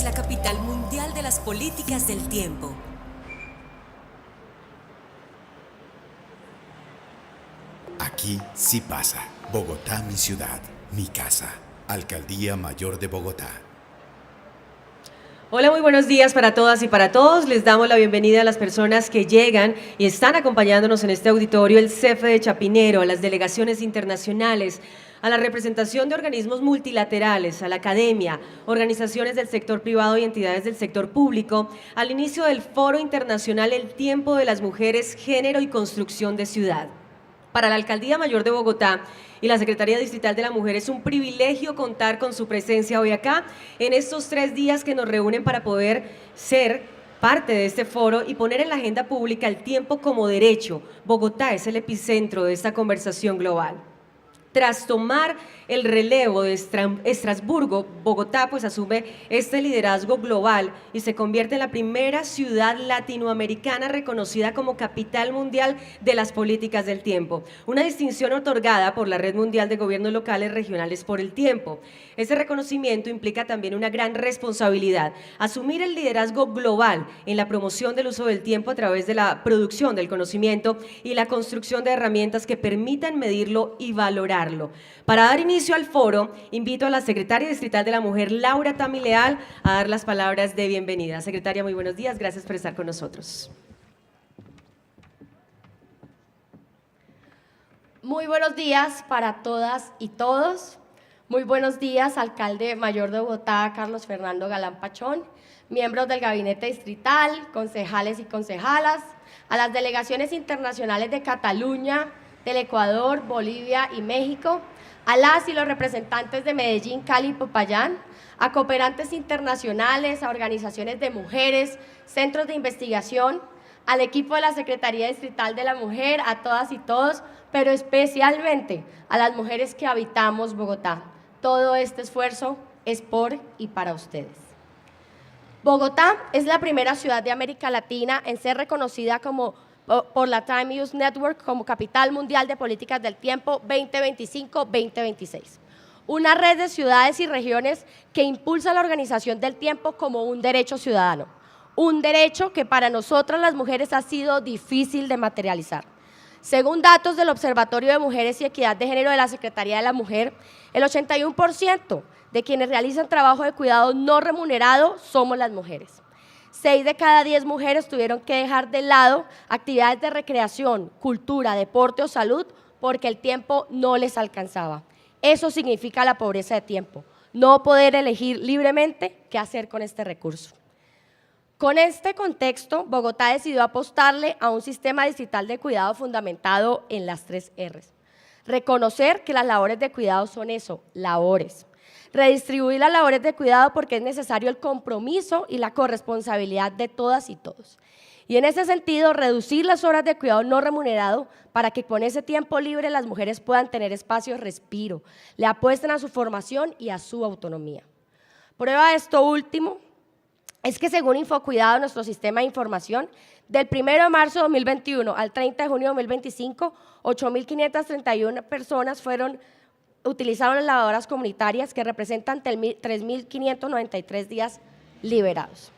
es la capital mundial de las políticas del tiempo. Aquí sí pasa. Bogotá, mi ciudad, mi casa. Alcaldía Mayor de Bogotá. Hola, muy buenos días para todas y para todos. Les damos la bienvenida a las personas que llegan y están acompañándonos en este auditorio, el CEFE de Chapinero, a las delegaciones internacionales, a la representación de organismos multilaterales, a la academia, organizaciones del sector privado y entidades del sector público, al inicio del Foro Internacional El Tiempo de las Mujeres, Género y Construcción de Ciudad. Para la Alcaldía Mayor de Bogotá y la Secretaría Distrital de la Mujer es un privilegio contar con su presencia hoy acá en estos 3 días que nos reúnen para poder ser parte de este foro y poner en la agenda pública el tiempo como derecho. Bogotá es el epicentro de esta conversación global. Tras tomar el relevo de Estrasburgo, Bogotá pues asume este liderazgo global y se convierte en la primera ciudad latinoamericana reconocida como capital mundial de las políticas del tiempo, una distinción otorgada por la Red Mundial de Gobiernos Locales Regionales por el Tiempo. Ese reconocimiento implica también una gran responsabilidad, asumir el liderazgo global en la promoción del uso del tiempo a través de la producción del conocimiento y la construcción de herramientas que permitan medirlo y valorarlo. Para dar inicio al foro, invito a la Secretaria Distrital de la Mujer, Laura Tamileal, a dar las palabras de bienvenida. Secretaria, muy buenos días, gracias por estar con nosotros. Muy buenos días para todas y todos. Muy buenos días, Alcalde Mayor de Bogotá, Carlos Fernando Galán Pachón, miembros del Gabinete Distrital, concejales y concejalas, a las delegaciones internacionales de Cataluña, del Ecuador, Bolivia y México, a las y los representantes de Medellín, Cali y Popayán, a cooperantes internacionales, a organizaciones de mujeres, centros de investigación, al equipo de la Secretaría Distrital de la Mujer, a todas y todos, pero especialmente a las mujeres que habitamos Bogotá. Todo este esfuerzo es por y para ustedes. Bogotá es la primera ciudad de América Latina en ser reconocida por la Time Use Network como Capital Mundial de Políticas del Tiempo 2025-2026. Una red de ciudades y regiones que impulsa la organización del tiempo como un derecho ciudadano. Un derecho que para nosotras las mujeres ha sido difícil de materializar. Según datos del Observatorio de Mujeres y Equidad de Género de la Secretaría de la Mujer, el 81% de quienes realizan trabajo de cuidado no remunerado somos las mujeres. 6 de cada 10 mujeres tuvieron que dejar de lado actividades de recreación, cultura, deporte o salud porque el tiempo no les alcanzaba. Eso significa la pobreza de tiempo, no poder elegir libremente qué hacer con este recurso. Con este contexto, Bogotá decidió apostarle a un sistema distrital de cuidado fundamentado en las 3 R's. Reconocer que las labores de cuidado son eso, labores. Redistribuir las labores de cuidado porque es necesario el compromiso y la corresponsabilidad de todas y todos. Y en ese sentido, reducir las horas de cuidado no remunerado para que con ese tiempo libre las mujeres puedan tener espacio de respiro, le apuesten a su formación y a su autonomía. Prueba de esto último es que según Infocuidado, nuestro sistema de información, del 1 de marzo de 2021 al 30 de junio de 2025, 8.531 personas utilizaron las lavadoras comunitarias que representan 3.593 días liberados.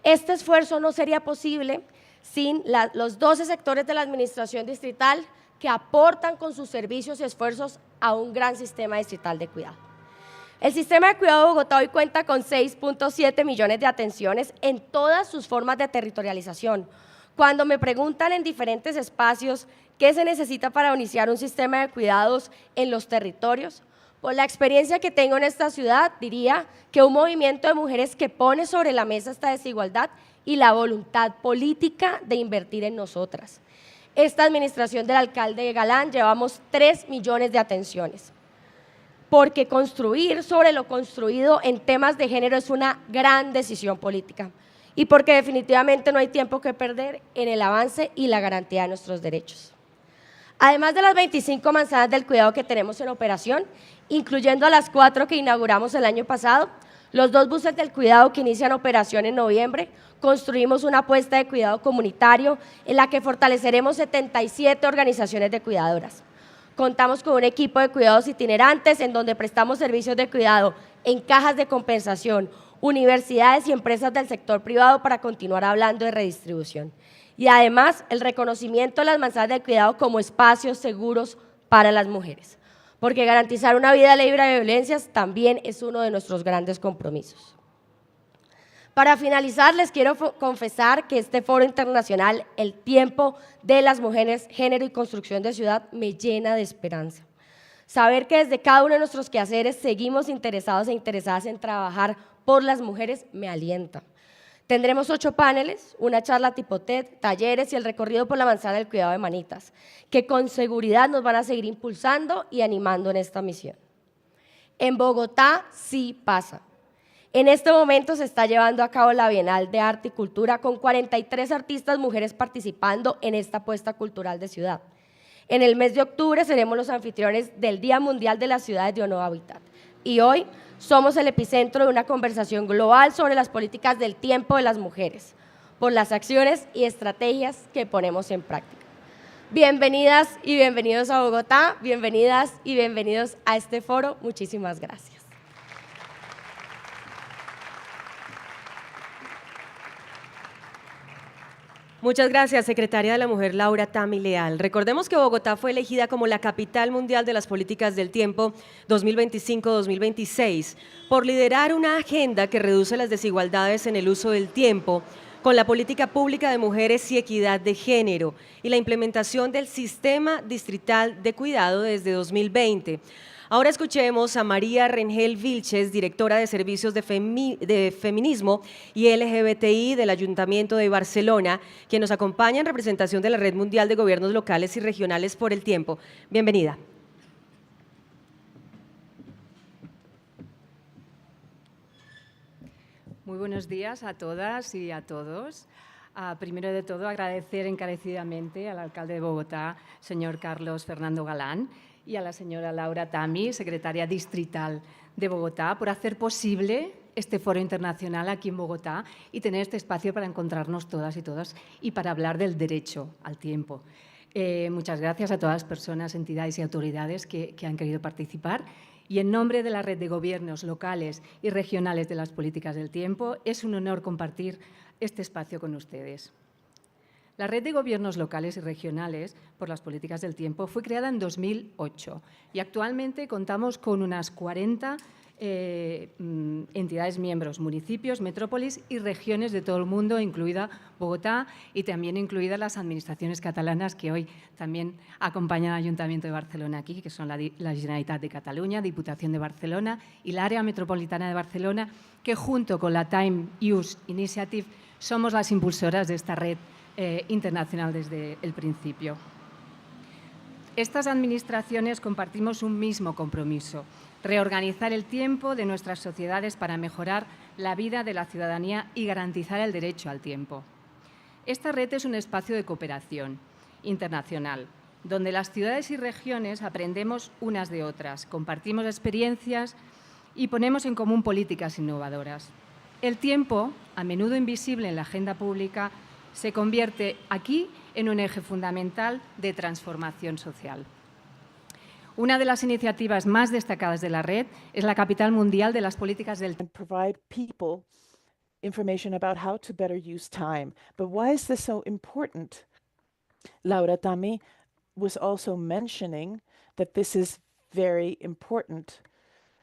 Este esfuerzo no sería posible sin los 12 sectores de la administración distrital que aportan con sus servicios y esfuerzos a un gran sistema distrital de cuidado. El sistema de cuidado de Bogotá hoy cuenta con 6.7 millones de atenciones en todas sus formas de territorialización. Cuando me preguntan en diferentes espacios qué se necesita para iniciar un sistema de cuidados en los territorios, por la experiencia que tengo en esta ciudad, diría que un movimiento de mujeres que pone sobre la mesa esta desigualdad y la voluntad política de invertir en nosotras. Esta administración del alcalde Galán llevamos 3 millones de atenciones, porque construir sobre lo construido en temas de género es una gran decisión política y porque definitivamente no hay tiempo que perder en el avance y la garantía de nuestros derechos. Además de las 25 manzanas del cuidado que tenemos en operación, incluyendo a las 4 que inauguramos el año pasado, los 2 buses del cuidado que inician operación en noviembre, construimos una apuesta de cuidado comunitario en la que fortaleceremos 77 organizaciones de cuidadoras. Contamos con un equipo de cuidados itinerantes en donde prestamos servicios de cuidado en cajas de compensación, universidades y empresas del sector privado para continuar hablando de redistribución. Y además, el reconocimiento de las manzanas del cuidado como espacios seguros para las mujeres, porque garantizar una vida libre de violencias también es uno de nuestros grandes compromisos. Para finalizar, les quiero confesar que este foro internacional, el tiempo de las mujeres, género y construcción de ciudad, me llena de esperanza. Saber que desde cada uno de nuestros quehaceres seguimos interesados e interesadas en trabajar por las mujeres me alienta. Tendremos 8 paneles, una charla tipo TED, talleres y el recorrido por la manzana del cuidado de manitas, que con seguridad nos van a seguir impulsando y animando en esta misión. En Bogotá sí pasa. En este momento se está llevando a cabo la Bienal de Arte y Cultura con 43 artistas mujeres participando en esta apuesta cultural de ciudad. En el mes de octubre seremos los anfitriones del Día Mundial de las Ciudades de Ono Hábitat. Y hoy somos el epicentro de una conversación global sobre las políticas del tiempo de las mujeres, por las acciones y estrategias que ponemos en práctica. Bienvenidas y bienvenidos a Bogotá, bienvenidas y bienvenidos a este foro. Muchísimas gracias. Muchas gracias, secretaria de la Mujer Laura Tami Leal. Recordemos que Bogotá fue elegida como la capital mundial de las políticas del tiempo 2025-2026 por liderar una agenda que reduce las desigualdades en el uso del tiempo con la política pública de mujeres y equidad de género y la implementación del sistema distrital de cuidado desde 2020. Ahora escuchemos a María Rengel Vilches, directora de Servicios de Feminismo y LGBTI del Ayuntamiento de Barcelona, quien nos acompaña en representación de la Red Mundial de Gobiernos Locales y Regionales por el Tiempo. Bienvenida. Muy buenos días a todas y a todos. Primero de todo, agradecer encarecidamente al alcalde de Bogotá, señor Carlos Fernando Galán, y a la señora Laura Tami, secretaria distrital de Bogotá, por hacer posible este foro internacional aquí en Bogotá y tener este espacio para encontrarnos todas y todos y para hablar del derecho al tiempo. Muchas gracias a todas las personas, entidades y autoridades que han querido participar. Y en nombre de la Red de Gobiernos Locales y Regionales de las Políticas del Tiempo, es un honor compartir este espacio con ustedes. La Red de Gobiernos Locales y Regionales por las Políticas del Tiempo fue creada en 2008 y actualmente contamos con unas 40 entidades miembros, municipios, metrópolis y regiones de todo el mundo, incluida Bogotá y también incluidas las administraciones catalanas que hoy también acompañan al Ayuntamiento de Barcelona aquí, que son la Generalitat de Cataluña, Diputación de Barcelona y la Área Metropolitana de Barcelona, que junto con la Time Use Initiative somos las impulsoras de esta red internacional desde el principio. Estas administraciones compartimos un mismo compromiso: reorganizar el tiempo de nuestras sociedades para mejorar la vida de la ciudadanía y garantizar el derecho al tiempo. Esta red es un espacio de cooperación internacional, donde las ciudades y regiones aprendemos unas de otras, compartimos experiencias y ponemos en común políticas innovadoras. El tiempo, a menudo invisible en la agenda pública, se convierte aquí en un eje fundamental de transformación social. Una de las iniciativas más destacadas de la red es la Capital Mundial de las Políticas del Tiempo. Provide people information about how to better use time. But why is this so important? Laura Tami was also mentioning that this is very important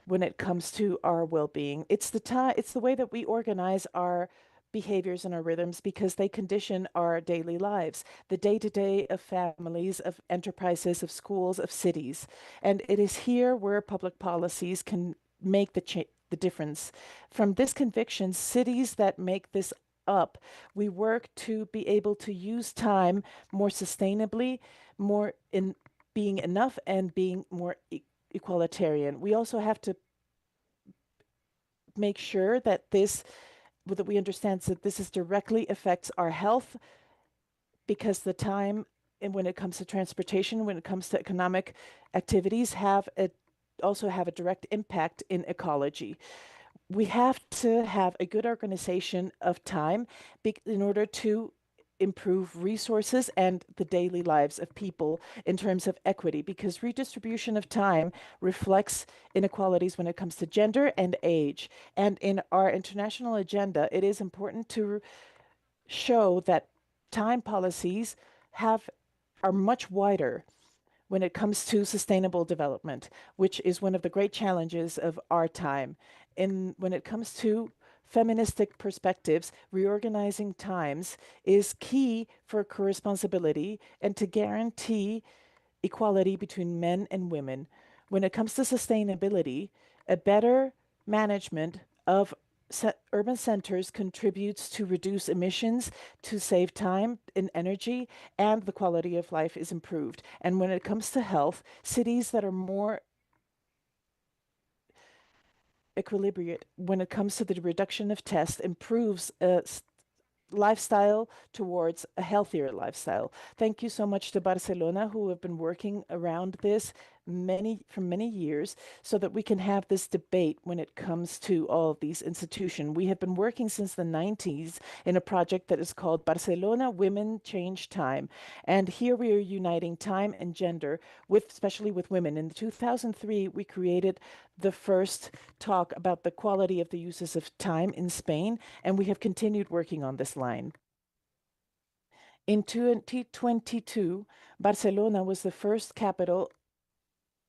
when it comes to our well-being. It's the way that we organize our behaviors and our rhythms because they condition our daily lives, the day-to-day of families, of enterprises, of schools, of cities. And it is here where public policies can make the difference. From this conviction, cities that make this up, we work to be able to use time more sustainably, more in being enough and being more equalitarian. We also have to make sure that we understand that this directly affects our health, because the time, and when it comes to transportation, when it comes to economic activities, also have a direct impact in ecology. We have to have a good organization of time in order to improve resources and the daily lives of people in terms of equity, because redistribution of time reflects inequalities when it comes to gender and age. And in our international agenda, it is important to show that time policies are much wider when it comes to sustainable development, which is one of the great challenges of our time. And when it comes to feministic perspectives, reorganizing times is key for co-responsibility and to guarantee equality between men and women. When it comes to sustainability, a better management of urban centers contributes to reduce emissions, to save time and energy, and the quality of life is improved. And when it comes to health, cities that are more equilibriate when it comes to the reduction of tests improves lifestyle towards a healthier lifestyle. Thank you so much to Barcelona, who have been working around this for many years so that we can have this debate when it comes to all of these institutions. We have been working since the 90s in a project that is called Barcelona Women Change Time. And here we are uniting time and gender, especially with women. In 2003, we created the first talk about the quality of the uses of time in Spain, and we have continued working on this line. In 2022, Barcelona was the first capital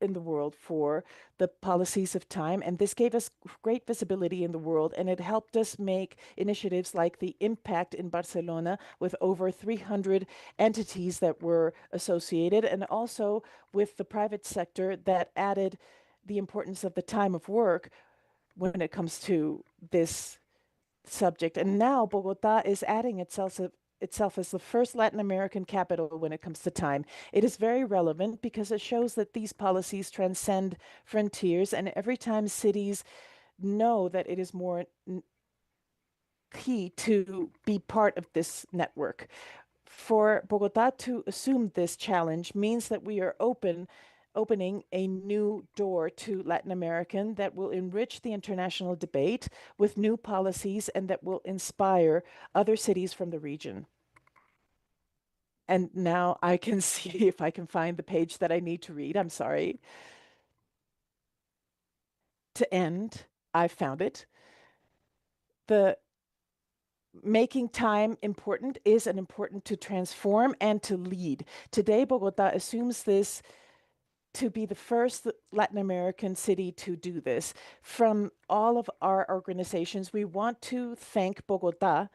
in the world for the policies of time, and this gave us great visibility in the world, and it helped us make initiatives like the Impact in Barcelona with over 300 entities that were associated, and also with the private sector that added the importance of the time of work when it comes to this subject. And now Bogota is adding itself as the first Latin American capital when it comes to time. It is very relevant because it shows that these policies transcend frontiers, and every time cities know that it is more key to be part of this network. For Bogota to assume this challenge means that we are opening a new door to Latin American that will enrich the international debate with new policies and that will inspire other cities from the region. And now I can see if I can find the page that I need to read. I'm sorry. To end, I found it. The making time important is an important to transform and to lead. Today, Bogota assumes this to be the first Latin American city to do this. From all of our organizations, we want to thank Bogota,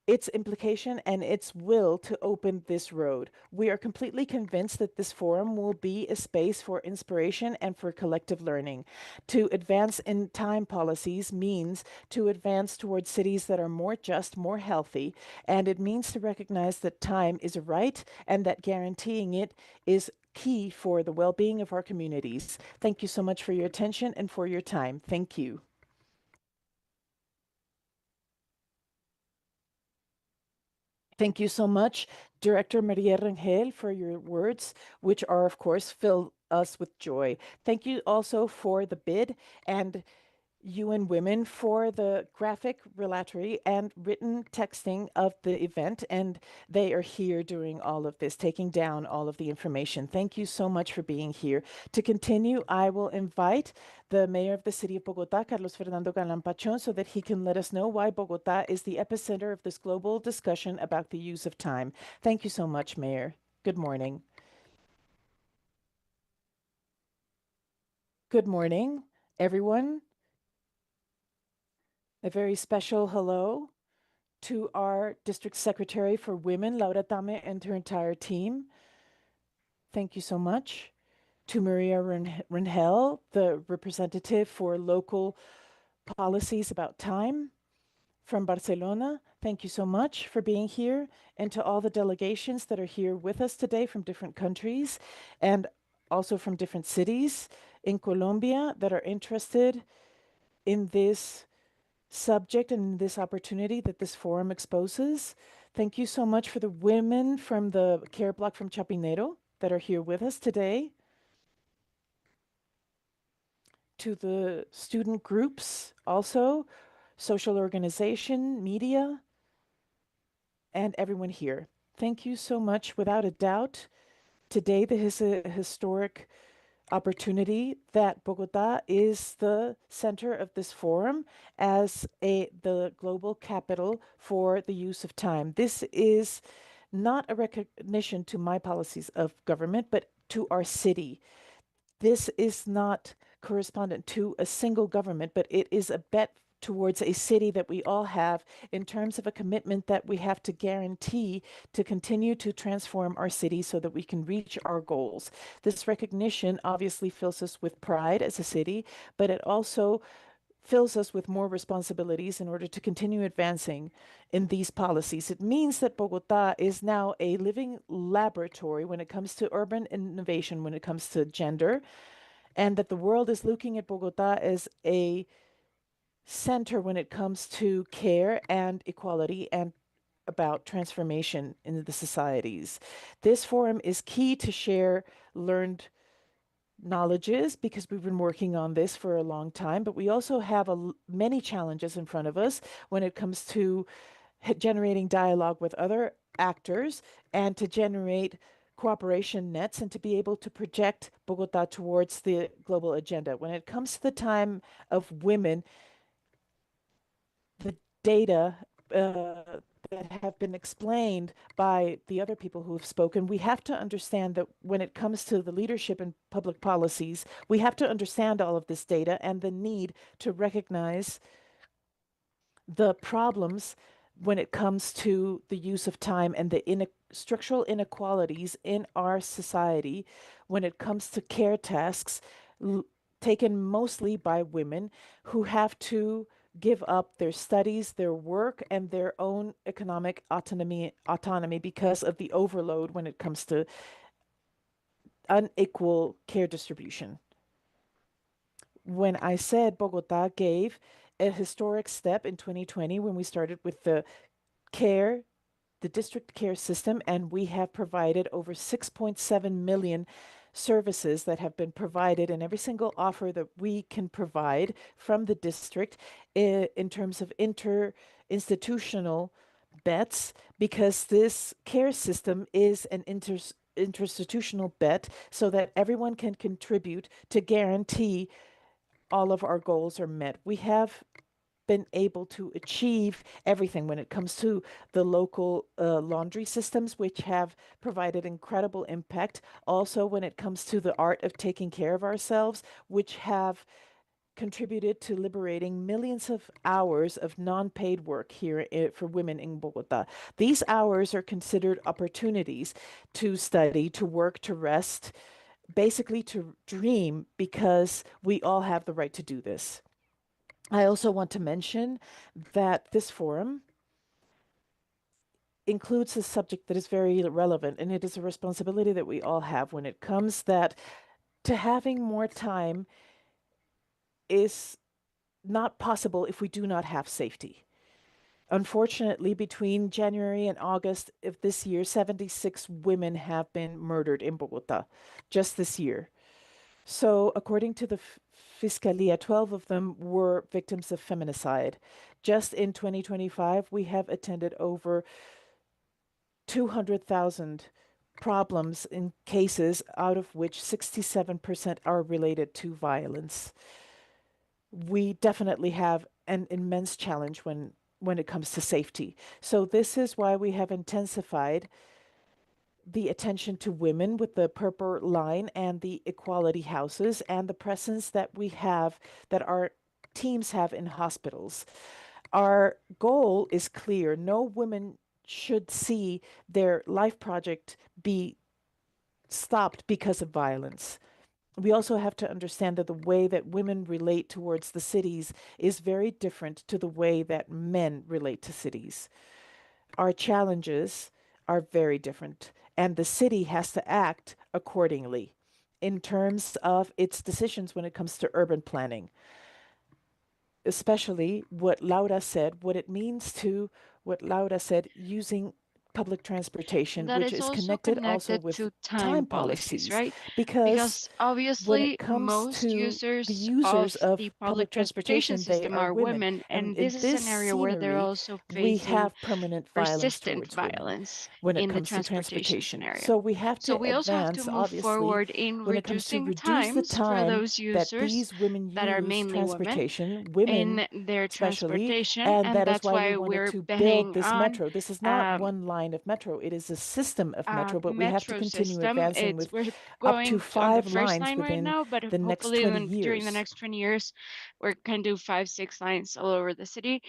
its implication and its will to open this road. We are completely convinced that this forum will be a space for inspiration and for collective learning. To advance in time policies means to advance towards cities that are more just, more healthy, and it means to recognize that time is a right and that guaranteeing it is key for the well-being of our communities. Thank you so much for your attention and for your time. Thank you. Thank you so much, Director Maria Rangel, for your words, which are, of course, fill us with joy. Thank you also for the bid and UN Women for the graphic, relatory, and written texting of the event. And they are here during all of this, taking down all of the information. Thank you so much for being here. To continue, I will invite the mayor of the city of Bogota, Carlos Fernando Galán Pachón, so that he can let us know why Bogota is the epicenter of this global discussion about the use of time. Thank you so much, Mayor. Good morning. Good morning, everyone. A very special hello to our District Secretary for Women, Laura Tame, and her entire team. Thank you so much. To Maria Rangel, the representative for local policies about time from Barcelona. Thank you so much for being here. And to all the delegations that are here with us today from different countries and also from different cities in Colombia that are interested in this subject and this opportunity that this forum exposes. Thank you so much for the women from the care block from Chapinero that are here with us today. To the student groups also, social organization, media, and everyone here. Thank you so much. Without a doubt, today there is a historic opportunity that Bogota is the center of this forum as the global capital for the use of time. This is not a recognition to my policies of government, but to our city. This is not correspondent to a single government, but it is a bet towards a city that we all have in terms of a commitment that we have to guarantee to continue to transform our city so that we can reach our goals. This recognition obviously fills us with pride as a city, but it also fills us with more responsibilities in order to continue advancing in these policies. It means that Bogota is now a living laboratory when it comes to urban innovation, when it comes to gender, and that the world is looking at Bogota as a center when it comes to care and equality and about transformation in the societies. This forum is key to share learned knowledges because we've been working on this for a long time, but we also have many challenges in front of us when it comes to generating dialogue with other actors and to generate cooperation nets and to be able to project Bogota towards the global agenda. When it comes to the time of women, the data that have been explained by the other people who have spoken, we have to understand that when it comes to the leadership in public policies, we have to understand all of this data and the need to recognize the problems when it comes to the use of time and the structural inequalities in our society when it comes to care tasks taken mostly by women who have to give up their studies, their work, and their own economic autonomy because of the overload when it comes to unequal care distribution. When I said Bogota gave a historic step in 2020 when we started with the care, the district care system, and we have provided over 6.7 million services that have been provided in every single offer that we can provide from the district in terms of interinstitutional bets, because this care system is an interinstitutional bet so that everyone can contribute to guarantee all of our goals are met. We have been able to achieve everything when it comes to the local laundry systems, which have provided incredible impact. Also, when it comes to the art of taking care of ourselves, which have contributed to liberating millions of hours of non-paid work here for women in Bogota. These hours are considered opportunities to study, to work, to rest, basically to dream, because we all have the right to do this. I also want to mention that this forum includes a subject that is very relevant, and it is a responsibility that we all have when it comes that to having more time is not possible if we do not have safety. Unfortunately, between January and August of this year, 76 women have been murdered in Bogota just this year. So, according to the Fiscalia, 12 of them were victims of feminicide. Just in 2025, we have attended over 200,000 problems in cases, out of which 67% are related to violence. We definitely have an immense challenge when it comes to safety. So this is why we have intensified the attention to women with the purple line and the equality houses and the presence that we have, that our teams have in hospitals. Our goal is clear. No woman should see their life project be stopped because of violence. We also have to understand that the way that women relate towards the cities is very different to the way that men relate to cities. Our challenges are very different, and the city has to act accordingly in terms of its decisions when it comes to urban planning. Especially what Laura said, what it means to, what Laura said, using public transportation, that which is is also connected also connected with to time time policies, policies, right? because Because when it obviously comes most to the users of users the of public public transportation transportation, they system are are women. women, And and in this is this an area where they're scenery, also we facing have permanent violence persistent towards women violence when it in the comes to transportation transportation. scenario. So we have So to we also have to advance, move obviously, forward in when it comes to reducing reduce the times for time those that users these women that are use mainly women transportation, women in their especially, transportation, and and that is that's why we why wanted we're to build betting this on metro. This is not um, one line of metro, it is a system of metro, but we have to metro continue system. advancing It's with we're up to going to, on the 5 first lines line right within now, but the next hopefully 20 during the years next 20 years, we can do 5, 6 lines all over the city,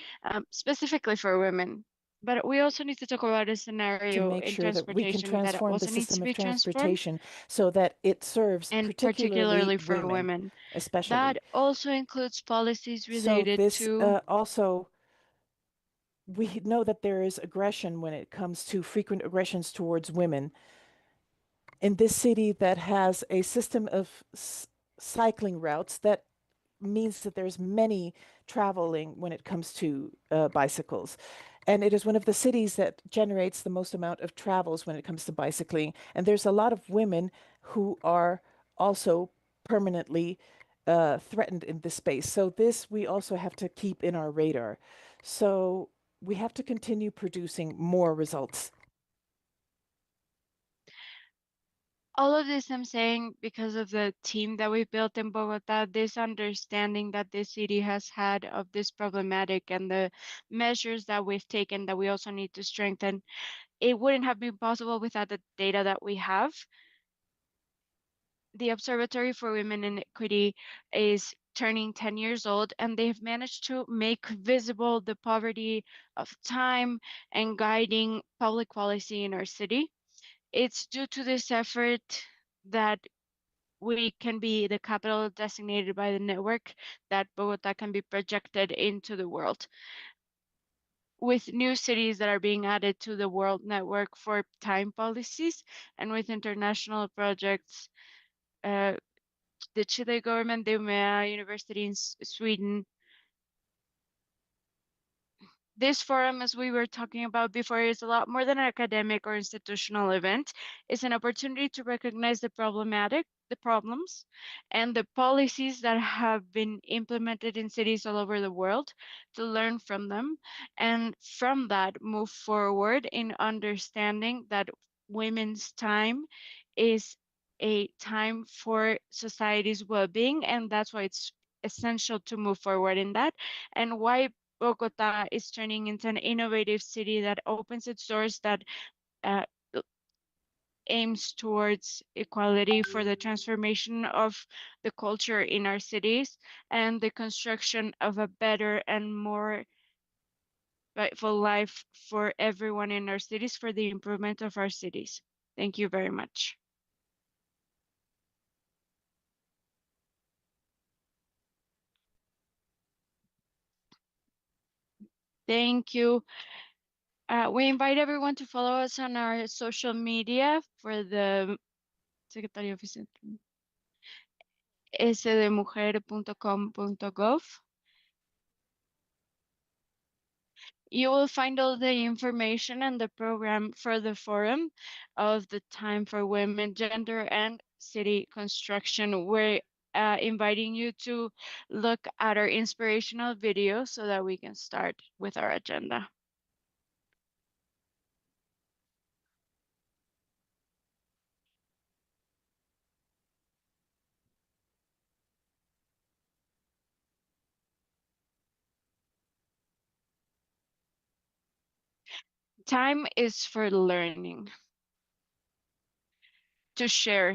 specifically for women. But we also need to talk about a to scenario make in sure that we can transportation that transform the also needs to system of be transformed, transportation so that it serves and particularly particularly for women, women. especially. That also includes policies So related this to also, we know that there is aggression when it comes to frequent aggressions towards women. In this city that has a system of cycling routes, that means that there's many traveling when it comes to bicycles. And it is one of the cities that generates the most amount of travels when it comes to bicycling. And there's a lot of women who are also permanently threatened in this space. So this we also have to keep in our radar. So we have to continue producing more results. all of this. I'm saying because of the team that we built in Bogota, this understanding that this city has had of this problematic and the measures that we've taken that we also need to strengthen, it wouldn't have been possible without the data that we have. The Observatory for Women in Equity is turning 10 years old, and they've managed to make visible the poverty of time and guiding public policy in our city. It's due to this effort that we can be the capital designated by the network, that Bogota can be projected into the world, with new cities that are being added to the world network for time policies, and with international projects, the Chile government, the Umeå University in Sweden. This forum, as we were talking about before, is a lot more than an academic or institutional event. It's an opportunity to recognize the problems, and the policies that have been implemented in cities all over the world, to learn from them, and from that move forward in understanding that women's time is a time for society's well-being, and that's why it's essential to move forward in that, and why Bogota is turning into an innovative city that opens its doors, that uh, aims towards equality for the transformation of the culture in our cities and the construction of a better and more rightful life for everyone in our cities, for the improvement of our cities. Thank you very much. Thank you. We invite everyone to follow us on our social media for the Secretaría Oficial sdmujer.com.gov. You will find all the information and the program for the forum of the Time for Women, Gender, and City Construction. We're inviting you to look at our inspirational video so that we can start with our agenda. Time is for learning, to share.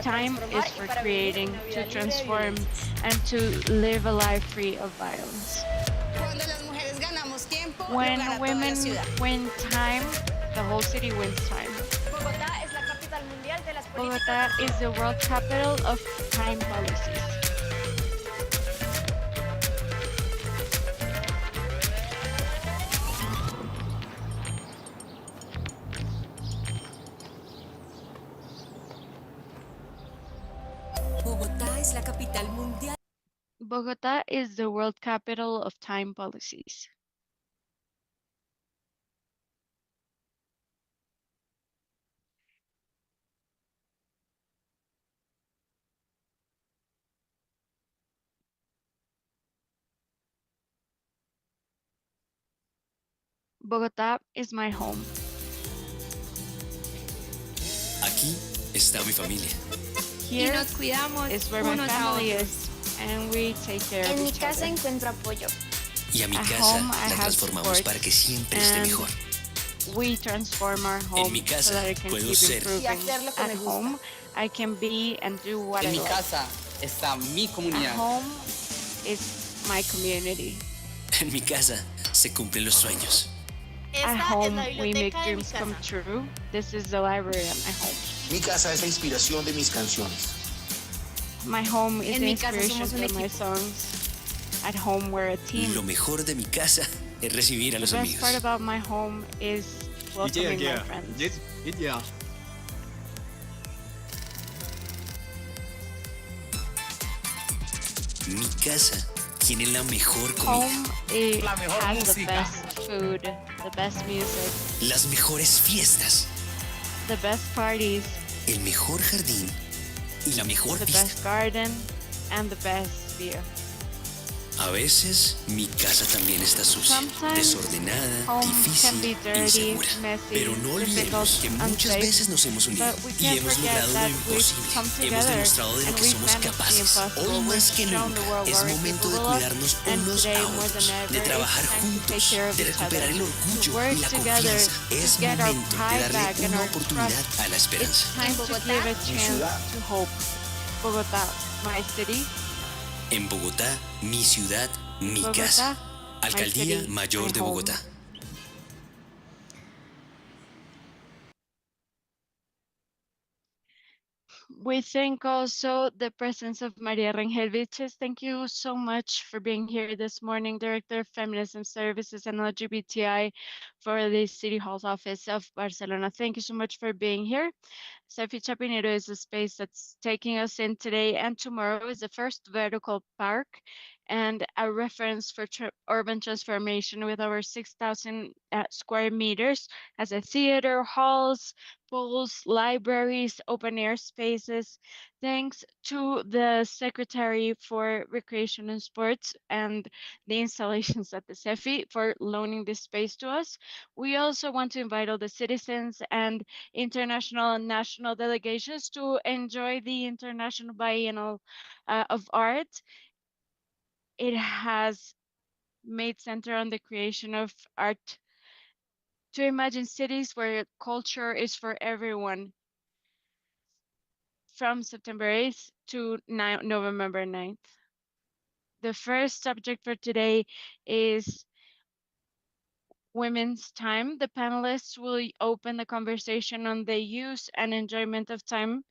Time is for creating, to transform, and to live a life free of violence. When women win time, the whole city wins time. Bogota is the world capital of time policies. Bogotá es la capital mundial. Bogota is the world capital of time policies. Bogotá is my home. Aquí está mi familia. Here nos cuidamos is where my unos a family otros. is, and we take care En of mi each casa other. encuentro apoyo. Y a mi At casa home, I la have transformamos support, para que siempre esté and mejor. we transform our En home mi so casa that it can puedo keep ser. improving. Y hacer lo que At me gusta. home, I can be and do what En I mi like. casa está mi At comunidad. home is my community. En mi casa se cumplen los sueños. At home, we make dreams come true. This is the library at my home. Mi casa es la inspiración de mis canciones. My home is En the mi casa inspiration somos un for my equipo. songs. At home, we're a team. Lo mejor de mi casa es recibir a The los best part amigos. about my home is welcoming my friends. Mi casa tiene la mejor comida, Home it La mejor has the música. best food, the best music, las mejores fiestas, the best parties, el mejor jardín y la mejor the vista. best garden, and the best view. A veces mi casa también está sucia, Sometimes desordenada, home can difícil, be dirty, insegura. messy, Pero no olvidemos que difficult, muchas unsafe, veces nos hemos unido but we y can't hemos forget logrado lo that we've imposible. come Hemos together demostrado de lo and que we've somos managed the capaces. impossible. Hoy más que We've shown the nunca world es what we're momento de capable of, cuidarnos and unos today a more otros, than ever de trabajar it's time to take juntos, care of de each recuperar other, el orgullo to work y la together, confianza. to Es get our momento de pride darle back and una our oportunidad trust. a la It's esperanza. time to Bogotá, give a mi chance ciudad. to hope. Bogotá, my city. En Bogotá, mi ciudad, mi casa. Bogotá, Alcaldía city, Mayor my de home. Bogotá. We thank also the presence of Maria Rangel Viches. Thank you so much for being here this morning, Director of Feminism Services and LGBTI for the City Hall's office of Barcelona. Thank you so much for being here. Cefi Chapinero is a space that's taking us in today and tomorrow is the first vertical park and a reference for urban transformation with over 6,000 square meters as a theater, halls, pools, libraries, open air spaces. Thanks to the Secretary for Recreation and Sports and the installations at the CEFI for loaning this space to us. We also want to invite all the citizens and international and national delegations to enjoy the International Biennial of Art. It has made center on the creation of art to imagine cities where culture is for everyone from September 8th to November 9th. The first subject for today is women's time. The panelists will open the conversation on the use and enjoyment of time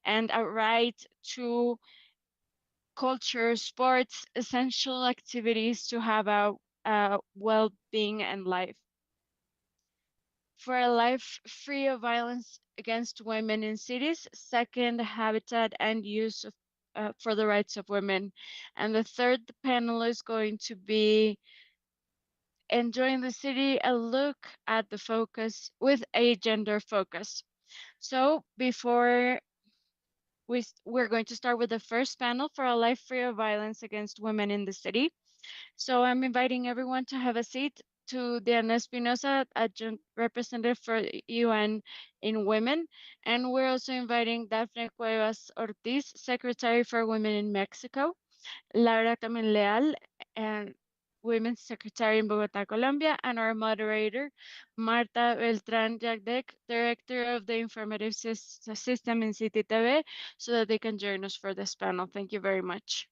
and a right to culture, sports, essential activities to have a well-being and life. For a life free of violence against women in cities, second, habitat and use of, for the rights of women. And the third panel is going to be enjoying the city, a look at the focus with a gender focus. So before we're going to start with the first panel for a life free of violence against women in the city. So I'm inviting everyone to have a seat to Diana Espinosa, Adjunct Representative for UN in Women. And we're also inviting Daphne Cuevas Ortiz, Secretary for Women in Mexico, Laura Tamen Leal, and Women's Secretary in Bogotá, Colombia, and our moderator, Marta Beltrán Jagdec, Director of the Informative System in CTTV, so that they can join us for this panel. Thank you very much.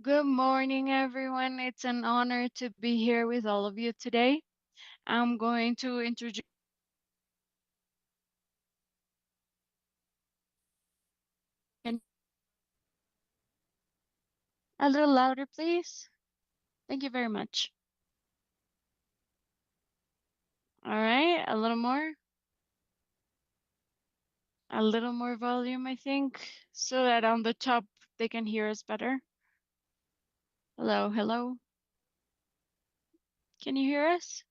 Good morning, everyone. It's an honor to be here with all of you today. I'm going to introduce a little louder, please. Thank you very much. All right, a little more. A little more volume, I think, so that on the top they can hear us better. Hello, hello. Can you hear us?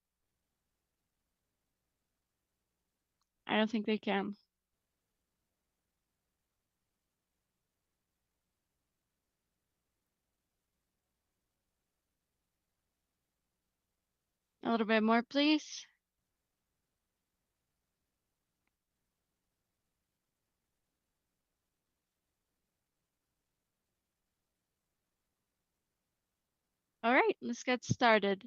I don't think they can. A little bit more, please. All right, let's get started.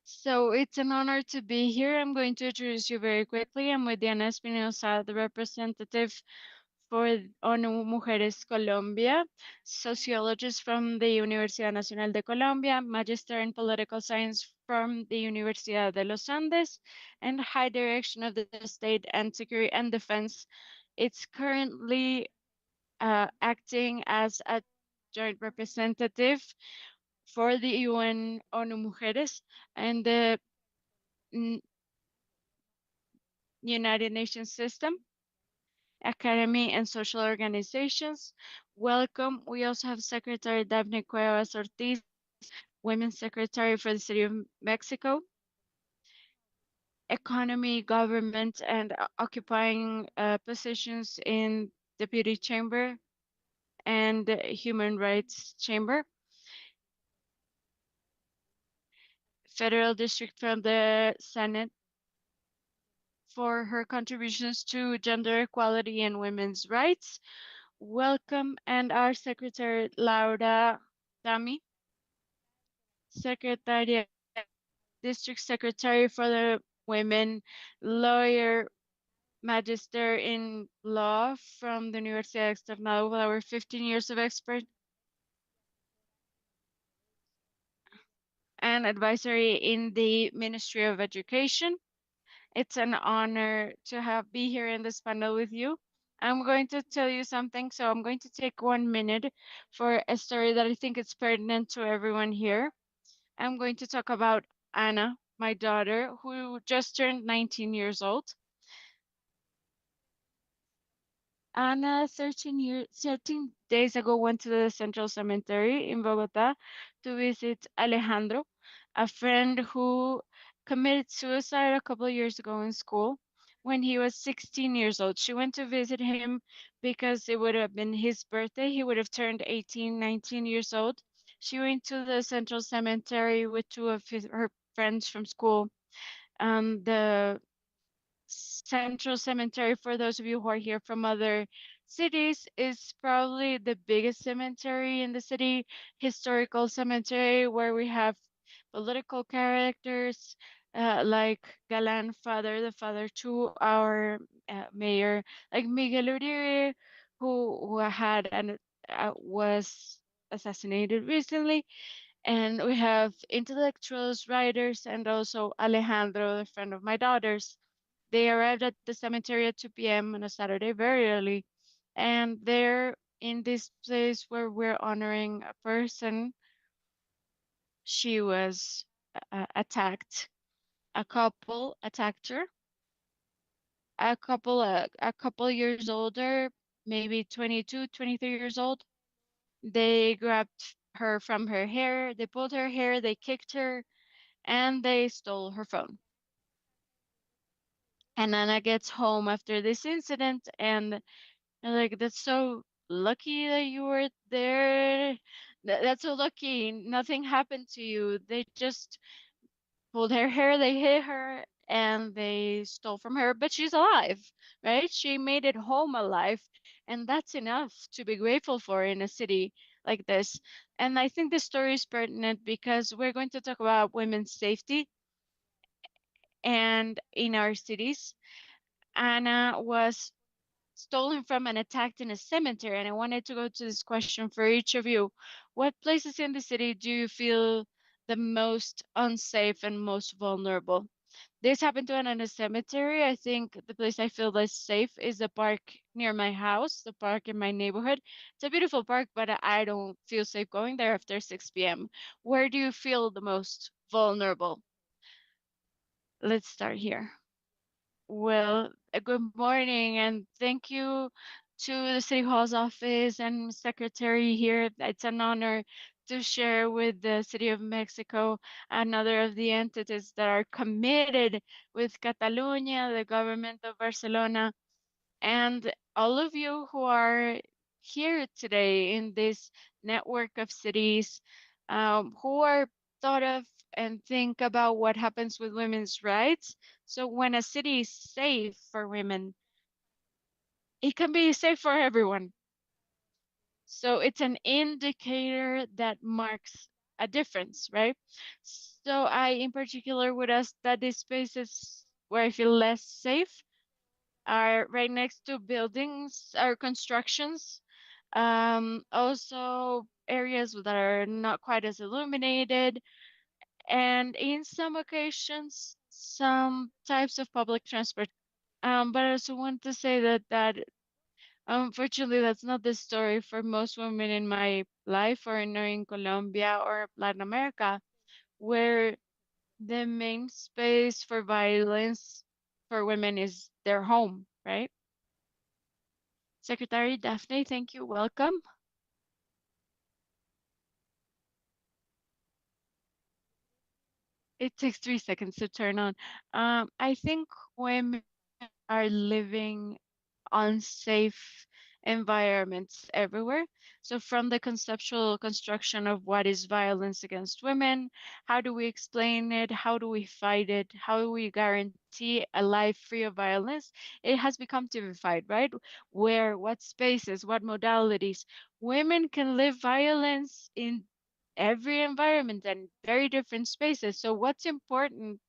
So it's an honor to be here. I'm going to introduce you very quickly. I'm with Diana Espinosa, the representative for ONU Mujeres Colombia, sociologist from the Universidad Nacional de Colombia, magister in political science from the Universidad de los Andes, and high direction of the State and Security and Defense. It's currently acting as a joint representative for the UN ONU Mujeres and the N- United Nations system, academy, and social organizations. Welcome. We also have Secretary Daphne Cuevas Ortiz, Women's Secretary for the City of Mexico, economy, government, and occupying positions in Deputy Chamber and Human Rights Chamber, Federal District from the Senate for her contributions to gender equality and women's rights. Welcome, and our Secretary Laura Dami, Secretary, District Secretary for the Women, lawyer, magister in law from the Universidad Externado with over 15 years of expert and advisory in the Ministry of Education. It's an honor to have be here in this panel with you. I'm going to tell you something, so I'm going to take 1 minute for a story that I think is pertinent to everyone here. I'm going to talk about Anna, my daughter, who just turned 19 years old. Anna, 13 days ago, went to the Central Cemetery in Bogotá to visit Alejandro, a friend who committed suicide a couple of years ago in school when he was 16 years old. She went to visit him because it would have been his birthday. He would have turned 18, 19 years old. She went to the Central Cemetery with two of her friends from school. The Central Cemetery, for those of you who are here from other cities, is probably the biggest cemetery in the city, historical cemetery where we have political characters like Galan father, the father to our mayor, like Miguel Uribe, who had and was assassinated recently. And we have intellectuals, writers, and also Alejandro, the friend of my daughter's. They arrived at the cemetery at 2 p.m. on a Saturday very early, and they're in this place where we're honoring a person. She was attacked. A couple attacked her. A couple years older, maybe 22, 23 years old. They grabbed her from her hair. They pulled her hair. They kicked her, and they stole her phone. And Anna gets home after this incident, and like, that's so lucky that you were there. That's so lucky. Nothing happened to you. They just pulled her hair, they hit her, and they stole from her. But she's alive, right? She made it home alive. And that's enough to be grateful for in a city like this. And I think the story is pertinent because we're going to talk about women's safety and in our cities. Anna was stolen from and attacked in a cemetery. And I wanted to go to this question for each of you. What places in the city do you feel the most unsafe and most vulnerable? This happened to Anna in a cemetery. I think the place I feel less safe is the park near my house, the park in my neighborhood. It's a beautiful park, but I don't feel safe going there after 6 p.m. Where do you feel the most vulnerable? Let's start here. Well, good morning, and thank you to the City Hall's office and Secretary here. It's an honor to share with the City of Mexico, another of the entities that are committed with Catalonia, the government of Barcelona, and all of you who are here today in this network of cities who are thought of and think about what happens with women's rights. So when a city is safe for women, it can be safe for everyone. So it's an indicator that marks a difference, right? So I, in particular, would ask that these spaces where I feel less safe are right next to buildings or constructions. Also areas that are not quite as illuminated, and in some occasions, some types of public transport. But I also want to say that unfortunately that's not the story for most women in my life or in Colombia or Latin America, where the main space for violence for women is their home, right? Secretary Daphne, thank you. Welcome. It takes 3 seconds to turn on. I think women are living unsafe environments everywhere. So from the conceptual construction of what is violence against women, how do we explain it? How do we fight it? How do we guarantee a life free of violence? It has become typified, right? Where, what spaces, what modalities. Women can live violence in every environment and very different spaces. So what's important?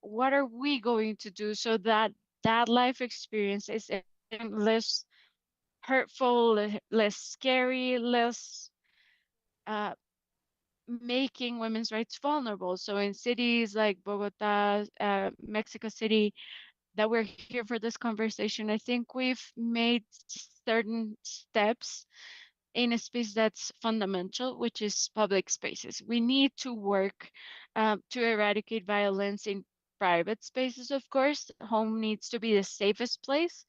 What are we going to do so that that life experience is less hurtful, less scary, less uh, making women's rights vulnerable? So in cities like Bogota, Mexico City, that we're here for this conversation, I think we've made certain steps in a space that's fundamental, which is public spaces. We need to work to eradicate violence in private spaces, of course. Home needs to be the safest place,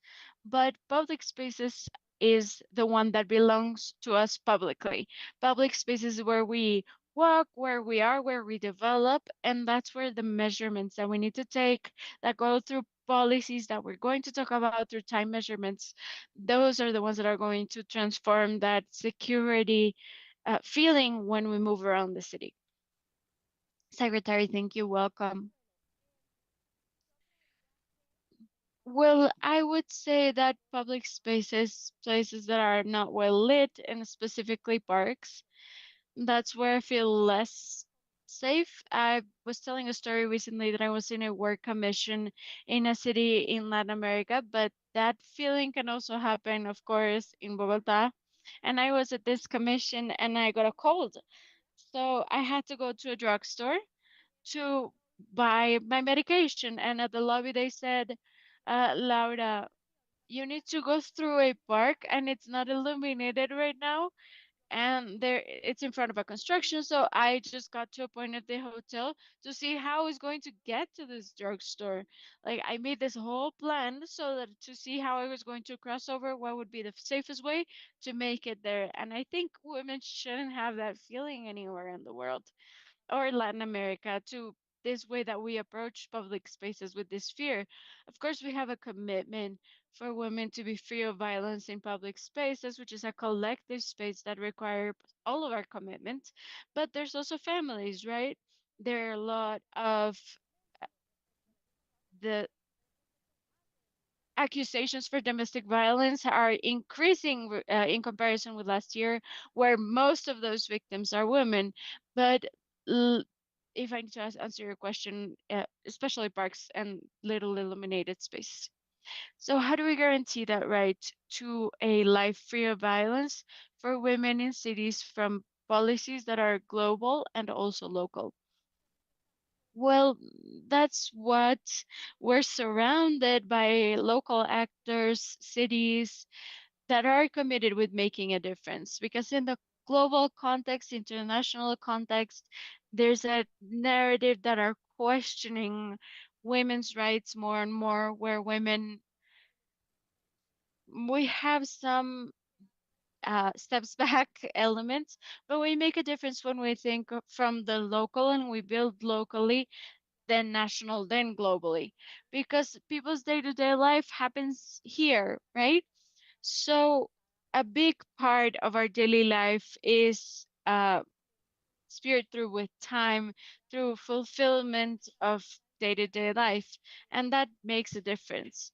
but public spaces is the one that belongs to us publicly. Public spaces where we walk, where we are, where we develop, and that's where the measurements that we need to take that go through policies that we're going to talk about through time measurements, those are the ones that are going to transform that security feeling when we move around the city. Secretary, thank you. Welcome. Well, I would say that public spaces, places that are not well lit, and specifically parks, that's where I feel less safe. I was telling a story recently that I was in a work commission in a city in Latin America, but that feeling can also happen, of course, in Bogota. And I was at this commission and I got a cold. So I had to go to a drugstore to buy my medication. And at the lobby, they said, Laura, you need to go through a park and it's not illuminated right now, and there it's in front of a construction. So I just got to a point at the hotel to see how I was going to get to this drugstore. Like I made this whole plan so that to see how I was going to cross over, what would be the safest way to make it there. And I think women shouldn't have that feeling anywhere in the world or Latin America, to this way that we approach public spaces with this fear. Of course, we have a commitment for women to be free of violence in public spaces, which is a collective space that requires all of our commitment. But there's also families, right? There are a lot of the accusations for domestic violence are increasing in comparison with last year, where most of those victims are women. But if I need to answer your question, especially parks and little illuminated space. So how do we guarantee that right to a life free of violence for women in cities from policies that are global and also local? Well, that's what we're surrounded by local actors, cities that are committed with making a difference. Because in the global context, international context, there's a narrative that are questioning women's rights more and more, where women, we have some steps back elements, but we make a difference when we think from the local and we build locally, then national, then globally, because people's day-to-day life happens here, right? So a big part of our daily life is spirit through with time, through fulfillment of day-to-day life, and that makes a difference.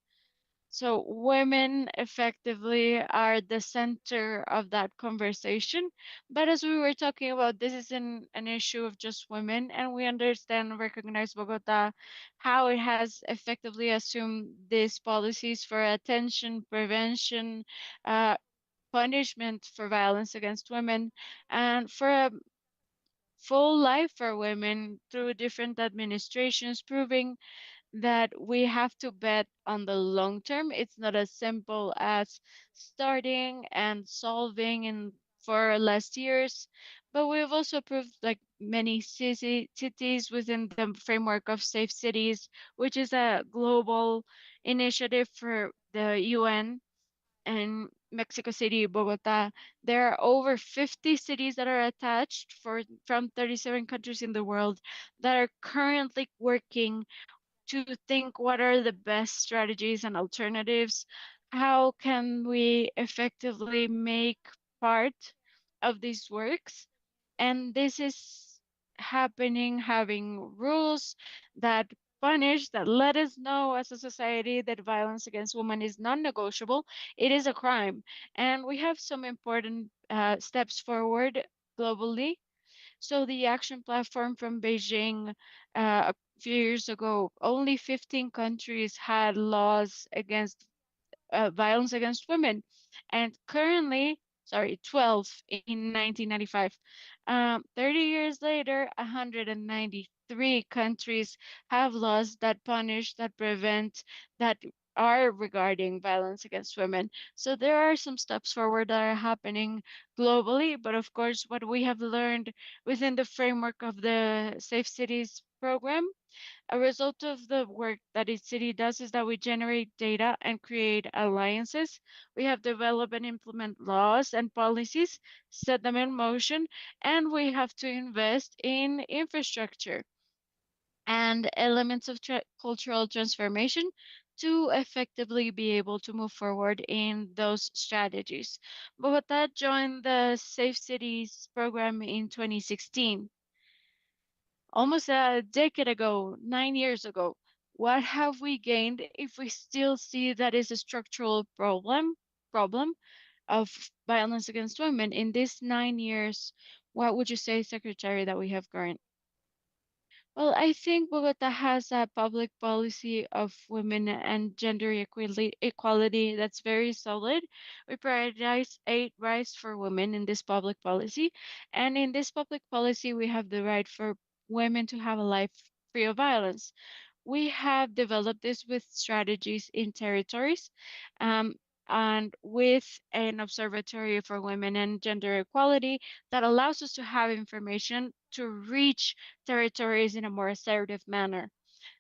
So women effectively are the center of that conversation. But as we were talking about, this is an issue of just women, and we understand and recognize Bogota, how it has effectively assumed these policies for attention, prevention, uh, punishment for violence against women, and for a full life for women through different administrations, proving that we have to bet on the long term. It's not as simple as starting and solving in for last years, but we've also proved like many cities within the framework of Safe Cities, which is a global initiative for the UN and Mexico City, Bogota. There are over 50 cities that are attached from 37 countries in the world that are currently working to think what are the best strategies and alternatives. How can we effectively make part of these works? And this is happening, having rules that punish, that let us know as a society that violence against women is non-negotiable. It is a crime. And we have some important steps forward globally. So the action platform from Beijing a few years ago, only 15 countries had laws against violence against women, and currently, sorry, 12 in 1995. 30 years later, 193 countries have laws that punish, that prevent, that are regarding violence against women. So there are some steps forward that are happening globally, but of course, what we have learned within the framework of the Safe Cities program, a result of the work that each city does is that we generate data and create alliances. We have developed and implement laws and policies, set them in motion, and we have to invest in infrastructure and elements of cultural transformation to effectively be able to move forward in those strategies. Bogota joined the Safe Cities program in 2016, almost a decade ago, 9 years ago. What have we gained if we still see that is a structural problem of violence against women in these 9 years? What would you say, Secretary, that we have current? Well, I think Bogota has a public policy of women and gender equality that's very solid. We prioritize 8 rights for women in this public policy. And in this public policy, we have the right for women to have a life free of violence. We have developed this with strategies in territories, um, and with an observatory for women and gender equality that allows us to have information to reach territories in a more assertive manner.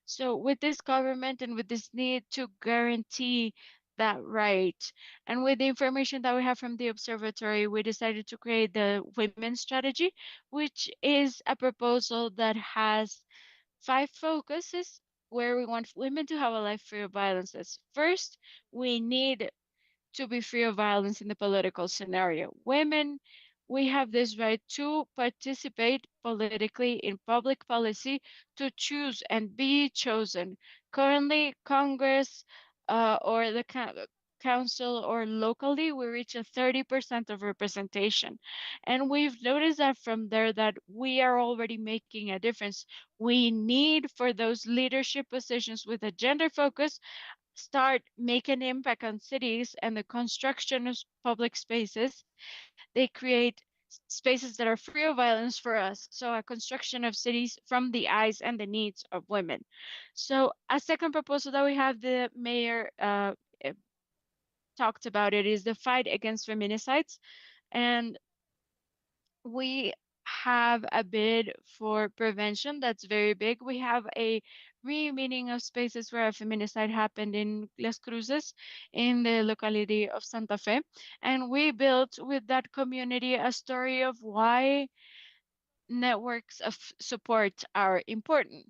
So with this government and with this need to guarantee that right, and with the information that we have from the observatory, we decided to create the women's strategy, which is a proposal that has 5 focuses where we want women to have a life free of violences. First, we need to be free of violence in the political scenario. Women, we have this right to participate politically in public policy, to choose and be chosen. Currently, Congress or the council or locally, we reach a 30% of representation. And we've noticed that from there that we are already making a difference. We need for those leadership positions with a gender focus start making impact on cities and the construction of public spaces. They create spaces that are free of violence for us. So a construction of cities from the eyes and the needs of women. So a second proposal that we have, the mayor talked about it, is the fight against feminicides. And we have a bid for prevention that's very big. We have a re-meaning of spaces where a feminicide happened in Las Cruces in the locality of Santa Fe. And we built with that community a story of why networks of support are important.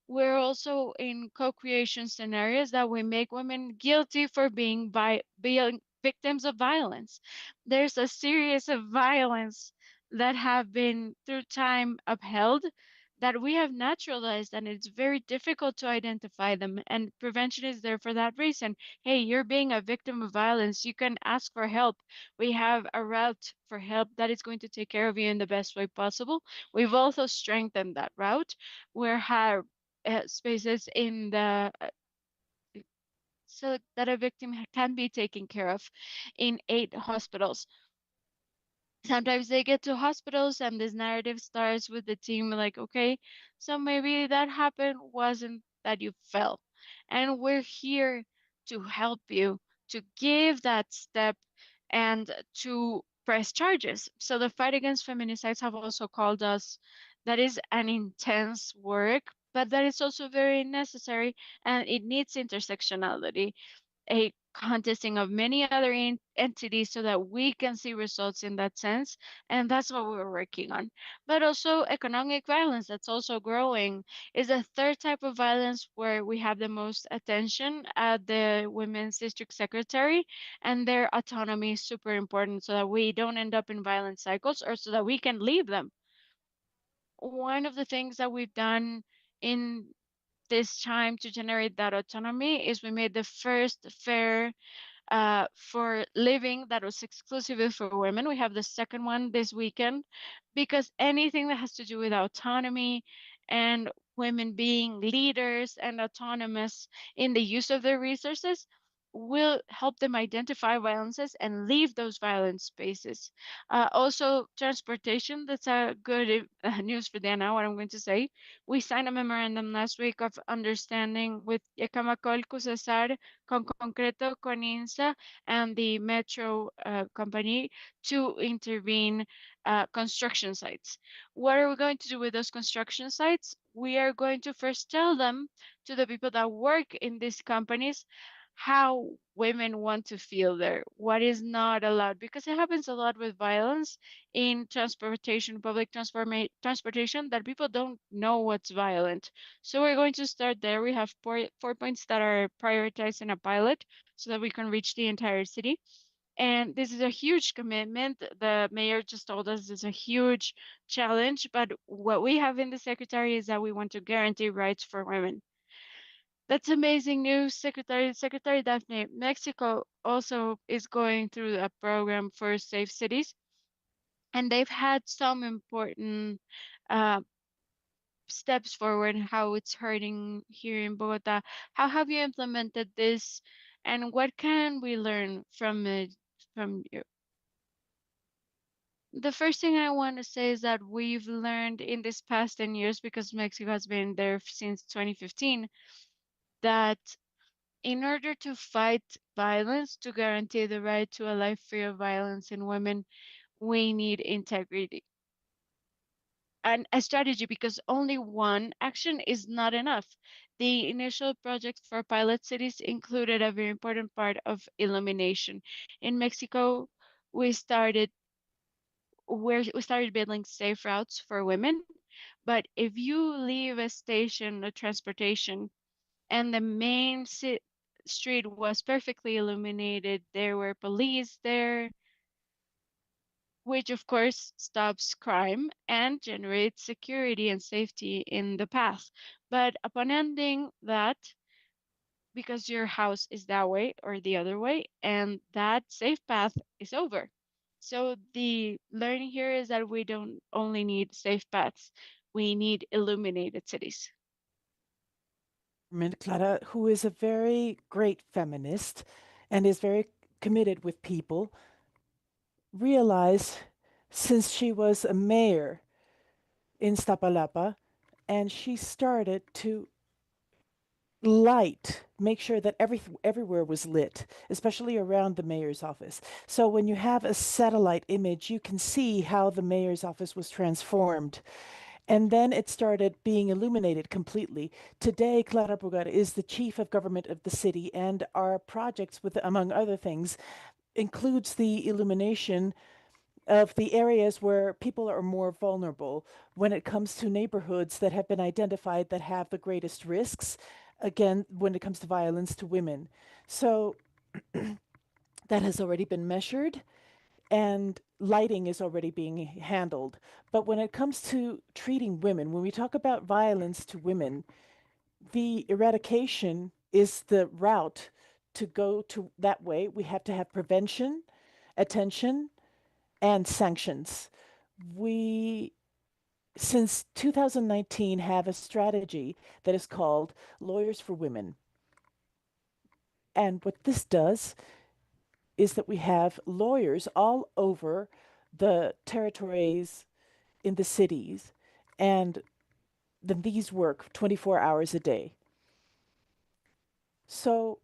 We're also in co-creation scenarios that we make women guilty for being victims of violence. There's a series of violence that have been through time upheld that we have naturalized, and it's very difficult to identify them, and prevention is there for that reason. Hey, you're being a victim of violence, you can ask for help. We have a route for help that is going to take care of you in the best way possible. We've also strengthened that route. We have spaces in the so that a victim can be taken care of in 8 hospitals. Sometimes they get to hospitals and this narrative starts with the team like, okay, so maybe that happened wasn't that you fell. And we're here to help you to give that step and to press charges. So the fight against feminicides have also called us that is an intense work, but that is also very necessary and it needs intersectionality, a contesting of many other entities so that we can see results in that sense. And that's what we're working on. But also economic violence, that's also growing, is a third type of violence where we have the most attention at the Women's District Secretary, and their autonomy is super important so that we don't end up in violent cycles or so that we can leave them. One of the things that we've done in this time to generate that autonomy is we made the first fair for living that was exclusively for women. We have the second one this weekend because anything that has to do with autonomy and women being leaders and autonomous in the use of their resources will help them identify violences and leave those violent spaces. Also, transportation, that's a good news for Diana, what I'm going to say. We signed a memorandum last week of understanding with Ecamacol, Cusesar, con Concreto, con INSA, and the Metro company to intervene construction sites. What are we going to do with those construction sites? We are going to first tell them to the people that work in these companies how women want to feel there, what is not allowed, because it happens a lot with violence in transportation, transportation, that people don't know what's violent. So we're going to start there. We have four points that are prioritized in a pilot so that we can reach the entire city. And this is a huge commitment. The mayor just told us it's a huge challenge, but what we have in the secretary is that we want to guarantee rights for women. That's amazing news, Secretary Daphne. Mexico also is going through a program for safe cities, and they've had some important uh, steps forward in how it's hurting here in Bogota. How have you implemented this, and what can we learn from it, from you? The first thing I want to say is that we've learned in this past 10 years, because Mexico has been there since 2015, that in order to fight violence, to guarantee the right to a life free of violence in women, we need integrity and a strategy, because only one action is not enough. The initial project for pilot cities included a very important part of illumination. In Mexico, we started we started building safe routes for women, but if you leave a station of transportation and the main street was perfectly illuminated, there were police there, which of course stops crime and generates security and safety in the path. But upon ending that, because your house is that way or the other way, and that safe path is over. So the learning here is that we don't only need safe paths, we need illuminated cities. Clara, who is a very great feminist and is very committed with people, realized since she was a mayor in Stapalapa, and she started to make sure that everywhere was lit, especially around the mayor's office. So when you have a satellite image, you can see how the mayor's office was transformed. And then it started being illuminated completely. Today, Clara Brugar is the chief of government of the city, and our projects, with among other things, includes the illumination of the areas where people are more vulnerable when it comes to neighborhoods that have been identified that have the greatest risks, again, when it comes to violence to women. So that has already been measured and lighting is already being handled. But when it comes to treating women, when we talk about violence to women, the eradication is the route to go to that way. We have to have prevention, attention, and sanctions. We, since 2019, have a strategy that is called Lawyers for Women. And what this does is that we have lawyers all over the territories in the cities, and then these work 24 hours a day. So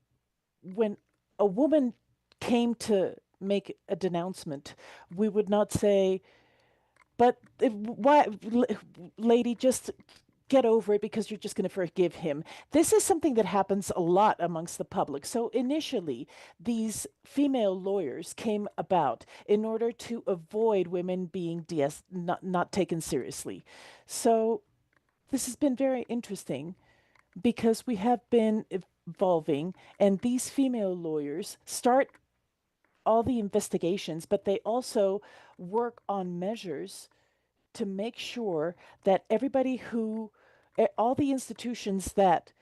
when a woman came to make a denouncement, we would not say, but why, lady, just get over it because you're just going to forgive him. This is something that happens a lot amongst the public. So initially, these female lawyers came about in order to avoid women being not taken seriously. So this has been very interesting because we have been evolving, and these female lawyers start all the investigations, but they also work on measures to make sure that everybody who, all the institutions that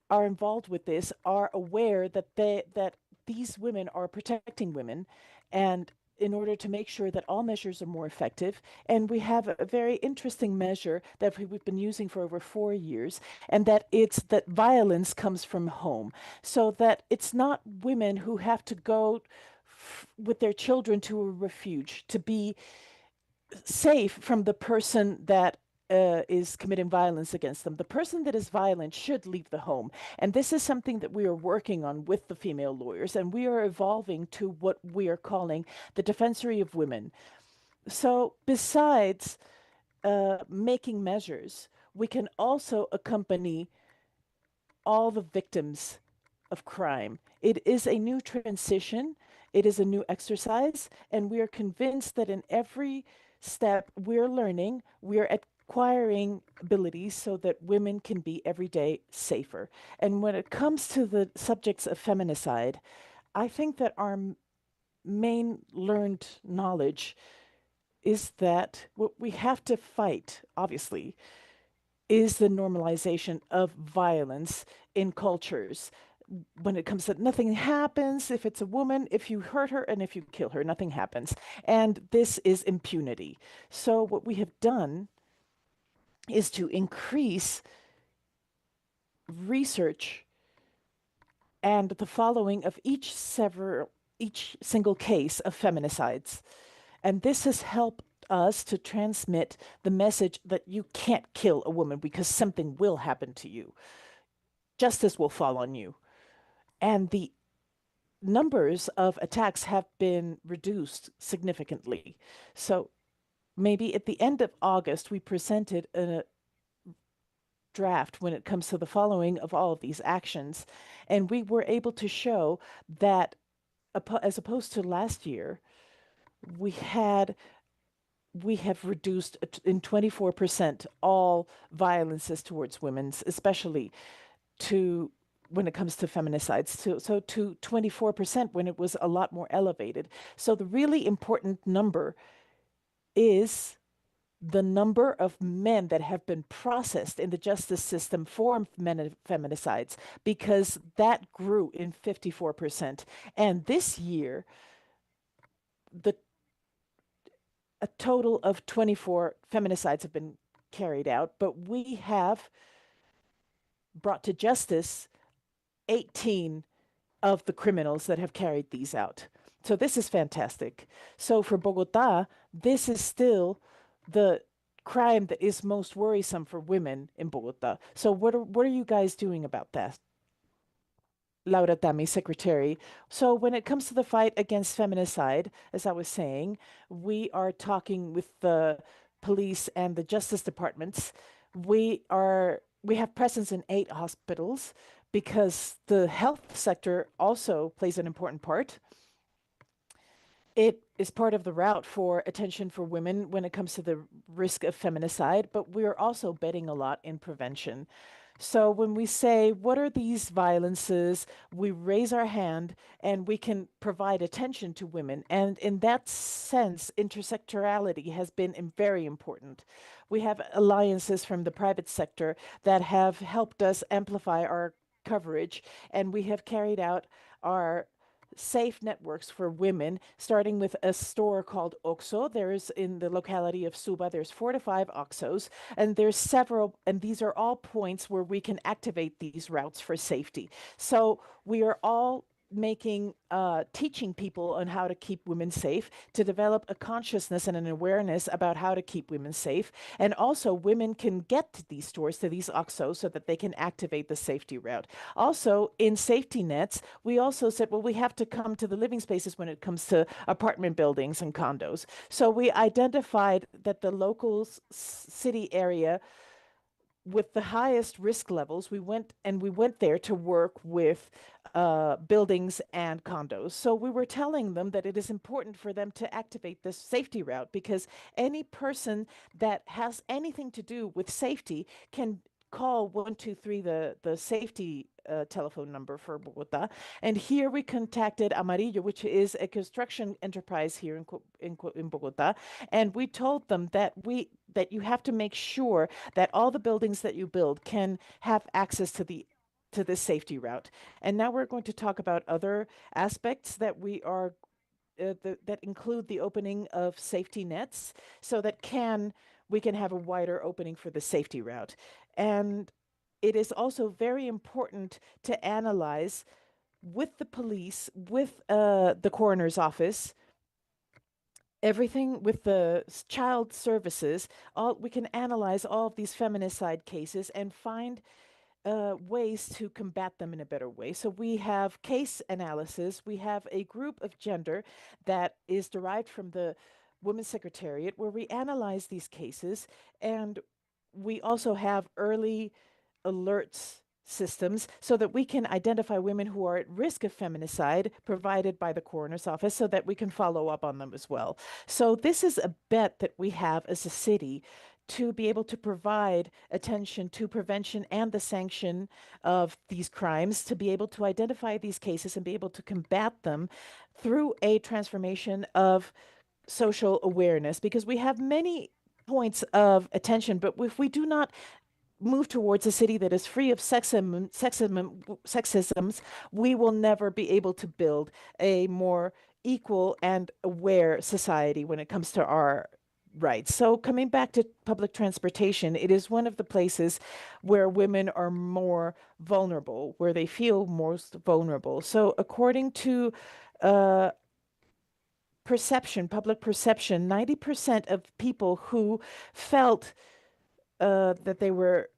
are involved with this are aware that these women are protecting women, and in order to make sure that all measures are more effective. And we have a very interesting measure that we've been using for over 4 years, and that it's that violence comes from home, so that it's not women who have to go with their children to a refuge to be safe from the person that is committing violence against them. The person that is violent should leave the home. And this is something that we are working on with the female lawyers, and we are evolving to what we are calling the Defensory of Women. So, besides making measures, we can also accompany all the victims of crime. It is a new transition, it is a new exercise, and we are convinced that in every step we're learning, we're acquiring abilities so that women can be every day safer. And when it comes to the subjects of feminicide, I think that our main learned knowledge is that what we have to fight, obviously, is the normalization of violence in cultures. When it comes to nothing happens if it's a woman, if you hurt her and if you kill her, nothing happens. And this is impunity. So, what we have done is to increase research and the following of each single case of feminicides. And this has helped us to transmit the message that you can't kill a woman because something will happen to you. Justice will fall on you. And the numbers of attacks have been reduced significantly. So maybe at the end of August, we presented a draft when it comes to the following of all of these actions. And we were able to show that as opposed to last year, we have reduced in 24% all violences towards women, especially to when it comes to feminicides, so to 24% when it was a lot more elevated. So the really important number is the number of men that have been processed in the justice system for feminicides, because that grew in 54%. And this year, a total of 24 feminicides have been carried out, but we have brought to justice 18 of the criminals that have carried these out. So this is fantastic. So for Bogotá, this is still the crime that is most worrisome for women in Bogotá. So what are you guys doing about that? Laura Tami, secretary. So when it comes to the fight against feminicide, as I was saying, we are talking with the police and the justice departments, we have presence in 8 hospitals because the health sector also plays an important part. It is part of the route for attention for women when it comes to the risk of feminicide, but we are also betting a lot in prevention. So when we say, what are these violences, we raise our hand and we can provide attention to women. And in that sense, intersectionality has been very important. We have alliances from the private sector that have helped us amplify our coverage, and we have carried out our safe networks for women, starting with a store called OXO. There's in the locality of Suba, there's 4 to 5 OXOs, and there's several, and these are all points where we can activate these routes for safety. So we are all teaching people on how to keep women safe, to develop a consciousness and an awareness about how to keep women safe. And also women can get to these stores, to these OXOs, so that they can activate the safety route. Also, in safety nets, we also said, well, we have to come to the living spaces when it comes to apartment buildings and condos. So we identified that the local city area with the highest risk levels, we went there to work with buildings and condos. So we were telling them that it is important for them to activate this safety route, because any person that has anything to do with safety can call 123, the safety telephone number for Bogota. And here we contacted Amarillo, which is a construction enterprise here in Bogota, and we told them that you have to make sure that all the buildings that you build can have access to this safety route. And now we're going to talk about other aspects that that include the opening of safety nets, so that we can have a wider opening for the safety route. And it is also very important to analyze with the police, with the coroner's office, everything with the child services. We can analyze all of these feminicide cases and find ways to combat them in a better way. So we have case analysis. We have a group of gender that is derived from the Women's Secretariat, where we analyze these cases, and we also have early alerts systems so that we can identify women who are at risk of feminicide, provided by the coroner's office, so that we can follow up on them as well. So this is a bet that we have as a city to be able to provide attention to prevention and the sanction of these crimes, to be able to identify these cases and be able to combat them through a transformation of social awareness, because we have many points of attention, but if we do not move towards a city that is free of sexisms, we will never be able to build a more equal and aware society when it comes to our rights. So coming back to public transportation, it is one of the places where women are more vulnerable, where they feel most vulnerable. So according to public perception, 90% of people who felt that they were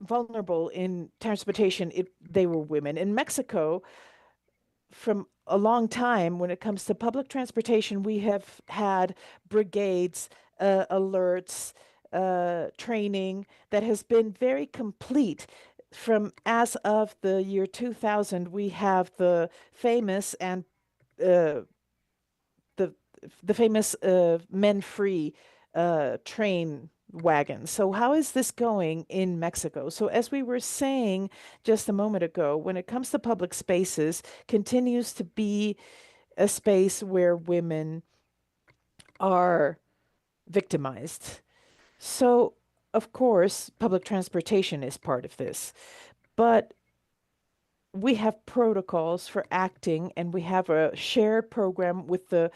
vulnerable in transportation, they were women. In Mexico, from a long time, when it comes to public transportation, we have had brigades, alerts, training that has been very complete. From as of the year 2000, we have the famous and the famous men-free train wagons. So how is this going in Mexico? So as we were saying just a moment ago, when it comes to public spaces, continues to be a space where women are victimized. So of course, public transportation is part of this, but we have protocols for acting, and we have a shared program with the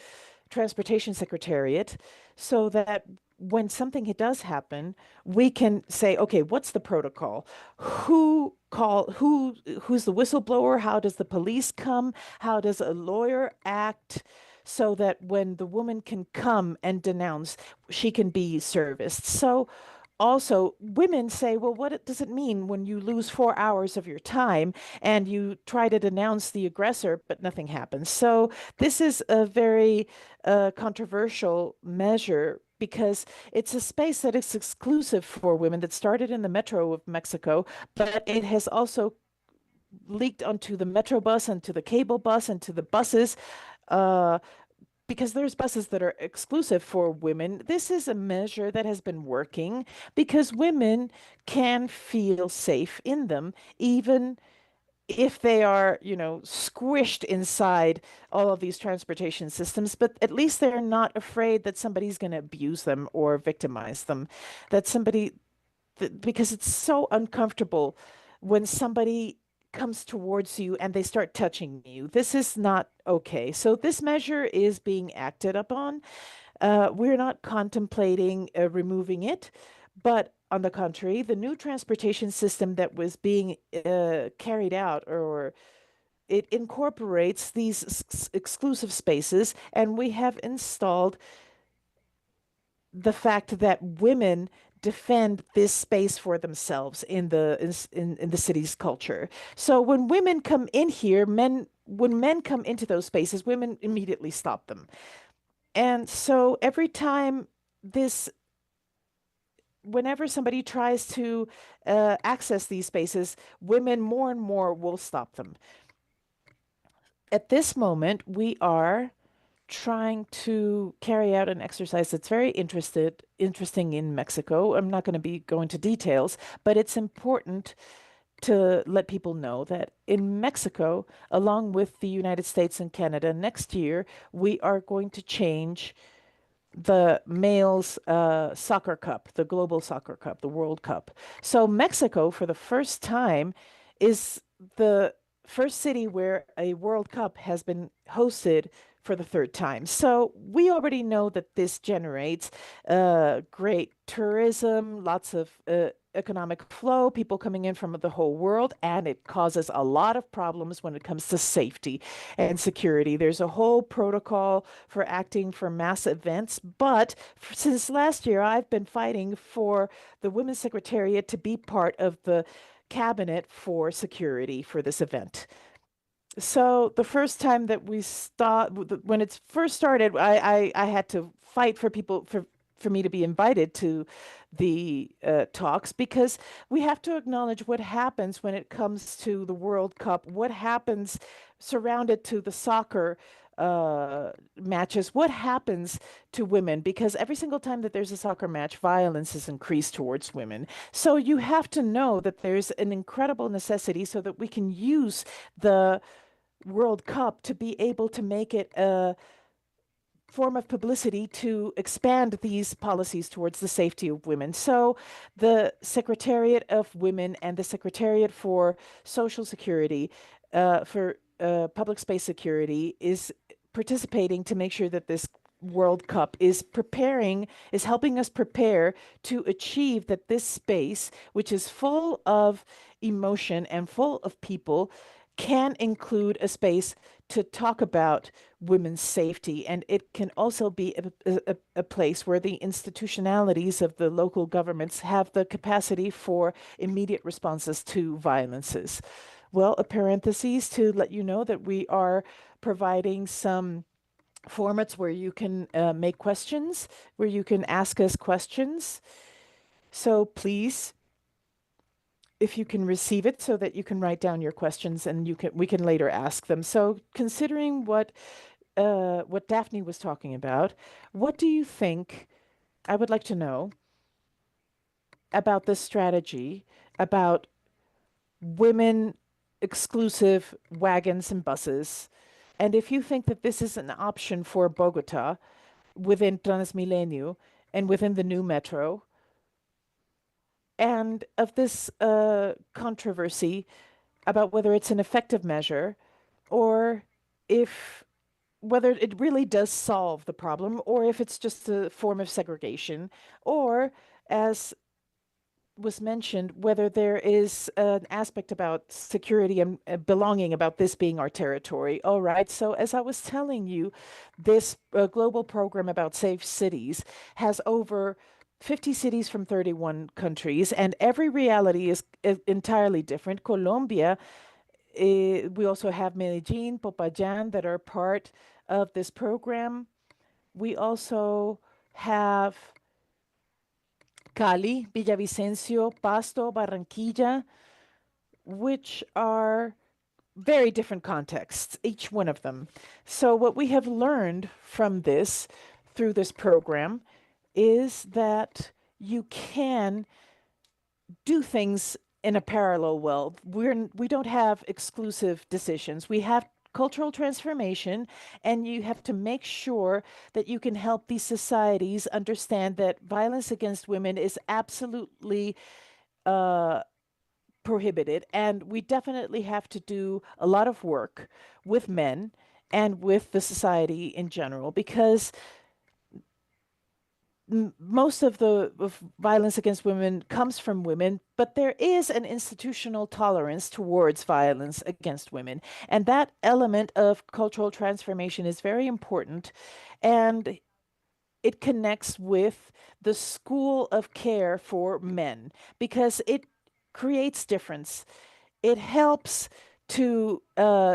Transportation Secretariat, so that when something does happen, we can say, okay, what's the protocol? Who's the whistleblower? How does the police come? How does a lawyer act? So that when the woman can come and denounce, she can be serviced. So also, women say, well, what does it mean when you lose 4 hours of your time and you try to denounce the aggressor, but nothing happens? So this is a very controversial measure because it's a space that is exclusive for women that started in the metro of Mexico, but it has also leaked onto the metro bus and to the cable bus and to the buses. Uh, because there's buses that are exclusive for women. This is a measure that has been working because women can feel safe in them, even if they are, squished inside all of these transportation systems, but at least they're not afraid that somebody's going to abuse them or victimize them, that somebody because it's so uncomfortable when somebody comes towards you and they start touching you. This is not okay. So this measure is being acted upon. We're not contemplating removing it, but on the contrary, the new transportation system that was being carried out, or it incorporates these exclusive spaces, and we have installed the fact that women defend this space for themselves in the city's culture. So when women come in here, when men come into those spaces, women immediately stop them. And so every time this whenever somebody tries to access these spaces, women more and more will stop them. At this moment, we are trying to carry out an exercise that's very interesting in Mexico. I'm not going to be going to details, but it's important to let people know that in Mexico, along with the United States and Canada, next year we are going to change the males soccer cup, the global soccer cup, the World Cup. So Mexico, for the first time, is the first city where a World Cup has been hosted for the third time. So we already know that this generates great tourism, lots of economic flow, people coming in from the whole world, and it causes a lot of problems when it comes to safety and security. There's a whole protocol for acting for mass events, but since last year, I've been fighting for the Women's Secretariat to be part of the cabinet for security for this event. So the first time that we when it first started, I had to fight for people for me to be invited to the talks because we have to acknowledge what happens when it comes to the World Cup, what happens surrounded to the soccer matches, what happens to women, because every single time that there's a soccer match, violence is increased towards women. So you have to know that there's an incredible necessity so that we can use the World Cup to be able to make it a form of publicity to expand these policies towards the safety of women. So the Secretariat of Women and the Secretariat for Social Security, for Public Space Security, is participating to make sure that this World Cup is helping us prepare to achieve that this space, which is full of emotion and full of people, can include a space to talk about women's safety. And it can also be a place where the institutionalities of the local governments have the capacity for immediate responses to violences. Well, a parenthesis to let you know that we are providing some formats where you can make questions, where you can ask us questions. So please, if you can receive it so that you can write down your questions and we can later ask them. So considering what Daphne was talking about, what do you think, I would like to know about this strategy about women exclusive wagons and buses, and if you think that this is an option for Bogota within Transmilenio and within the new metro, and of this controversy about whether it's an effective measure or if whether it really does solve the problem or if it's just a form of segregation, or as was mentioned, whether there is an aspect about security and belonging, about this being our territory. All right. So as I was telling you, this global program about safe cities has over 50 cities from 31 countries, and every reality is entirely different. Colombia, we also have Medellin, Popayán that are part of this program. We also have Cali, Villavicencio, Pasto, Barranquilla, which are very different contexts, each one of them. So what we have learned from this, through this program, is that you can do things in a parallel world. We don't have exclusive decisions. We have cultural transformation, and you have to make sure that you can help these societies understand that violence against women is absolutely prohibited. And we definitely have to do a lot of work with men and with the society in general, because most of the violence against women comes from women, but there is an institutional tolerance towards violence against women. And that element of cultural transformation is very important. And it connects with the school of care for men, because it creates difference. It helps to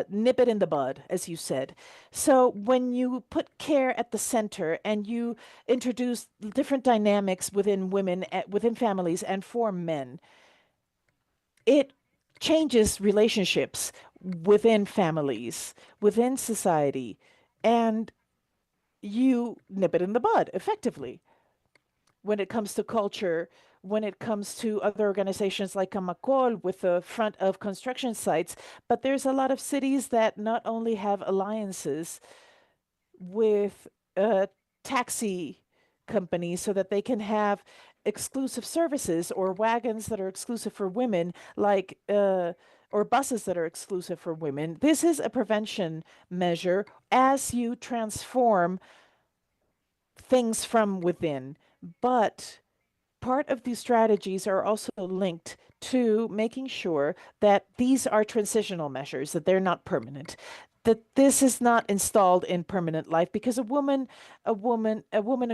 nip it in the bud, as you said. So when you put care at the center and you introduce different dynamics within women, within families, and for men, it changes relationships within families, within society, and you nip it in the bud effectively. When it comes to culture, when it comes to other organizations like Camacol with the front of construction sites. But there's a lot of cities that not only have alliances with taxi companies so that they can have exclusive services, or wagons that are exclusive for women, like or buses that are exclusive for women. This is a prevention measure as you transform things from within. But part of these strategies are also linked to making sure that these are transitional measures, that they're not permanent, that this is not installed in permanent life, because a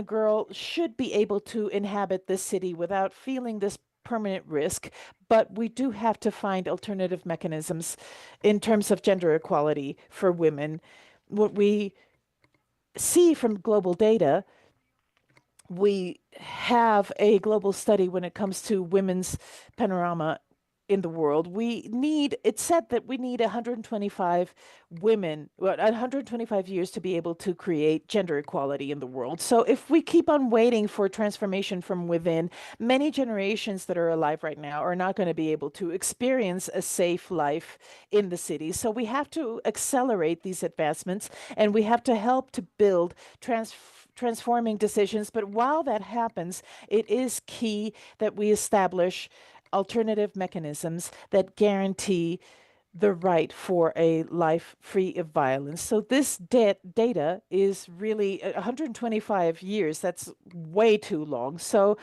girl should be able to inhabit this city without feeling this permanent risk. But we do have to find alternative mechanisms in terms of gender equality for women. What we see from global data, we have a global study when it comes to women's panorama in the world. It said that we need 125 women, well, 125 years to be able to create gender equality in the world. So if we keep on waiting for transformation from within, many generations that are alive right now are not going to be able to experience a safe life in the city. So we have to accelerate these advancements, and we have to help to build transforming decisions. But while that happens, it is key that we establish alternative mechanisms that guarantee the right for a life free of violence. So this data is really 125 years. That's way too long. So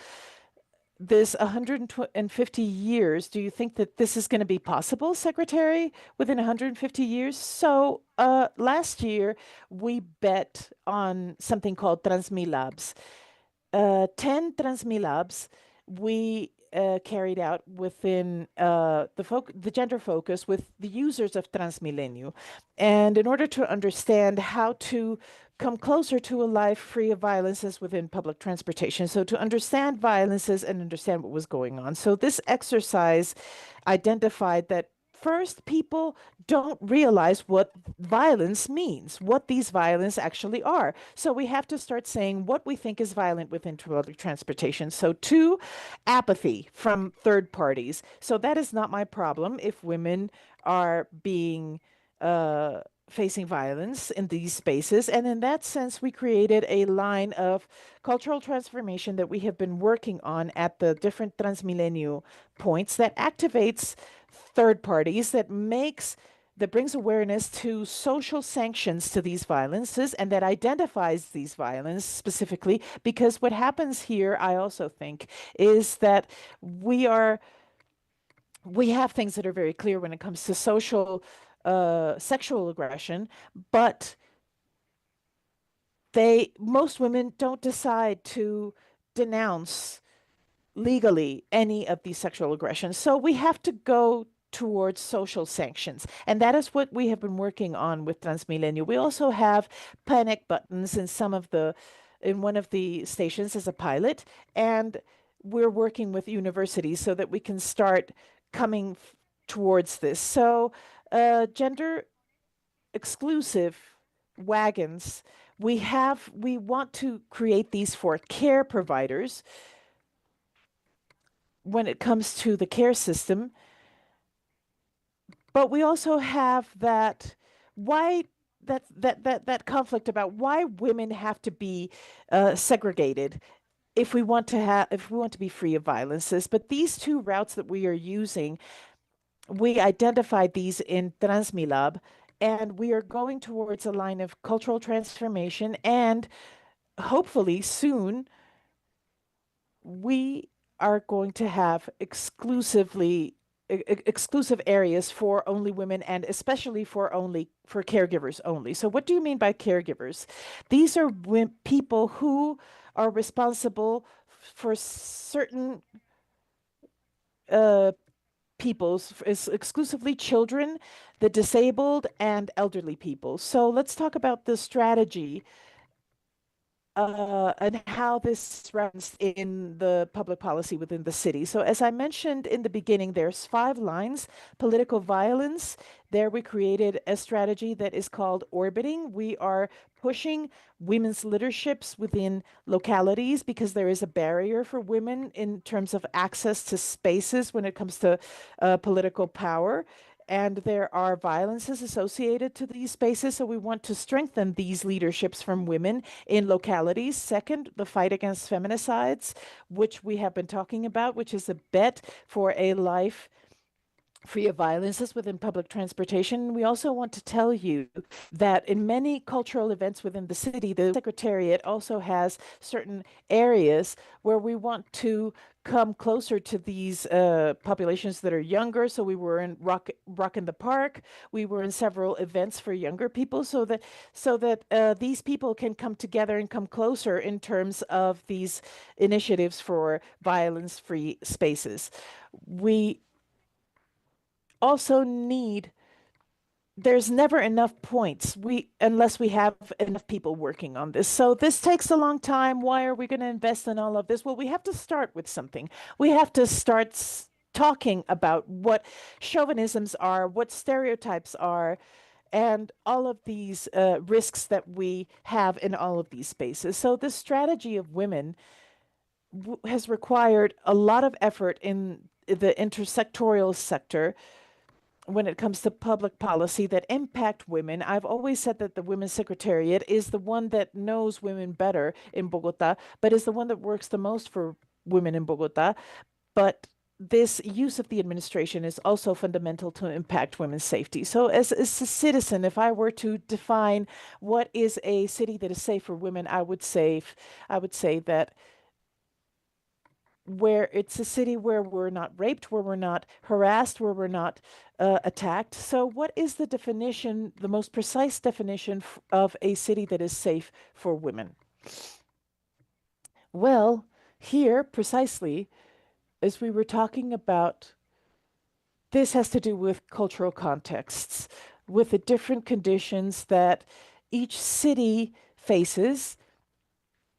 this 150 years, do you think that this is going to be possible, Secretary, within 150 years? So last year, we bet on something called Transmilabs. 10 Transmilabs we carried out within the gender focus with the users of Transmilenio. And in order to understand how to come closer to a life free of violences within public transportation. So to understand violences and understand what was going on. So this exercise identified that first, people don't realize what violence means, what these violence actually are. So we have to start saying what we think is violent within public transportation. So two, apathy from third parties. So that is not my problem if women are being facing violence in these spaces. And in that sense, we created a line of cultural transformation that we have been working on at the different Transmilenio points that activates third parties, that brings awareness to social sanctions to these violences, and that identifies these violence specifically. Because what happens here, I also think, is that we have things that are very clear when it comes to social sexual aggression, but most women don't decide to denounce legally any of these sexual aggressions. So we have to go towards social sanctions. And that is what we have been working on with Transmilenio. We also have panic buttons in one of the stations as a pilot. And we're working with universities so that we can start coming towards this. So gender exclusive wagons, we want to create these for care providers when it comes to the care system. But we also have that conflict about why women have to be segregated if we want to be free of violences. But these two routes that we are using, we identified these in Transmilab, and we are going towards a line of cultural transformation, and hopefully soon we are going to have exclusive areas for only women, and especially for caregivers only. So what do you mean by caregivers? These are people who are responsible for certain peoples, exclusively children, the disabled, and elderly people. So let's talk about the strategy and how this runs in the public policy within the city. So as I mentioned in the beginning, there's 5 lines. Political violence. There we created a strategy that is called orbiting. We are pushing women's leaderships within localities because there is a barrier for women in terms of access to spaces when it comes to political power. And there are violences associated to these spaces. So we want to strengthen these leaderships from women in localities. Second, the fight against feminicides, which we have been talking about, which is a bet for a life free of violences within public transportation. We also want to tell you that in many cultural events within the city, the Secretariat also has certain areas where we want to come closer to these populations that are younger. So we were in Rock in the Park. We were in several events for younger people so that these people can come together and come closer in terms of these initiatives for violence-free spaces. We also there's never enough points unless we have enough people working on this. So this takes a long time. Why are we going to invest in all of this? Well, we have to start with something. We have to start talking about what chauvinisms are, what stereotypes are, and all of these risks that we have in all of these spaces. So the strategy of women has required a lot of effort in the intersectorial sector when it comes to public policy that impact women. I've always said that the Women's Secretariat is the one that knows women better in Bogota, but is the one that works the most for women in Bogota. But this use of the administration is also fundamental to impact women's safety. So as a citizen, if I were to define what is a city that is safe for women, I would say that where it's a city where we're not raped, where we're not harassed, where we're not attacked. So what is the definition, the most precise definition of a city that is safe for women? Well, here precisely, as we were talking about, this has to do with cultural contexts, with the different conditions that each city faces.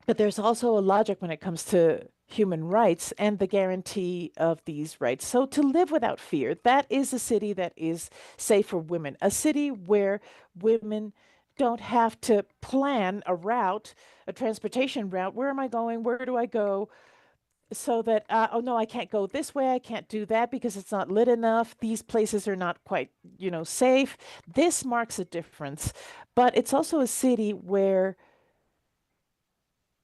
But there's also a logic when it comes to human rights and the guarantee of these rights. So to live without fear, that is a city that is safe for women, a city where women don't have to plan a route, a transportation route. Where am I going? Where do I go? So that, oh no, I can't go this way. I can't do that because it's not lit enough. These places are not quite, safe. This marks a difference. But it's also a city where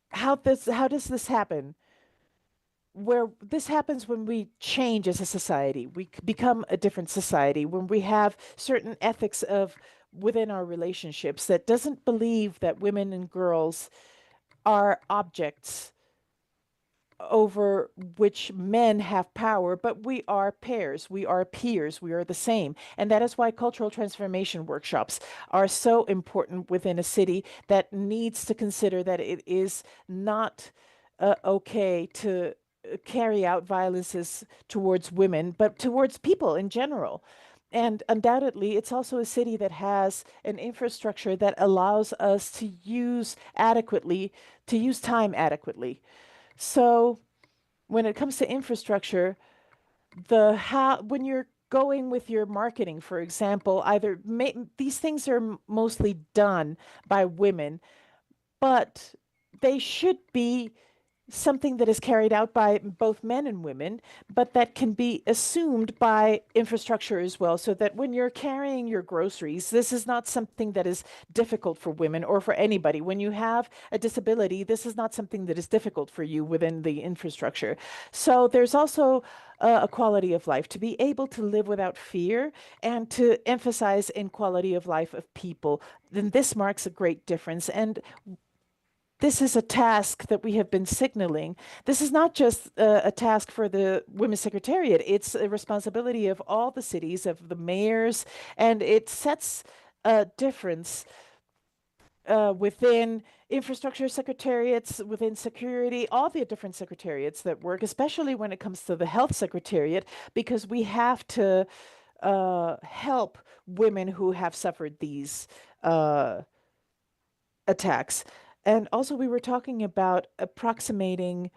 how does this happen? Where this happens when we change as a society, we become a different society, when we have certain ethics within our relationships that doesn't believe that women and girls are objects over which men have power, but we are pairs, we are peers, we are the same. And that is why cultural transformation workshops are so important within a city that needs to consider that it is not okay to carry out violences towards women, but towards people in general. And undoubtedly, it's also a city that has an infrastructure that allows us to use time adequately. So when it comes to infrastructure, when you're going with your marketing, for example, these things are mostly done by women, but they should be something that is carried out by both men and women, but that can be assumed by infrastructure as well. So that when you're carrying your groceries, this is not something that is difficult for women or for anybody. When you have a disability, this is not something that is difficult for you within the infrastructure. So there's also a quality of life to be able to live without fear and to emphasize in quality of life of people. Then this marks a great difference. And this is a task that we have been signaling. This is not just a task for the Women's Secretariat, it's a responsibility of all the cities, of the mayors, and it sets a difference within infrastructure secretariats, within security, all the different secretariats that work, especially when it comes to the health secretariat, because we have to help women who have suffered these attacks. And also, we were talking about approximating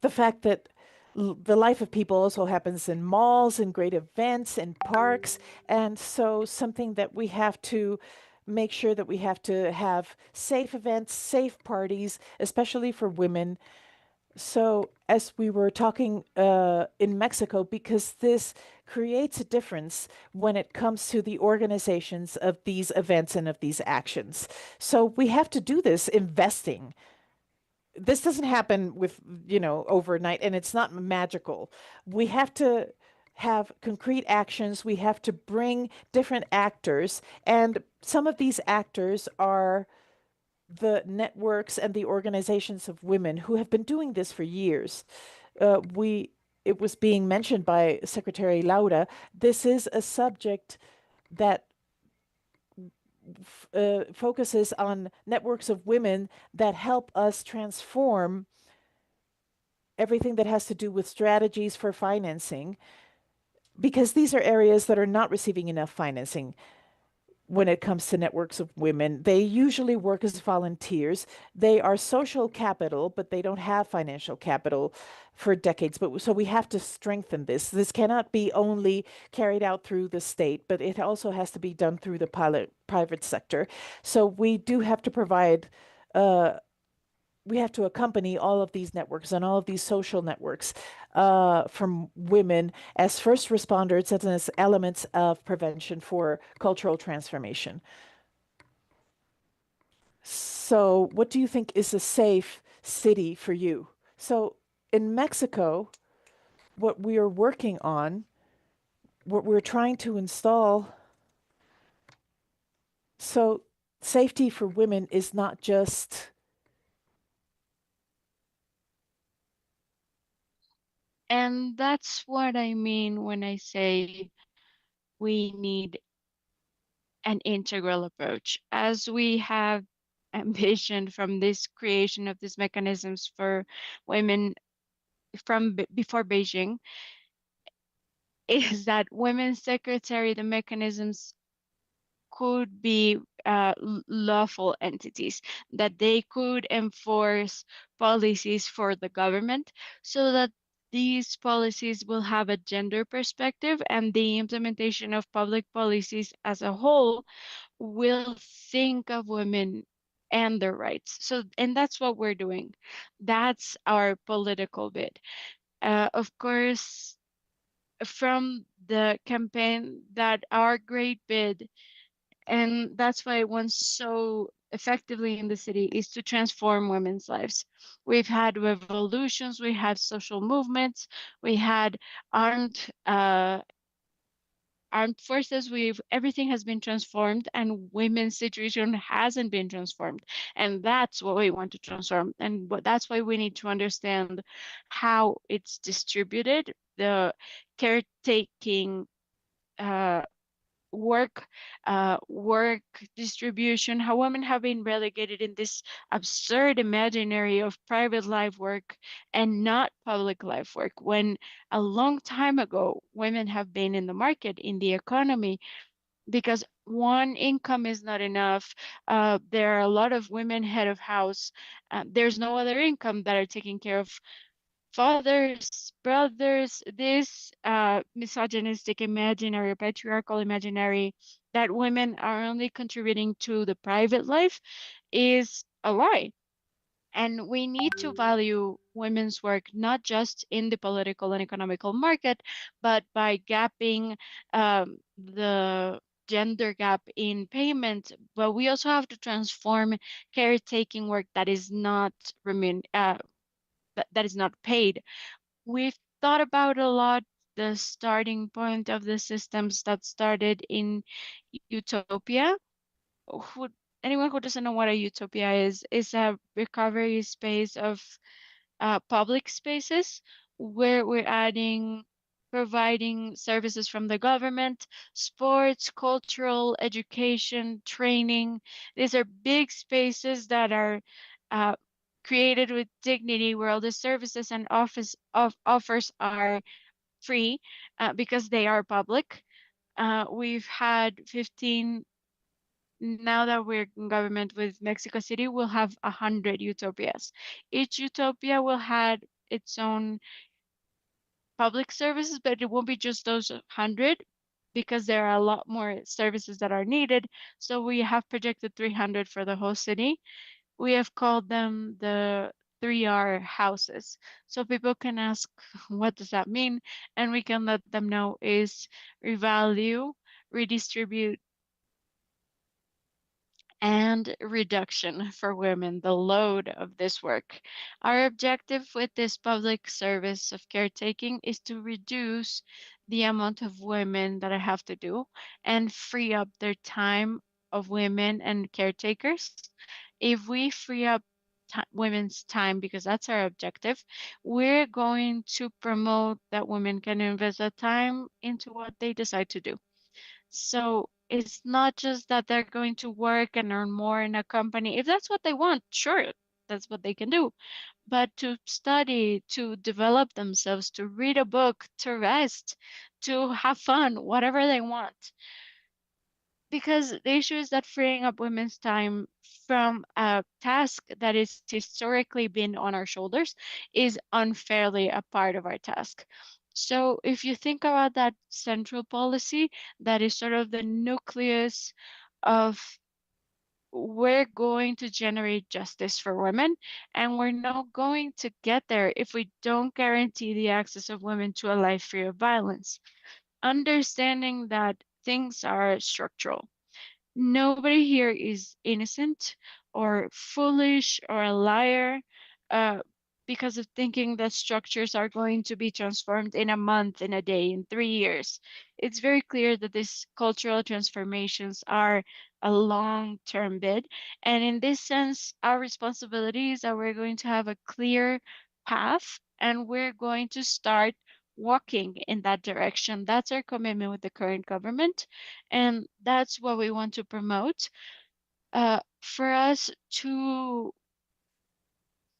the fact that the life of people also happens in malls and great events and parks. And so, something that we have to make sure that we have to have safe events, safe parties, especially for women. So, as we were talking in Mexico, because this creates a difference when it comes to the organizations of these events and of these actions. So, we have to do this investing. This doesn't happen with, overnight, and it's not magical. We have to have concrete actions. We have to bring different actors, and some of these actors are the networks and the organizations of women who have been doing this for years. It was being mentioned by Secretary Laura. This is a subject that focuses on networks of women that help us transform everything that has to do with strategies for financing, because these are areas that are not receiving enough financing. When it comes to networks of women, they usually work as volunteers. They are social capital, but they don't have financial capital for decades. But so we have to strengthen this. This cannot be only carried out through the state, but it also has to be done through the private sector. So we do have to provide we have to accompany all of these networks and all of these social networks from women as first responders and as elements of prevention for cultural transformation. So, what do you think is a safe city for you? So, in Mexico, what we are working on, what we're trying to install, so safety for women is not just. And that's what I mean when I say we need an integral approach. As we have ambition from this creation of these mechanisms for women from before Beijing, is that women's secretary, the mechanisms could be lawful entities, that they could enforce policies for the government so that these policies will have a gender perspective and the implementation of public policies as a whole will think of women and their rights. So, and that's what we're doing. That's our political bid. Of course, from the campaign, that our great bid, and that's why it went so effectively in the city, is to transform women's lives. We've had revolutions, we had social movements, we had armed armed forces. We've everything has been transformed, and women's situation hasn't been transformed, and that's what we want to transform. And that's why we need to understand how it's distributed, the caretaking work work distribution, how women have been relegated in this absurd imaginary of private life work and not public life work, when a long time ago women have been in the market, in the economy, because one income is not enough. There are a lot of women head of house. There's no other income that are taking care of fathers, brothers, this misogynistic imaginary, patriarchal imaginary that women are only contributing to the private life is a lie. And we need to value women's work not just in the political and economical market, but by gapping the gender gap in payment. But we also have to transform caretaking work that is not that is not paid. We've thought about a lot the starting point of the systems that started in utopia. Who, anyone who doesn't know what a utopia is a recovery space of public spaces where we're adding providing services from the government, sports, cultural, education, training. These are big spaces that are uh, created with dignity, where all the services and offers are free because they are public. We've had 15, now that we're in government with Mexico City, we'll have 100 utopias. Each utopia will have its own public services, but it won't be just those 100 because there are a lot more services that are needed. So we have projected 300 for the whole city. We have called them the 3R houses. So people can ask, what does that mean? And we can let them know is revalue, redistribute, and reduction for women, the load of this work. Our objective with this public service of caretaking is to reduce the amount of women that I have to do and free up their time of women and caretakers. If we free up women's time, because that's our objective, we're going to promote that women can invest that time into what they decide to do. So it's not just that they're going to work and earn more in a company. If that's what they want, sure, that's what they can do. But to study, to develop themselves, to read a book, to rest, to have fun, whatever they want, because the issue is that freeing up women's time from a task that is historically been on our shoulders is unfairly a part of our task. So if you think about that central policy, that is sort of the nucleus of we're going to generate justice for women, and we're not going to get there if we don't guarantee the access of women to a life free of violence. Understanding that things are structural. Nobody here is innocent or foolish or a liar uh, because of thinking that structures are going to be transformed in a month, in a day, in 3 years. It's very clear that these cultural transformations are a long-term bid. And in this sense, our responsibility is that we're going to have a clear path and we're going to start walking in that direction. That's our commitment with the current government. And that's what we want to promote. For us to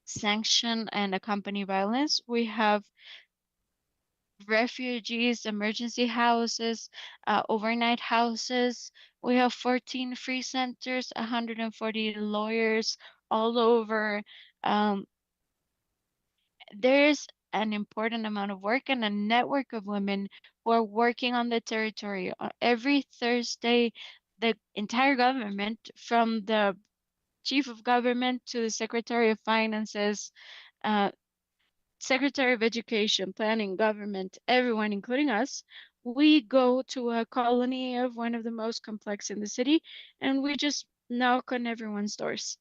sanction and accompany violence, we have refugees, emergency houses, overnight houses. We have 14 free centers, 140 lawyers all over. Um, there's an important amount of work and a network of women who are working on the territory. Every Thursday, the entire government, from the chief of government to the secretary of finances, uh, secretary of education, planning, government, everyone, including us, we go to a colony of one of the most complex in the city, and we just knock on everyone's doors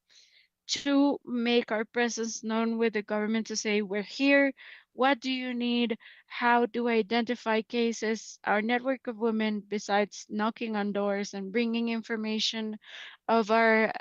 to make our presence known with the government, to say, we're here, what do you need, how do I identify cases. Our network of women, besides knocking on doors and bringing information of our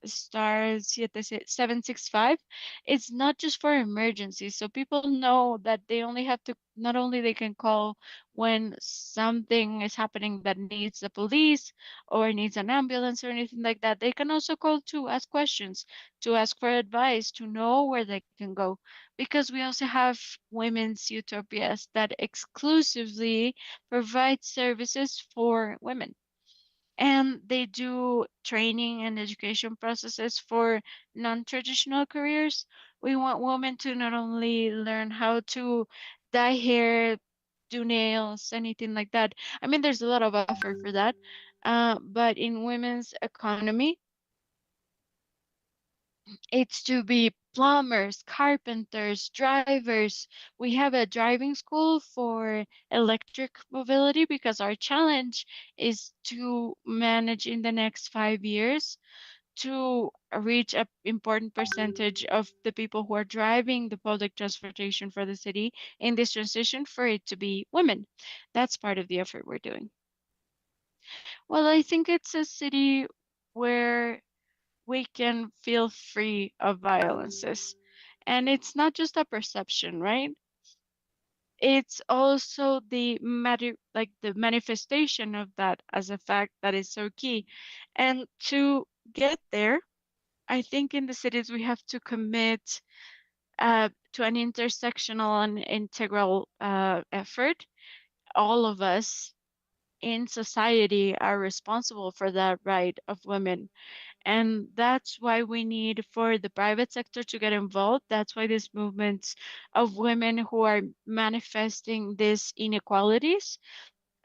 star 765. It's not just for emergencies, so people know that they only have to, not only they can call when something is happening that needs the police or needs an ambulance or anything like that. They can also call to ask questions, to ask for advice, to know where they can go, because we also have women's utopias that exclusively provide services for women, and they do training and education processes for non-traditional careers. We want women to not only learn how to dye hair, do nails, anything like that. I mean, there's a lot of effort for that. But in women's economy, it's to be plumbers, carpenters, drivers. We have a driving school for electric mobility because our challenge is to manage in the next 5 years to reach an important percentage of the people who are driving the public transportation for the city in this transition for it to be women. That's part of the effort we're doing. Well, I think it's a city where we can feel free of violences. And it's not just a perception, right? It's also the like the manifestation of that as a fact that is so key. And to get there, I think in the cities we have to commit to an intersectional and integral effort. All of us in society are responsible for that right of women. And that's why we need for the private sector to get involved. That's why these movements of women who are manifesting these inequalities,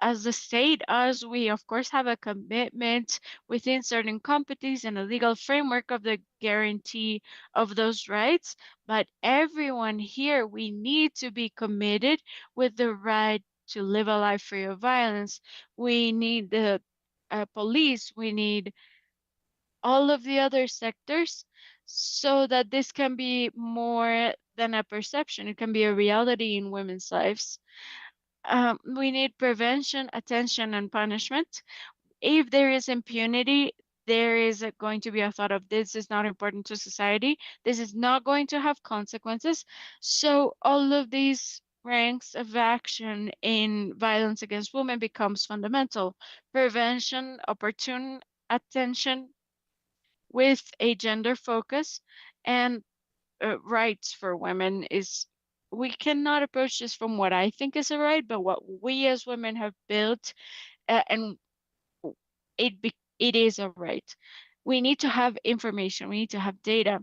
as the state, as we of course have a commitment within certain competencies and a legal framework of the guarantee of those rights, but everyone here, we need to be committed with the right to live a life free of violence. We need the police, we need all of the other sectors so that this can be more than a perception. It can be a reality in women's lives. We need prevention, attention, and punishment. If there is impunity, there is going to be a thought of this is not important to society. This is not going to have consequences. So all of these ranks of action in violence against women becomes fundamental. Prevention, opportune attention with a gender focus, and rights for women is, we cannot approach this from what I think is a right, but what we as women have built, and it is a right. We need to have information. We need to have data.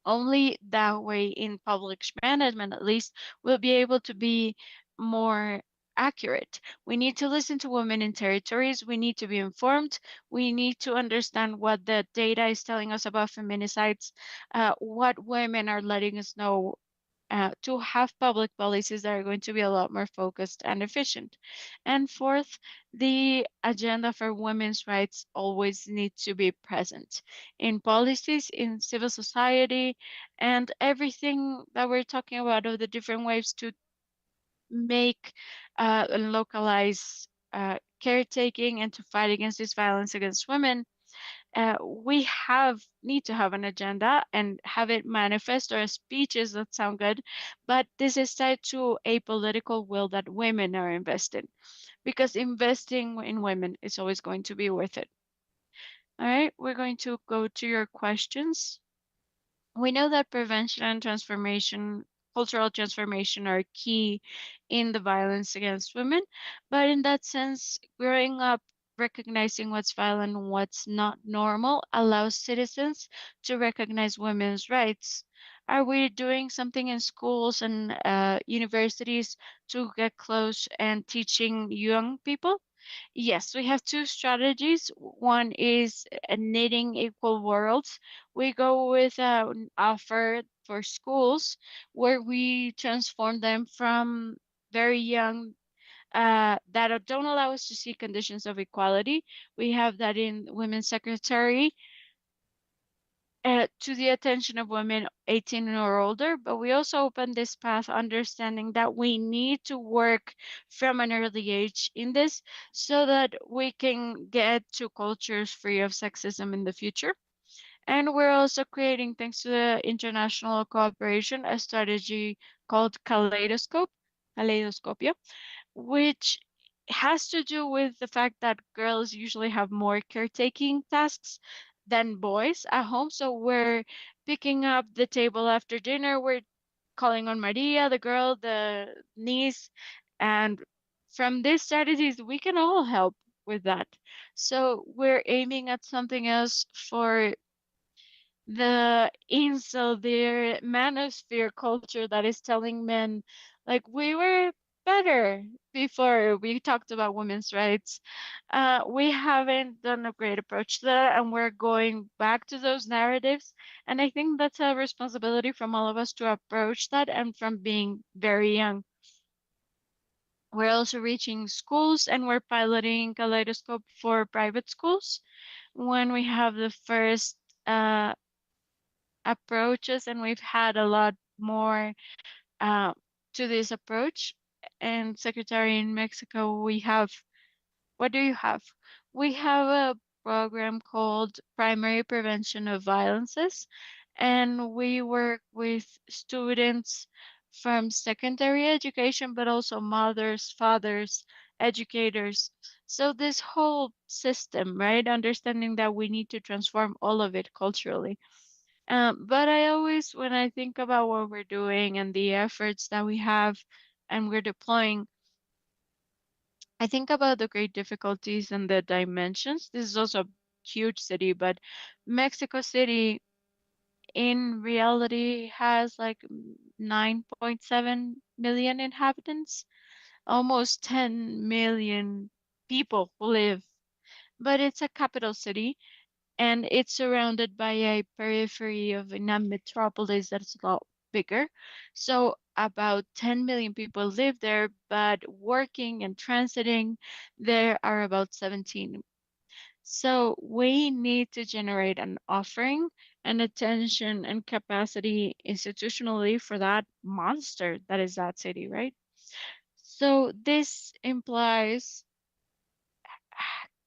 Only that way, in public management, at least, we'll be able to be more accurate. We need to listen to women in territories. We need to be informed. We need to understand what the data is telling us about feminicides, what women are letting us know, to have public policies that are going to be a lot more focused and efficient. And fourth, the agenda for women's rights always needs to be present in policies, in civil society, and everything that we're talking about, of the different ways to make and localize caretaking and to fight against this violence against women. We need to have an agenda and have it manifest, or speeches that sound good, but this is tied to a political will that women are invested, because investing in women is always going to be worth it. All right, we're going to go to your questions. We know that prevention and transformation, cultural transformation, are key in the violence against women. But in that sense, growing up recognizing what's violent and what's not normal allows citizens to recognize women's rights. Are we doing something in schools and universities to get close and teaching young people? Yes, we have two strategies. One is knitting equal worlds. We go with an offer for schools where we transform them from very young, that don't allow us to see conditions of equality. We have that in Women's Secretary, to the attention of women 18 or older, but we also open this path understanding that we need to work from an early age in this so that we can get to cultures free of sexism in the future. And we're also creating, thanks to the international cooperation, a strategy called Kaleidoscopia, which has to do with the fact that girls usually have more caretaking tasks than boys at home. So we're picking up the table after dinner, we're calling on Maria, the girl, the niece, and from these strategies, we can all help with that. So we're aiming at something else for the incel, the manosphere culture that is telling men, like, we were better before we talked about women's rights. We haven't done a great approach to that, and we're going back to those narratives. And I think that's a responsibility from all of us to approach that, and from being very young. We're also reaching schools, and we're piloting Kaleidoscope for private schools. When we have the first uh, approaches, and we've had a lot more uh, to this approach. And Secretary, in Mexico, we have, what do you have? We have a program called Primary Prevention of Violences, and we work with students from secondary education, but also mothers, fathers, educators. So this whole system, right? Understanding that we need to transform all of it culturally. But I always, when I think about what we're doing and the efforts that we have and we're deploying, I think about the great difficulties and the dimensions. This is also a huge city, but Mexico City in reality has like 9.7 million inhabitants, almost 10 million people who live, but it's a capital city, and it's surrounded by a periphery of a metropolis that's a lot bigger. So about 10 million people live there, but working and transiting there are about 17. So we need to generate an offering and attention and capacity institutionally for that monster that is that city, right? So this implies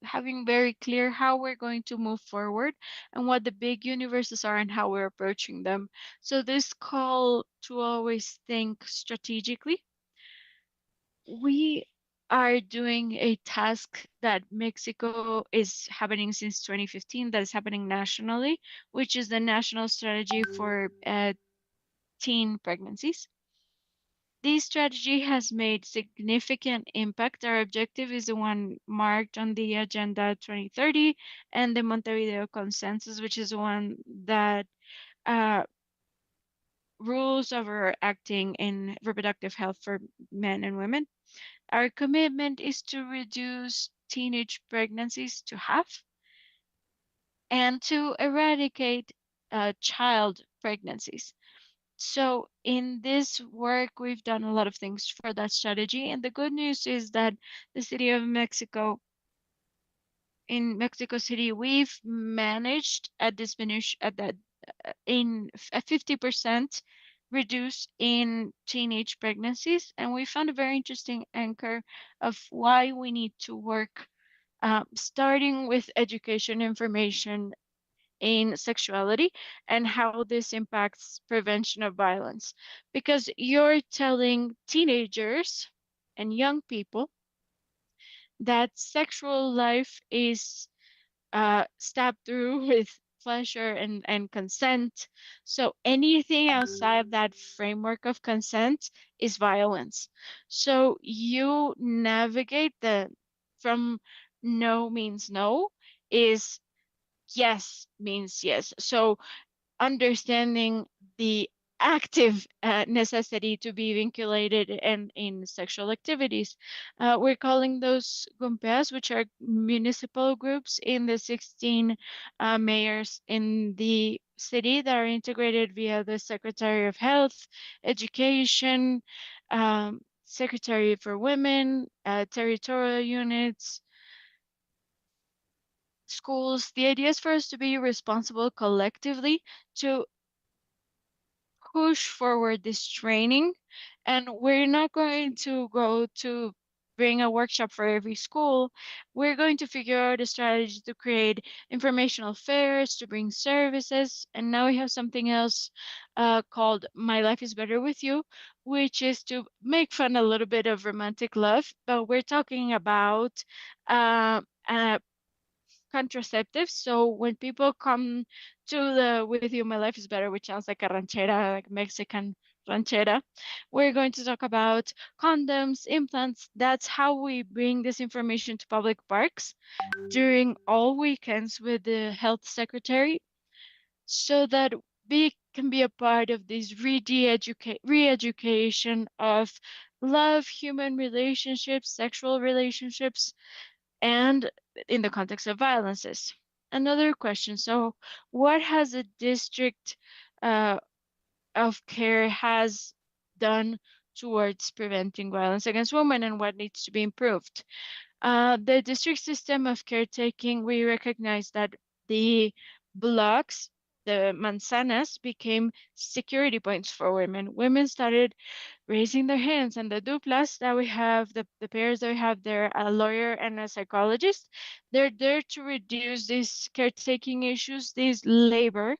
having very clear how we're going to move forward and what the big universes are and how we're approaching them. So this call to always think strategically. We are doing a task that Mexico is happening since 2015, that is happening nationally, which is the national strategy for teen pregnancies. This strategy has made significant impact. Our objective is the one marked on the Agenda 2030 and the Montevideo Consensus, which is the one that uh, rules over acting in reproductive health for men and women. Our commitment is to reduce teenage pregnancies to half and to eradicate child pregnancies. So in this work, we've done a lot of things for that strategy. And the good news is that the city of Mexico, in Mexico City, we've managed a diminish at that in a 50% reduce in teenage pregnancies. And we found a very interesting anchor of why we need to work, starting with education information in sexuality and how this impacts prevention of violence. Because you're telling teenagers and young people that sexual life is stabbed through with pleasure and consent. So anything outside that framework of consent is violence. So you navigate the from no means no is yes means yes. So understanding the active necessity to be vinculated and in sexual activities. We're calling those gumpeas, which are municipal groups in the 16 mayors in the city that are integrated via the Secretary of Health, Education, Secretary for Women, territorial units, schools. The idea is for us to be responsible collectively to push forward this training, and we're not going to go to bring a workshop for every school. We're going to figure out a strategy to create informational fairs, to bring services, and now we have something else called My Life is Better With You, which is to make fun a little bit of romantic love, but we're talking about uh, contraceptives. So when people come to the With You, My Life is Better, which sounds like a ranchera, like Mexican ranchera, we're going to talk about condoms, implants. That's how we bring this information to public parks during all weekends with the health secretary so that we can be a part of this re-education of love, human relationships, sexual relationships, and in the context of violences. Another question, so what has the district uh, of care has done towards preventing violence against women and what needs to be improved? The district system of caretaking, we recognize that the blocks, the manzanas, became security points for women. Women started raising their hands, and the duplas that we have, the pairs that we have there, a lawyer and a psychologist, they're there to reduce these caretaking issues, this labor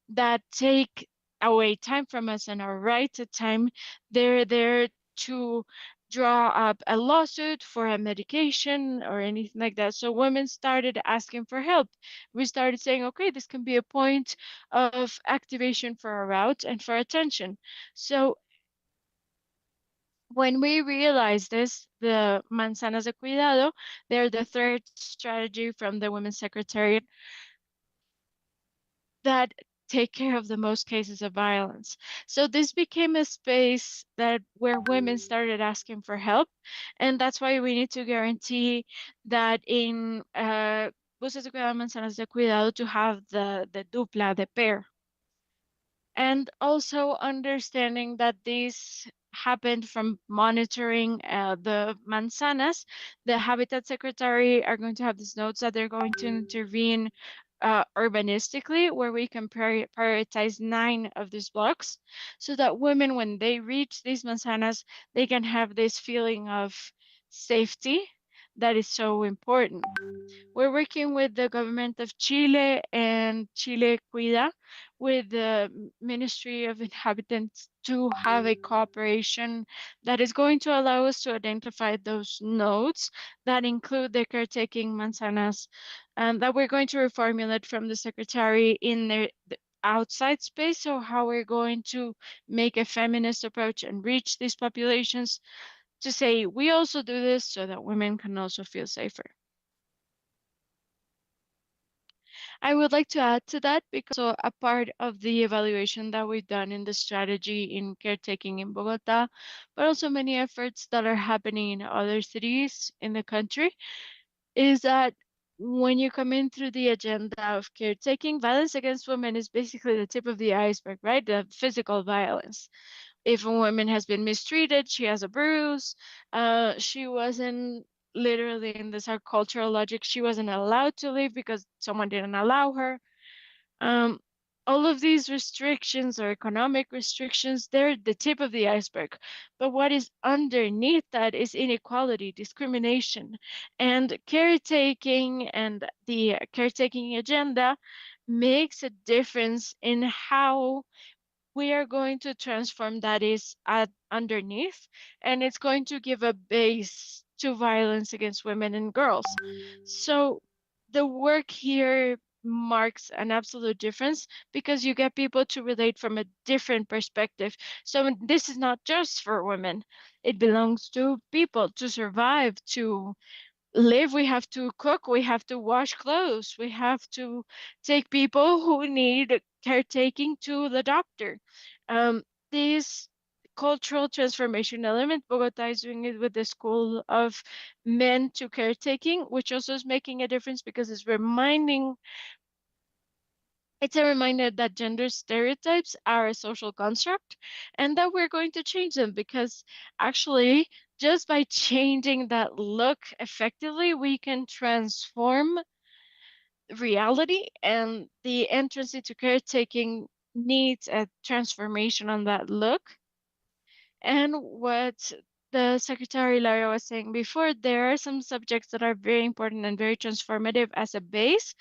that take away time from us and our right to time. They're there to draw up a lawsuit for a medication or anything like that. So women started asking for help. We started saying, okay, this can be a point of activation for our route and for attention. So when we realized this, the manzanas de cuidado, they're the third strategy from the Women's Secretariat that take care of the most cases of violence. So this became a space that where women started asking for help, and that's why we need to guarantee that in buses de cuidado, manzanas de cuidado, to have the dupla, the pair, and also understanding that this happened from monitoring the manzanas. The Habitat Secretary are going to have these notes that they're going to intervene urbanistically, where we can prioritize 9 of these blocks so that women, when they reach these manzanas, they can have this feeling of safety that is so important. We're working with the government of Chile and Chile Cuida with the Ministry of Inhabitants to have a cooperation that is going to allow us to identify those nodes that include the caretaking manzanas and that we're going to reformulate from the secretary in the outside space. So how we're going to make a feminist approach and reach these populations to say we also do this so that women can also feel safer. I would like to add to that because a part of the evaluation that we've done in the strategy in caretaking in Bogotá, but also many efforts that are happening in other cities in the country, is that when you come in through the agenda of caretaking, violence against women is basically the tip of the iceberg, right? The physical violence. If a woman has been mistreated, she has a bruise, she wasn't literally in this our cultural logic, she wasn't allowed to leave because someone didn't allow her. Um, all of these restrictions or economic restrictions, they're the tip of the iceberg. But what is underneath that is inequality, discrimination, and caretaking, and the caretaking agenda makes a difference in how we are going to transform that is underneath, and it's going to give a base to violence against women and girls. So the work here marks an absolute difference because you get people to relate from a different perspective. So this is not just for women. It belongs to people to survive, to live. We have to cook, we have to wash clothes, we have to take people who need caretaking to the doctor. Um, this cultural transformation element, Bogota is doing it with the School of Men to Caretaking, which also is making a difference because it's a reminder that gender stereotypes are a social construct and that we're going to change them because actually, just by changing that look effectively, we can transform reality, and the entrance into caretaking needs a transformation on that look. And what the Secretary Lara was saying before, there are some subjects that are very important and very transformative as a base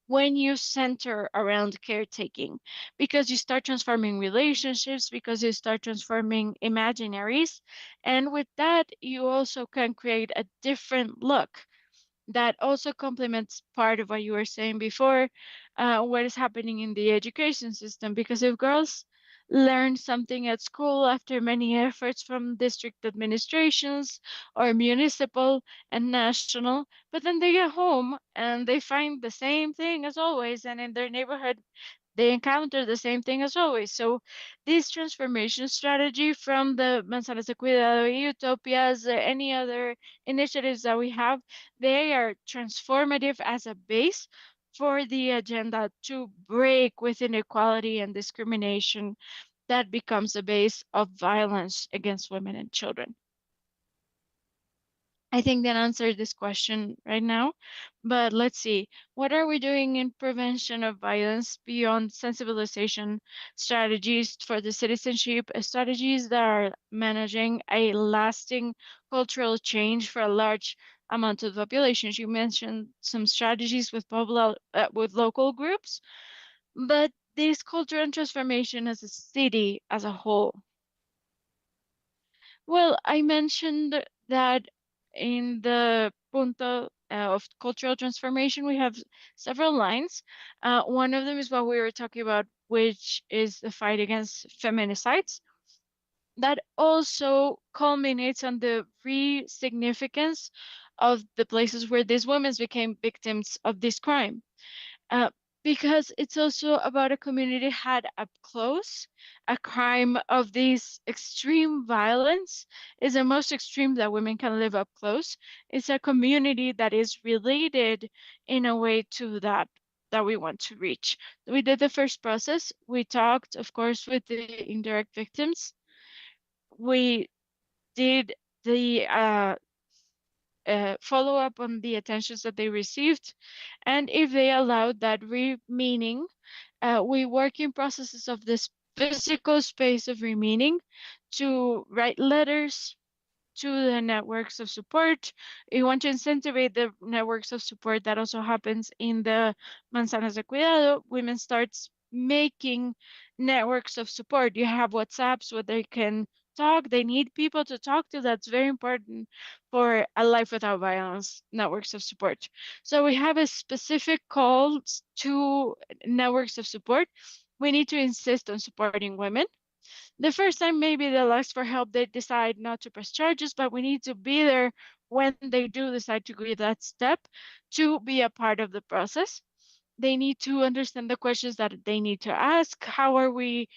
when you center around caretaking, because you start transforming relationships, because you start transforming imaginaries. And with that, you also can create a different look that also complements part of what you were saying before, what is happening in the education system. Because if girls learn something at school after many efforts from district administrations or municipal and national, but then they get home and they find the same thing as always, and in their neighborhood they encounter the same thing as always. So this transformation strategy from the Manzanas de Cuidado, Utopias, any other initiatives that we have, they are transformative as a base for the agenda to break with inequality and discrimination that becomes a base of violence against women and children. I think that answered this question right now, but let's see. What are we doing in prevention of violence beyond sensibilization strategies for the citizenship, strategies that are managing a lasting cultural change for a large amount of the population? You mentioned some strategies with local groups, but this cultural transformation as a city as a whole. Well, I mentioned that in the punto of cultural transformation, we have several lines. One of them is what we were talking about, which is the fight against feminicides. That also culminates on the re-significance of the places where these women became victims of this crime, uh, because it's also about a community had up close. A crime of this extreme violence is the most extreme that women can live up close. It's a community that is related in a way to that we want to reach. We did the first process. We talked, of course, with the indirect victims. We did the follow up on the attentions that they received, and if they allowed that re-meaning, we work in processes of this physical space of re-meaning to write letters to the networks of support. We want to incentivize the networks of support. That also happens in the Manzanas de Cuidado. Women starts making networks of support. You have WhatsApps where they can talk. They need people to talk to. That's very important for a life without violence networks of support. So we have a specific calls to networks of support. We need to insist on supporting women. The first time maybe they'll ask for help, they decide not to press charges, but we need to be there when they do decide to give that step to be a part of the process. They need to understand the questions that they need to ask. How are we,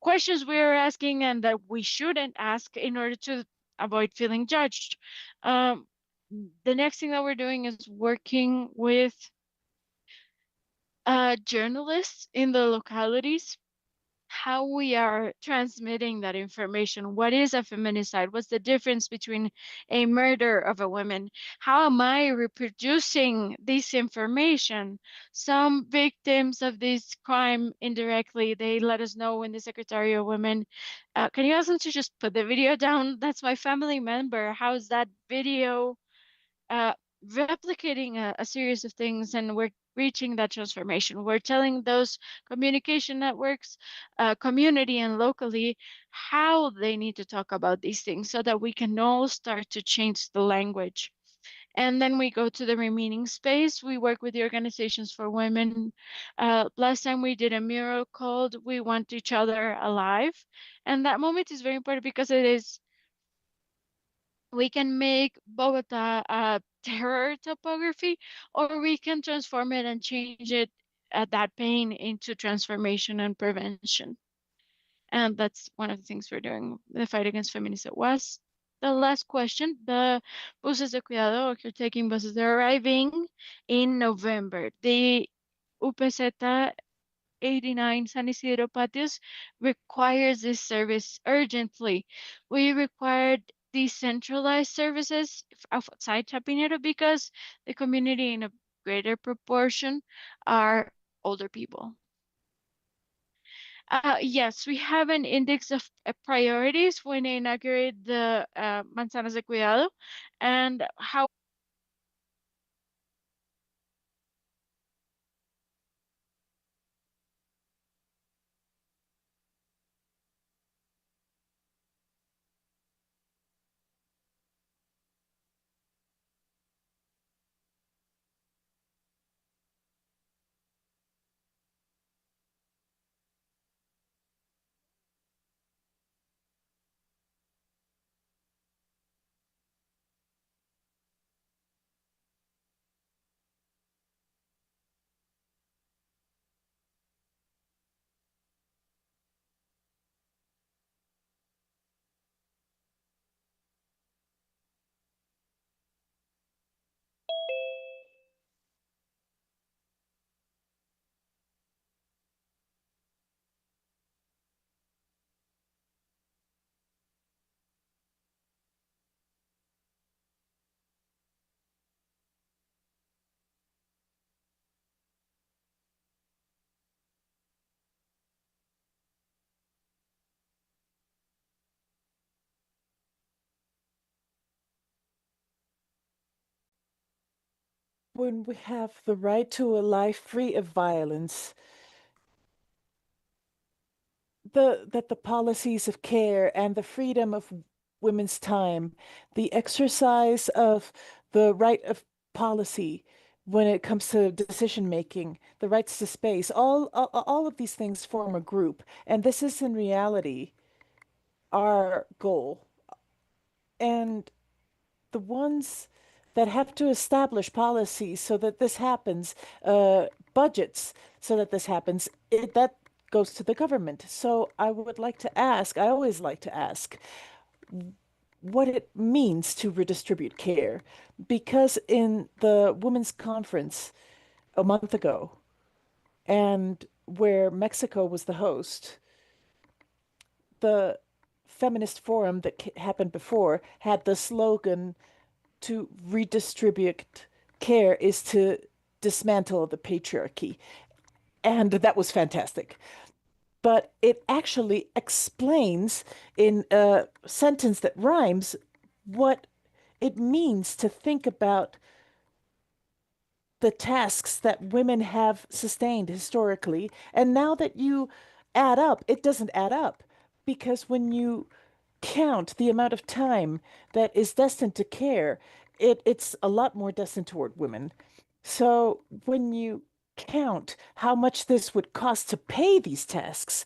questions we are asking and that we shouldn't ask in order to avoid feeling judged. Um, the next thing that we're doing is working with journalists in the localities, how we are transmitting that information. What is a feminicide? What's the difference between a murder of a woman? How am I reproducing this information? Some victims of this crime indirectly, they let us know when the Secretary of Women, can you ask them to just put the video down? That's my family member. How's that video uh, replicating a series of things, and we're reaching that transformation. We're telling those communication networks, community and locally, how they need to talk about these things so that we can all start to change the language. And then we go to the remaining space. We work with the organizations for women. Last time we did a mural called "We Want Each Other Alive." And that moment is very important because it is, we can make Bogota a terror topography, or we can transform it and change it that pain into transformation and prevention. And that's one of the things we're doing. The fight against feminicide was the last question. The buses de cuidado, or caretaking buses, they're arriving in November. The UPZ 89 San Isidro Patios requires this service urgently. We required decentralized services outside Chapinero because the community in a greater proportion are older people. Yes, we have an index of priorities when they inaugurate the manzanas de cuidado, and how When we have the right to a life free of violence, that the policies of care and the freedom of women's time, the exercise of the right of policy when it comes to decision making, the rights to space, all of these things form a group, and this is in reality our goal. And the ones that have to establish policies so that this happens, budgets so that this happens, that goes to the government. So I would like to ask, I always like to ask, what it means to redistribute care. Because in the Women's Conference a month ago, and where Mexico was the host, the feminist forum that happened before had the slogan to redistribute care is to dismantle the patriarchy. And that was fantastic. But it actually explains in a sentence that rhymes what it means to think about the tasks that women have sustained historically. And now that you add up, it doesn't add up. Because when you count the amount of time that is destined to care, it's a lot more destined toward women. So when you count how much this would cost to pay these tasks,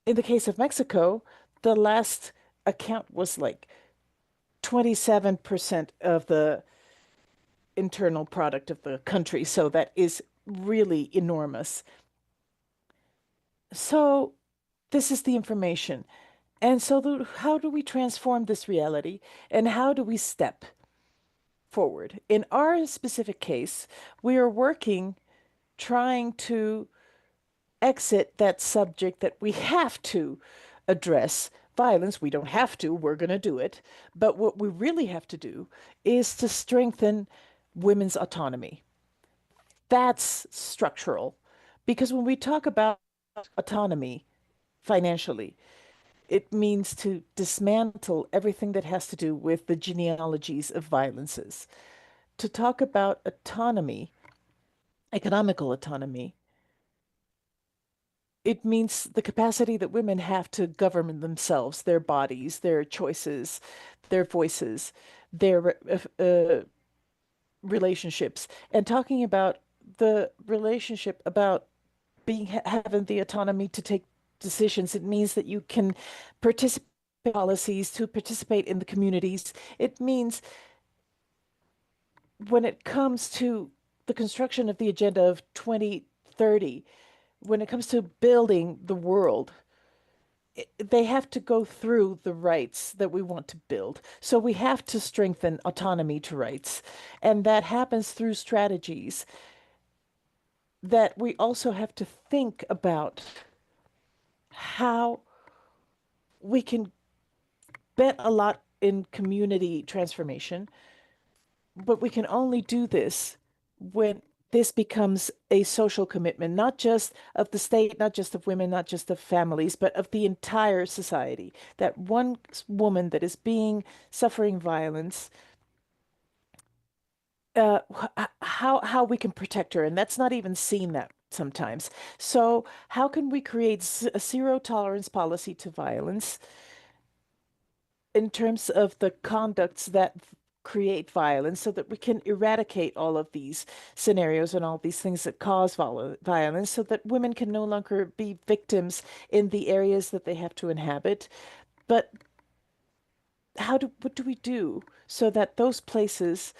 in the case of Mexico, the last account was like 27% of the internal product of the country. So that is really enormous. So this is the information. And so how do we transform this reality and how do we step forward? In our specific case, we are working trying to exit that subject that we have to address violence. We don't have to, we're going to do it. But what we really have to do is to strengthen women's autonomy. That's structural. Because when we talk about autonomy financially, it means to dismantle everything that has to do with the genealogies of violences. To talk about autonomy, economical autonomy, it means the capacity that women have to govern themselves, their bodies, their choices, their voices, their relationships. And talking about the relationship about having the autonomy to take decisions, it means that you can participate in policies, to participate in the communities. It means when it comes to the construction of the agenda of 2030, when it comes to building the world, they have to go through the rights that we want to build. So we have to strengthen autonomy to rights. And that happens through strategies that we also have to think about how we can bet a lot in community transformation, but we can only do this when this becomes a social commitment, not just of the state, not just of women, not just of families, but of the entire society. That one woman that is suffering violence, how we can protect her, and that's not even seen that sometimes. So how can we create a zero tolerance policy to violence in terms of the conducts that create violence so that we can eradicate all of these scenarios and all these things that cause violence so that women can no longer be victims in the areas that they have to inhabit. But what do we do so that those places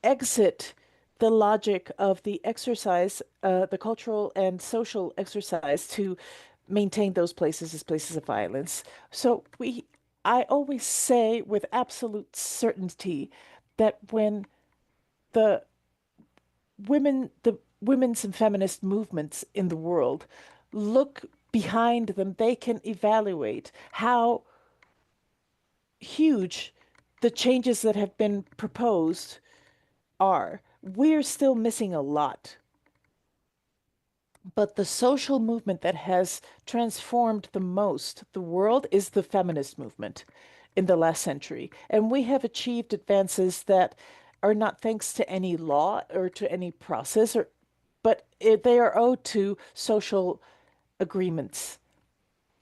exit the logic of the exercise, the cultural and social exercise to maintain those places as places of violence? So I always say with absolute certainty that when the the women's and feminist movements in the world look behind them, they can evaluate how huge the changes that have been proposed are. We're still missing a lot. But the social movement that has transformed the most the world is the feminist movement in the last century. And we have achieved advances that are not thanks to any law or to any process, but they are owed to social agreements.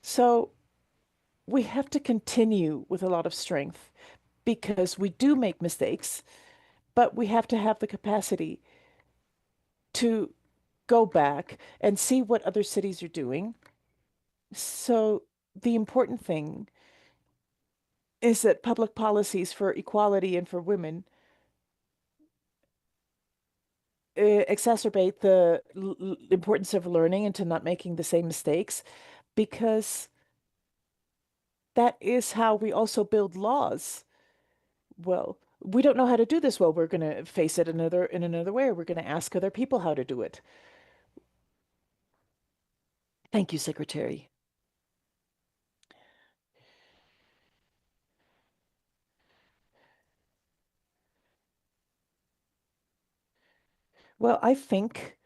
So we have to continue with a lot of strength because we do make mistakes, but we have to have the capacity to go back and see what other cities are doing. So the important thing is that public policies for equality and for women exacerbate the importance of learning and to not making the same mistakes, because that is how we also build laws. Well, we don't know how to do this. Well, we're going to face it in another way. We're going to ask other people how to do it. Thank you, Secretary. Well, I think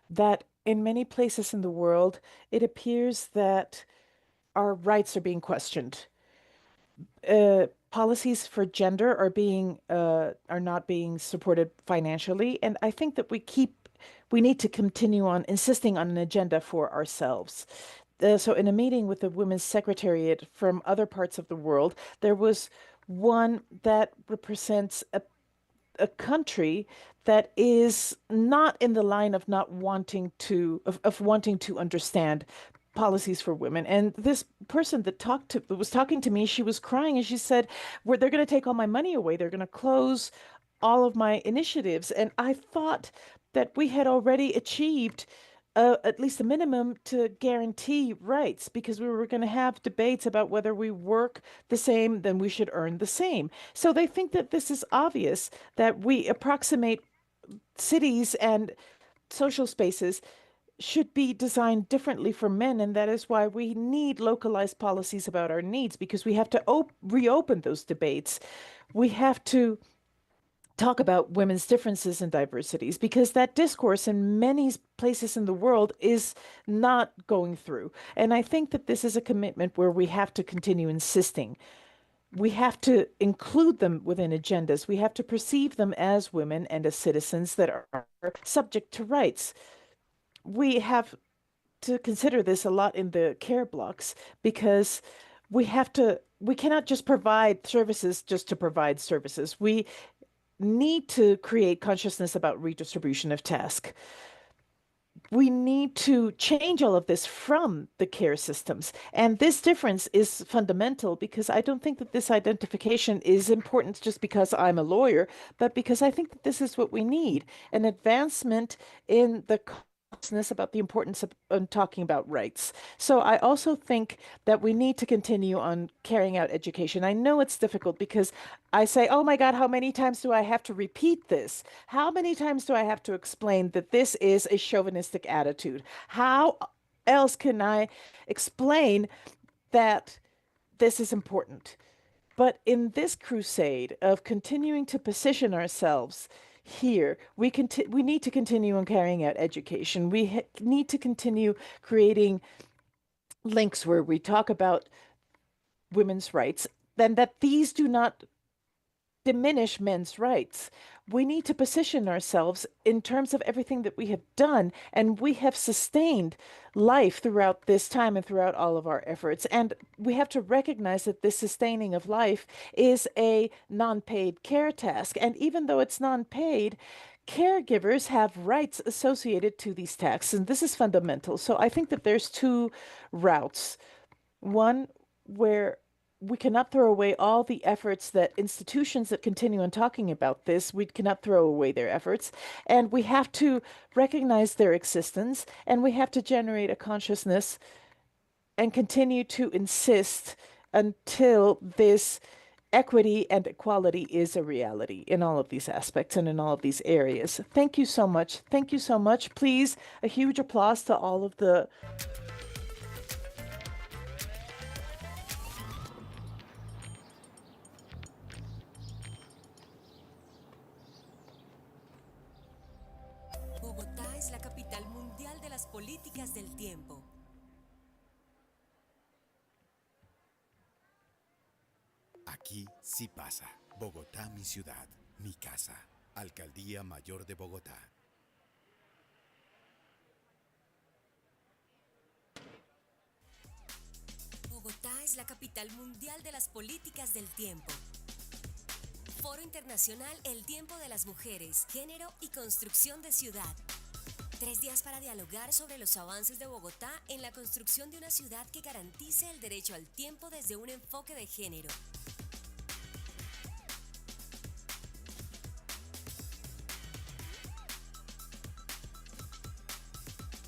that in many places in the world, it appears that our rights are being questioned. Policies for gender are not being supported financially, and I think that we need to continue on insisting on an agenda for ourselves. So in a meeting with the Women's Secretariat from other parts of the world, there was one that represents a country that is not in the line of not wanting of wanting to understand policies for women. And this person that was talking to me, she was crying and she said, they're going to take all my money away. They're going to close all of my initiatives." And I thought that we had already achieved at least a minimum to guarantee rights, because we were going to have debates about whether we work the same, then we should earn the same. So they think that this is obvious, that we approximate cities and social spaces should be designed differently for men, and that is why we need localized policies about our needs, because we have to reopen those debates. We have to talk about women's differences and diversities, because that discourse in many places in the world is not going through. And I think that this is a commitment where we have to continue insisting. We have to include them within agendas. We have to perceive them as women and as citizens that are subject to rights. We have to consider this a lot in the care blocks, because we cannot just provide services just to provide services. We need to create consciousness about redistribution of task. We need to change all of this from the care systems. And this difference is fundamental, because I don't think that this identification is important just because I'm a lawyer, but because I think that this is what we need, an advancement in the consciousness about the importance of talking about rights. So I also think that we need to continue on carrying out education. I know it's difficult because I say, oh my God, how many times do I have to repeat this? How many times do I have to explain that this is a chauvinistic attitude? How else can I explain that this is important? But in this crusade of continuing to position ourselves here. We need to continue on carrying out education. We need to continue creating links where we talk about women's rights, then that these do not diminish men's rights. We need to position ourselves in terms of everything that we have done, and we have sustained life throughout this time and throughout all of our efforts. And we have to recognize that this sustaining of life is a non-paid care task. And even though it's non-paid, caregivers have rights associated to these tasks, and this is fundamental. So I think that there's two routes. One where we cannot throw away all the efforts that institutions that continue on talking about this, we cannot throw away their efforts. And we have to recognize their existence, and we have to generate a consciousness and continue to insist until this equity and equality is a reality in all of these aspects and in all of these areas. Thank you so much. Thank you so much. Please, a huge applause to all of the Bogotá es la capital mundial de las políticas del tiempo. Aquí sí pasa. Bogotá, mi ciudad, mi casa. Alcaldía Mayor de Bogotá. Bogotá es la capital mundial de las políticas del tiempo. Foro Internacional El Tiempo de las Mujeres, Género y Construcción de Ciudad. 3 días para dialogar sobre los avances de Bogotá en la construcción de una ciudad que garantice el derecho al tiempo desde un enfoque de género.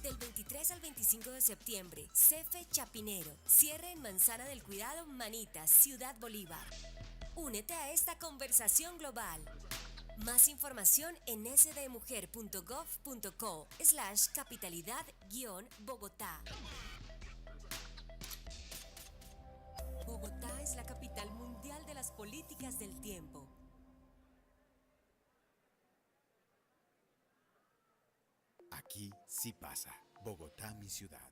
Del 23 al 25 de septiembre, CEFE Chapinero. Cierre en Manzana del Cuidado, Manitas, Ciudad Bolívar. Únete a esta conversación global. Más información en sdmujer.gov.co/capitalidad-bogotá. Bogotá es la capital mundial de las políticas del tiempo. Aquí sí pasa. Bogotá, mi ciudad.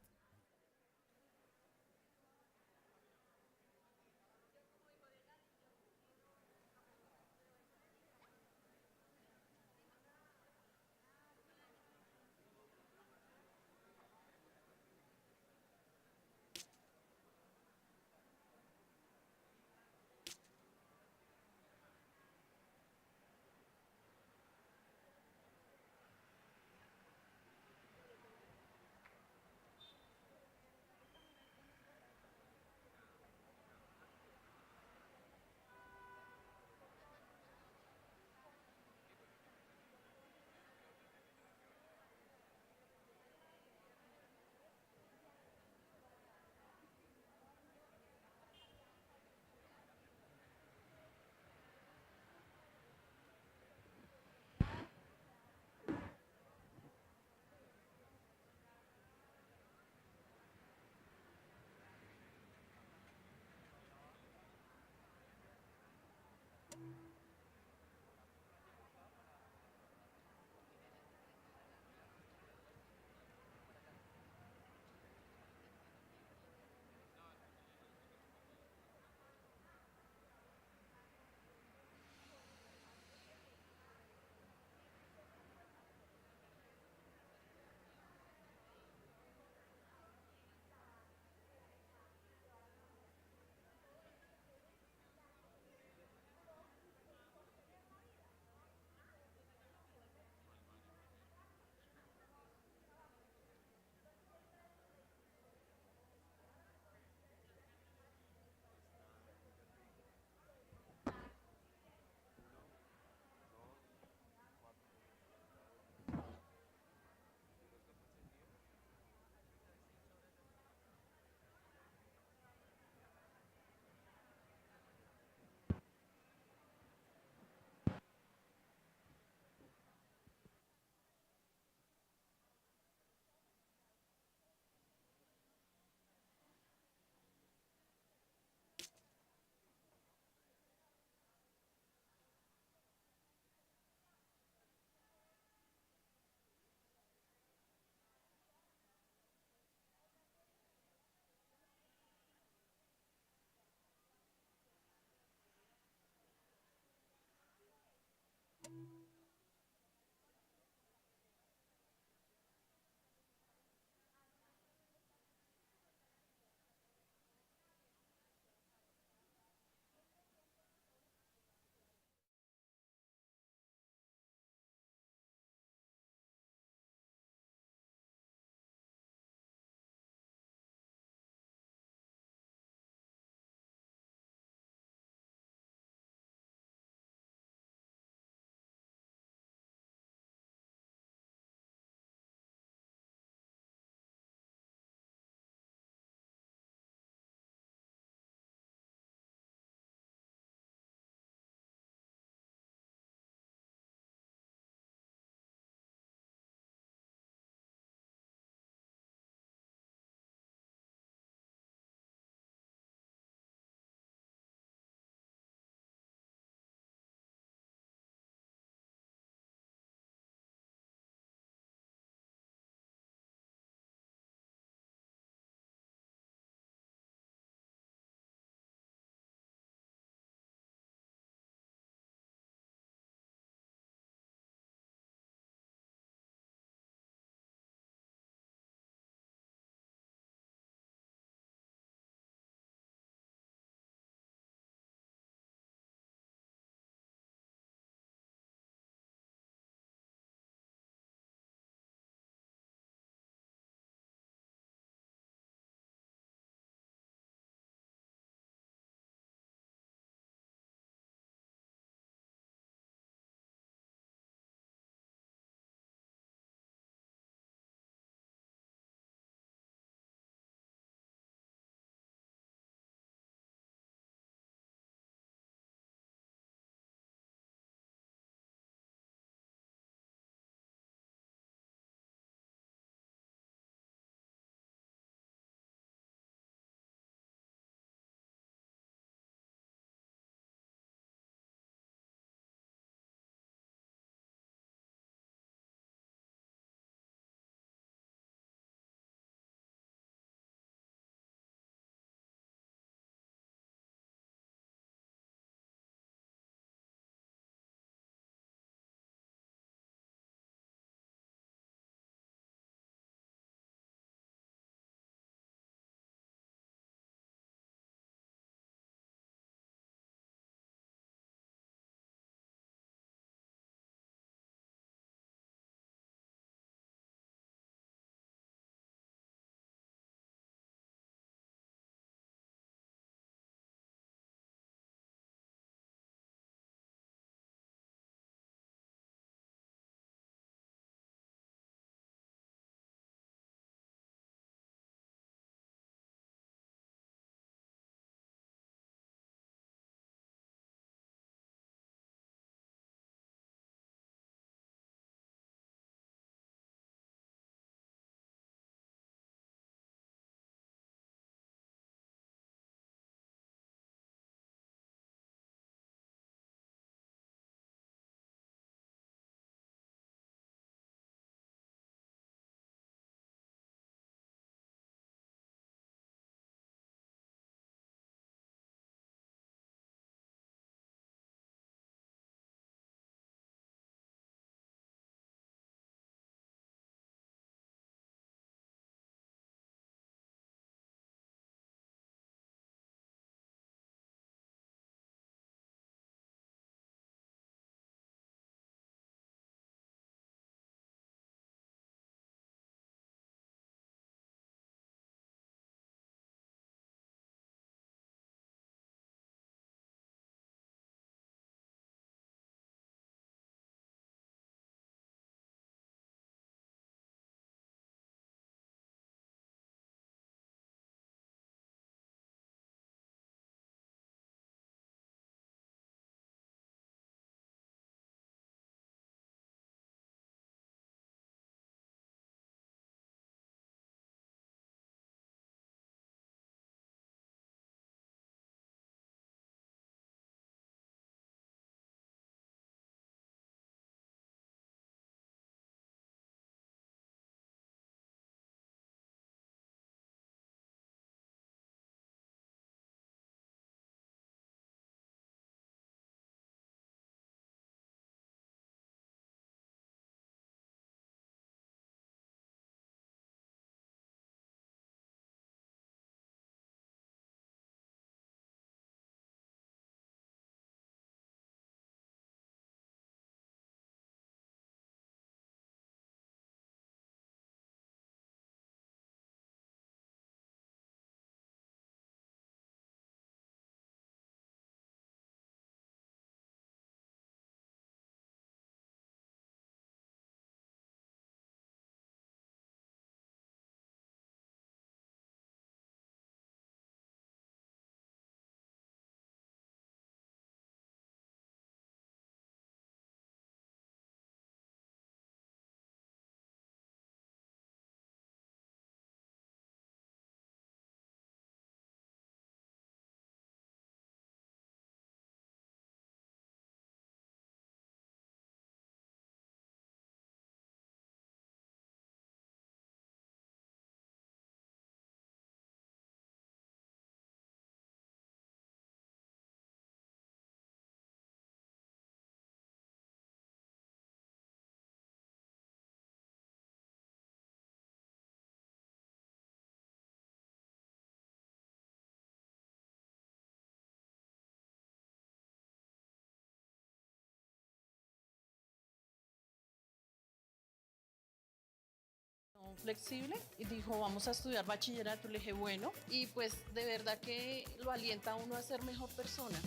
flexible y dijo, vamos a estudiar bachillerato. Le dije, bueno, y pues de verdad que lo alienta a uno a ser mejor persona.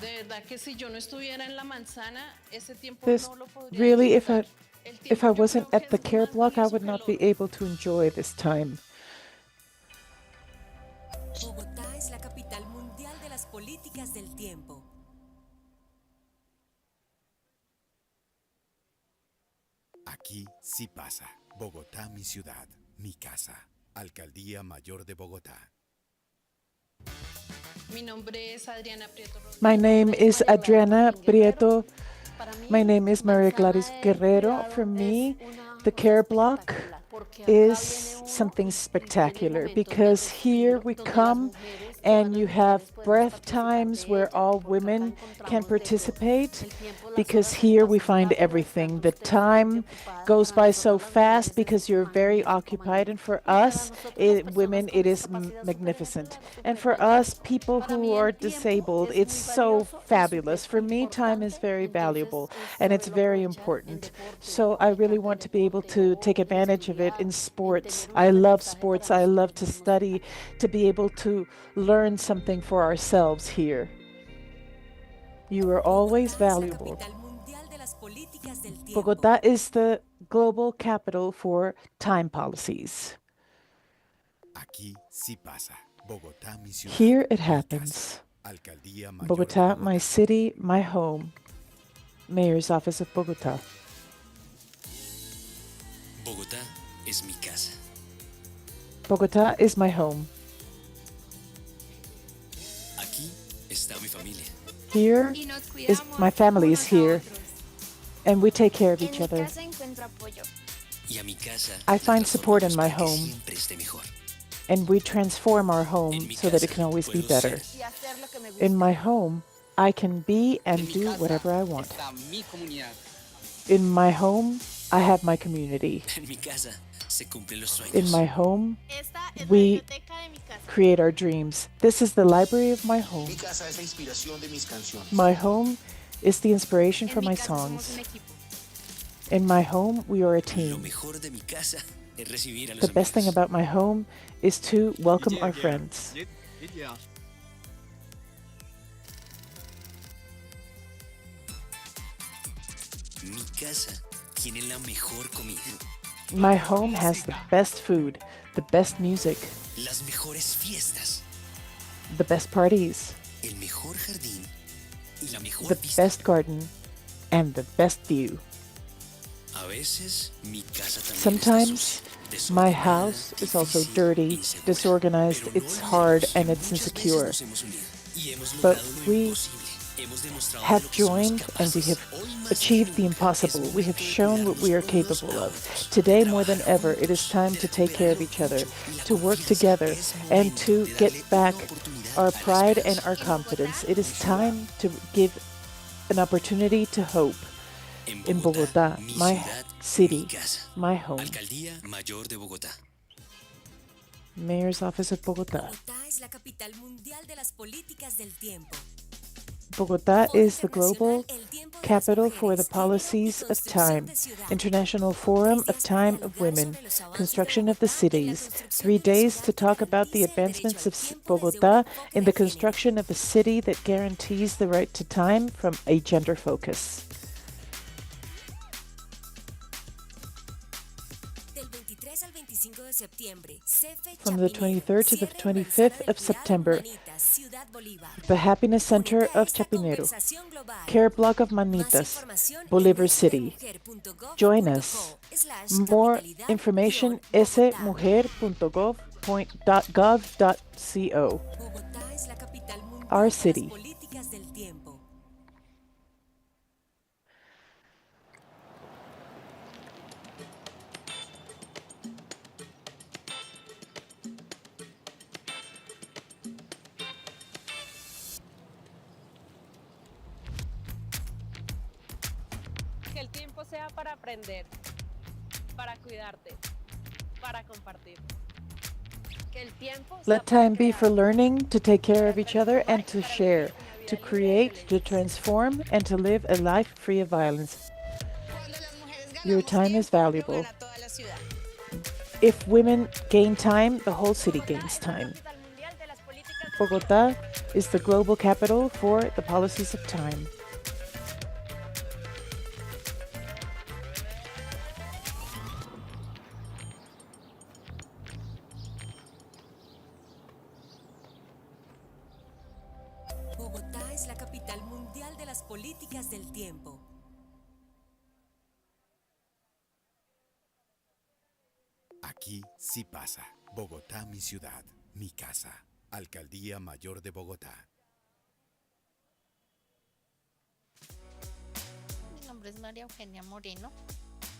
De verdad que si yo no estuviera en la manzana, ese tiempo no lo podría Really, disfrutar. if I wasn't at the care block, I would not be able to enjoy this time. Bogotá es la capital mundial de las políticas del tiempo. Aquí sí pasa. Bogotá, mi ciudad, mi casa. Alcaldía Mayor de Bogotá. Mi nombre es Adriana Prieto Rodríguez. My name is Adriana Prieto. My name is Maria Gladys Guerrero. For me, the care block is something spectacular because here we come and you have breath times where all women can participate, because here we find everything. The time goes by so fast because you're very occupied, and for us, women, it is magnificent. And for us, people who are disabled, it's so fabulous. For me, time is very valuable and it's very important. So I really want to be able to take advantage of it in sports. I love sports. I love to study, to be able to learn something for ourselves here. You are always valuable. Bogotá is the global capital for time policies. Aquí sí pasa. Bogotá, mi ciudad. Here it mi happens. casa. Alcaldía Mayor de Bogotá, my Bogotá. city, my home. Mayor's Office of Bogotá. Bogotá es mi casa. Bogotá is my home. Aquí está mi familia. Here is my family is here, and we take care of each other. Y a mi casa I la find support in my transformamos para que home, siempre esté mejor. and we transform our En home mi so that it casa can always be puedo better. ser. In my home, I can be and do whatever I want. In my home, I have my community. En mi casa se cumplen los sueños. In my home, we create our dreams. This is the library of my home. Mi casa es la inspiración de mis canciones. My home is the inspiration for my songs. In my home, we are a Lo team. mejor de mi casa es recibir a los The best thing amigos. about my home is to welcome our friends. Mi casa tiene la mejor comida, My home has the best food, the best music, las mejores fiestas, the best parties, el mejor jardín y la mejor the vista. best garden, and the best view. A veces mi casa también está Sometimes sucia, my desordenada, house is also difícil, dirty, insegura. disorganized, Pero it's no hard, olvidemos and que it's muchas veces insecure. nos hemos unido y hemos But logrado lo we imposible. Hemos demostrado de have lo que somos joined and we capaces. have Hoy más achieved the que nunca es impossible. We have momento de shown what we are cuidarnos unos capable a of. otros, Today, de more than trabajar ever, it is juntos, time de to take care of recuperar each lo other, mucho y la to work confianza. together, Es and momento to de get darle back una oportunidad our a la pride and esperanza. our confidence. It is time to give an opportunity to hope in Bogotá, mi my ciudad, city, mi casa. my home. Alcaldía Mayor de Bogotá. Mayor's Office of Bogotá. Bogotá es la capital mundial de las políticas del tiempo. Bogotá Foro is the global Internacional El Tiempo de las capital for the Mujeres, Género y policies of Construcción time. de Ciudad. International Forum of Time of Women. Construction of the cities. 3 days to talk about the advancements of Bogotá in the construction of a city that guarantees the right to time from a gender focus. Del 23 al 25 de septiembre, CFE From the Chapinero, 23rd to the cierre 25th Embajada of del Cuidado September, Manitas, Ciudad Bolívar. the Happiness Center Únete a of esta Chapinero. conversación global. Care Block of Más Manitas, información en Bolivar City. smujer.gov.co/. Join us. More information, smujer.gov.co. Bogotá es la capital mundial Our de las city. políticas del tiempo. Que el tiempo sea para aprender, para cuidarte, para compartir. Que el tiempo sea Let time be for learning, to take care of each other, and to share, to create, to transform, and to live a life free of violence. Your time is valuable. If women gain time, the whole city gains time. Bogotá is the global capital for the policies of time. Bogotá es la capital mundial de las políticas del tiempo. Aquí sí pasa. Bogotá, mi ciudad, mi casa. Alcaldía Mayor de Bogotá. Mi nombre es María Eugenia Moreno.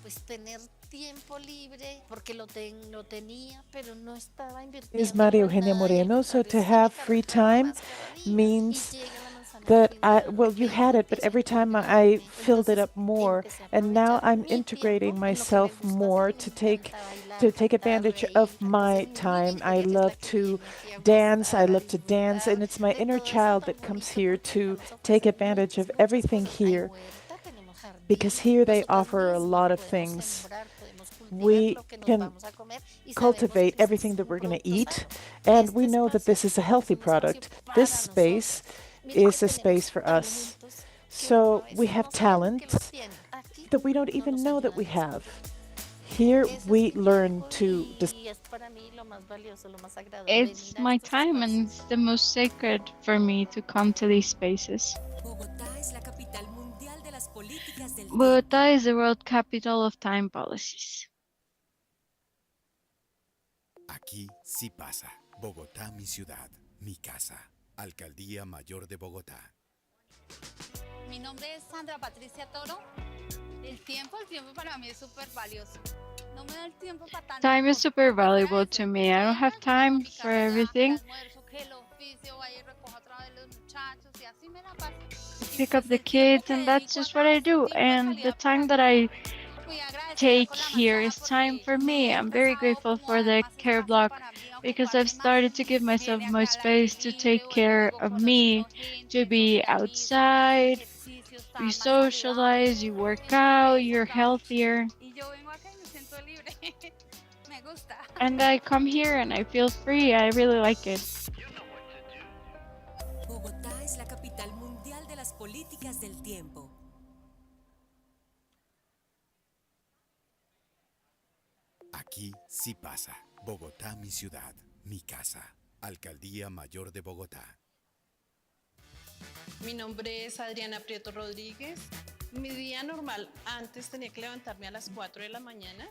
Pues tener tiempo libre, porque lo tenía, pero no estaba invirtiendo. Is Maria Eugenia Moreno. So to have free time means that you had it, but every time I filled it up more, and now I'm integrating myself more to take advantage of my time. I love to dance, and it's my inner child that comes here to take advantage of everything here, because here they offer a lot of things. We can cultivate everything that we're going to eat, and we know that this is a healthy product. This space is a space for us. So we have talents that we don't even know that we have. Here we learn to It's my time and it's the most sacred for me to come to these spaces. Bogotá es la capital mundial de las políticas del tiempo. Bogotá is the world capital of time policies. Aquí sí pasa. Bogotá, mi ciudad, mi casa. Alcaldía Mayor de Bogotá. Mi nombre es Sandra Patricia Toro. El tiempo para mí es súper valioso. No me da el tiempo para tanto. Time is super valuable to me. I don't have time for everything. Pick up the kids and that's just what I do. And the time that I take here is time for me. I'm very grateful for the care block because I've started to give myself more space to take care of me, to be outside, you socialize, you work out, you're healthier. And I come here and I feel free. I really like it. Bogotá es la capital mundial de las políticas del tiempo. Aquí sí pasa. Bogotá, mi ciudad, mi casa. Alcaldía Mayor de Bogotá. Mi nombre es Adriana Prieto Rodríguez. Mi día normal, antes tenía que levantarme a las 4 de la mañana.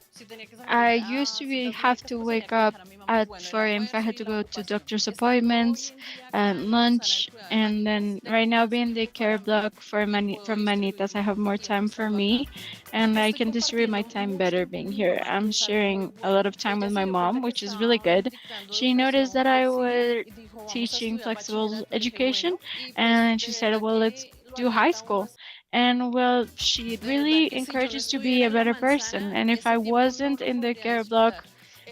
I used to have to wake up at 4 a.m. if I had to go to doctor's appointments, lunch, and then right now being the care block from Manitas, I have more time for me, and I can distribute my time better being here. I'm sharing a lot of time with my mom, which is really good. She noticed that I was teaching flexible education, and she said, well, let's do high school. And well, she really encourages to be a better person. And if I wasn't in the care block,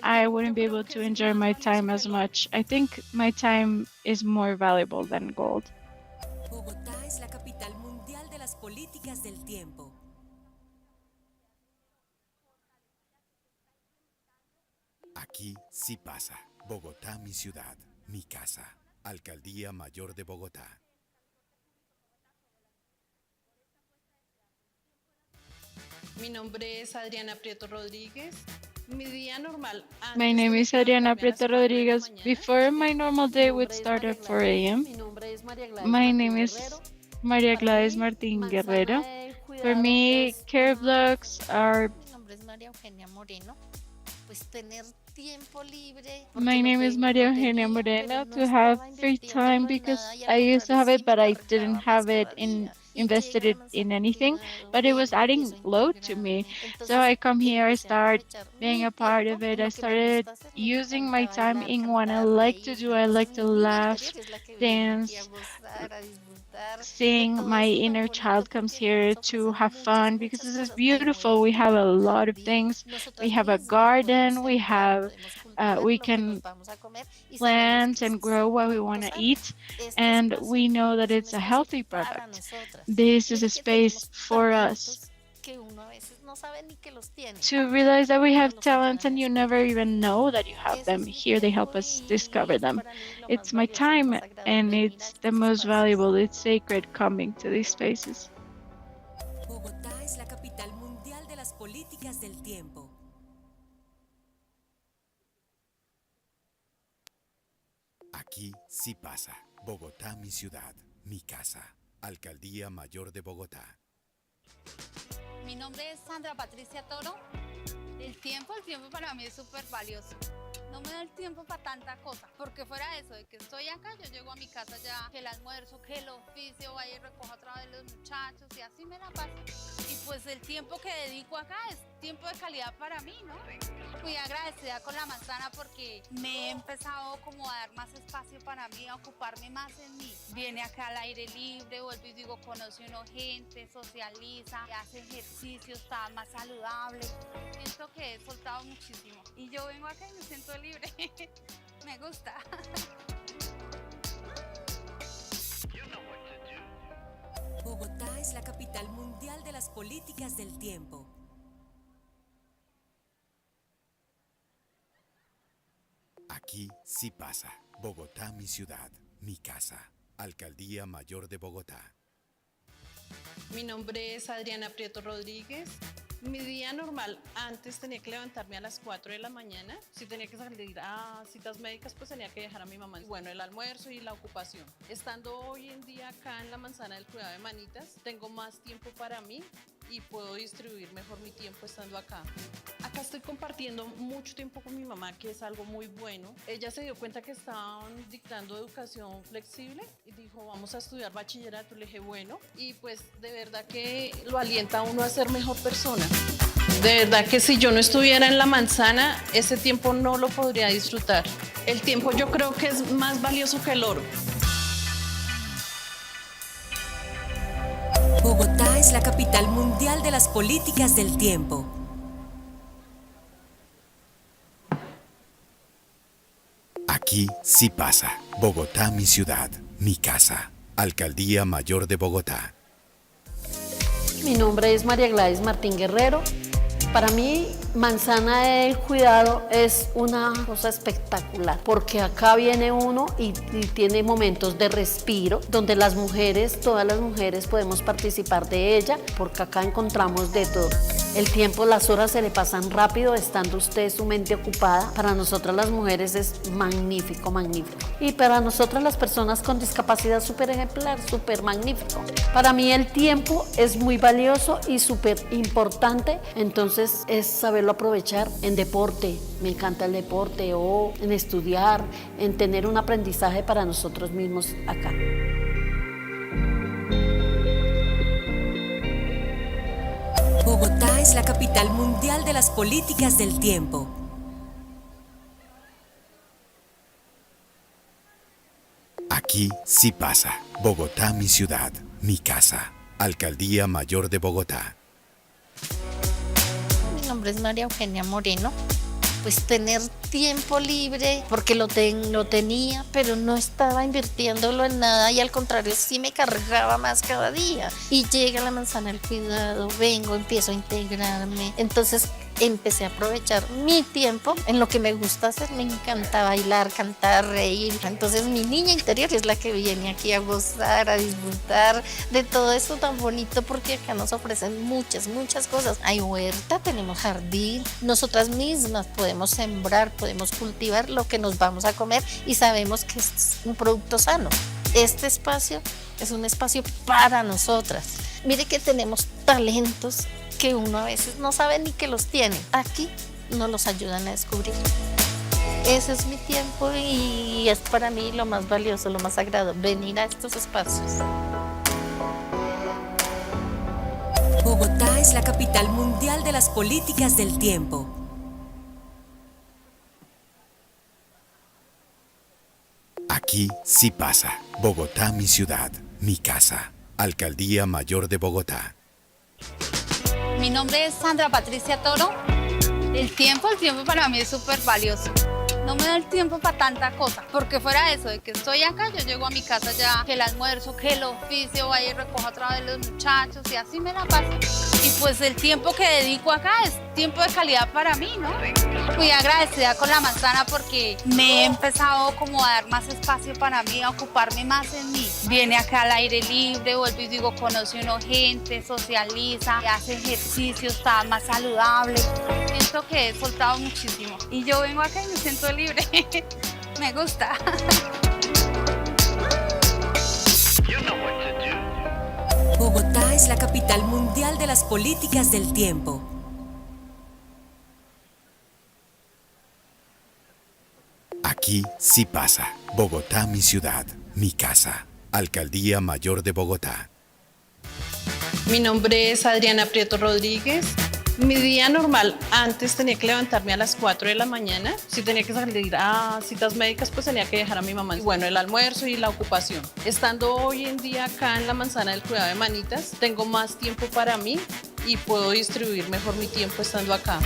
I wouldn't be able to enjoy my time as much. I think my time is more valuable than gold. Bogotá es la capital mundial de las políticas del tiempo. Aquí sí pasa. Bogotá, mi ciudad, mi casa. Alcaldía Mayor de Bogotá. Mi nombre es Adriana Prieto Rodríguez. Mi día normal. My name is Adriana Prieto Rodríguez. Before my normal day would start at 4 a.m. My name is María Gladys Martín Guerrero. For me, care blocks are... My name is María Eugenia Moreno. To have free time because I used to have it, but I didn't have it invested it in anything, but it was adding load to me. So I come here, I start being a part of it. I started using my time in what I like to do. I like to laugh, dance, sing. My inner child comes here to have fun because this is beautiful. We have a lot of things. We have a garden. We can plant and grow what we want to eat, and we know that it's a healthy product. This is a space for us. que uno a veces no sabe ni que los tiene. To realize that we have talents and you never even know that you have them. Here they help us discover them. It's my time and it's the most valuable, it's sacred coming to these spaces. Bogotá es la capital mundial de las políticas del tiempo. Aquí sí pasa. Bogotá, mi ciudad, mi casa. Alcaldía Mayor de Bogotá. Mi nombre es Sandra Patricia Toro. El tiempo para mí es súper valioso. No me da el tiempo para tanta cosa, porque fuera de eso, de que estoy acá, yo llego a mi casa ya, que el almuerzo, que el oficio, vaya y recojo otra vez los muchachos y así me la paso. Y pues el tiempo que dedico acá es tiempo de calidad para mí, ¿no? Muy agradecida con la manzana porque me he empezado como a dar más espacio para mí, a ocuparme más en mí. Viene acá al aire libre, vuelvo y digo, conoce uno gente, socializa, hace ejercicio, está más saludable. Siento que he soltado muchísimo y yo vengo acá y me siento libre. Me gusta. Bogotá es la capital mundial de las políticas del tiempo. Aquí sí pasa. Bogotá, mi ciudad, mi casa. Alcaldía Mayor de Bogotá. Mi nombre es Adriana Prieto Rodríguez. Mi día normal, antes tenía que levantarme a las 4 de la mañana. Si tenía que salir a citas médicas, pues tenía que dejar a mi mamá. Bueno, el almuerzo y la ocupación. Estando hoy en día acá en la manzana del cuidado de manitas, tengo más tiempo para mí y puedo distribuir mejor mi tiempo estando acá. Acá estoy compartiendo mucho tiempo con mi mamá, que es algo muy bueno. Ella se dio cuenta que estaban dictando educación flexible y dijo, vamos a estudiar bachillerato. Le dije, bueno, y pues de verdad que lo alienta a uno a ser mejor persona. De verdad que si yo no estuviera en la manzana, ese tiempo no lo podría disfrutar. El tiempo yo creo que es más valioso que el oro. Bogotá es la capital mundial de las políticas del tiempo. Aquí sí pasa. Bogotá, mi ciudad, mi casa. Alcaldía Mayor de Bogotá. Mi nombre es María Gladys Martín Guerrero. Para mí, Manzana del Cuidado es una cosa espectacular, porque acá viene uno y tiene momentos de respiro, donde las mujeres, todas las mujeres podemos participar de ella, porque acá encontramos de todo. El tiempo, las horas se le pasan rápido, estando usted su mente ocupada. Para nosotras las mujeres es magnífico, magnífico. Y para nosotras las personas con discapacidad, súper ejemplar, súper magnífico. Para mí el tiempo es muy valioso y súper importante, entonces es saberlo aprovechar en deporte. Me encanta el deporte, o en estudiar, en tener un aprendizaje para nosotros mismos acá. Bogotá es la capital mundial de las políticas del tiempo. Aquí sí pasa. Bogotá, mi ciudad, mi casa. Alcaldía Mayor de Bogotá. Mi nombre es María Eugenia Moreno. Pues tener tiempo libre, porque lo tenía, pero no estaba invirtiéndolo en nada y al contrario sí me cargaba más cada día. Y llega la manzana del cuidado, vengo, empiezo a integrarme. Entonces empecé a aprovechar mi tiempo en lo que me gusta hacer. Me encanta bailar, cantar, reír. Entonces mi niña interior es la que viene aquí a gozar, a disfrutar de todo esto tan bonito, porque acá nos ofrecen muchas cosas. Hay huerta, tenemos jardín, nosotras mismas podemos sembrar, podemos cultivar lo que nos vamos a comer y sabemos que es un producto sano. Este espacio es un espacio para nosotras. Mire que tenemos talentos que uno a veces no sabe ni que los tiene. Aquí nos los ayudan a descubrir. Ese es mi tiempo y es para mí lo más valioso, lo más sagrado, venir a estos espacios. Bogotá es la capital mundial de las políticas del tiempo. Aquí sí pasa. Bogotá, mi ciudad, mi casa. Alcaldía Mayor de Bogotá. Mi nombre es Sandra Patricia Toro. El tiempo para mí es súper valioso. No me da el tiempo para tanta cosa, porque fuera de eso, de que estoy acá, yo llego a mi casa ya, que el almuerzo, que el oficio, vaya y recojo otra vez los muchachos y así me la paso. Y pues el tiempo que dedico acá es tiempo de calidad para mí, ¿no? Muy agradecida con la manzana porque me he empezado como a dar más espacio para mí, a ocuparme más en mí. Viene acá al aire libre, vuelvo y digo, conoce uno gente, socializa, hace ejercicio, está más saludable. Siento que he soltado muchísimo. Y yo vengo acá y me siento libre. Me gusta. Bogotá es la capital mundial de las políticas del tiempo. Aquí sí pasa. Bogotá, mi ciudad, mi casa. Alcaldía Mayor de Bogotá. Mi nombre es Adriana Prieto Rodríguez. Mi día normal, antes tenía que levantarme a las 4 de la mañana. Si tenía que salir a citas médicas, pues tenía que dejar a mi mamá. Y bueno, el almuerzo y la ocupación. Estando hoy en día acá en la manzana del cuidado de manitas, tengo más tiempo para mí y puedo distribuir mejor mi tiempo estando acá.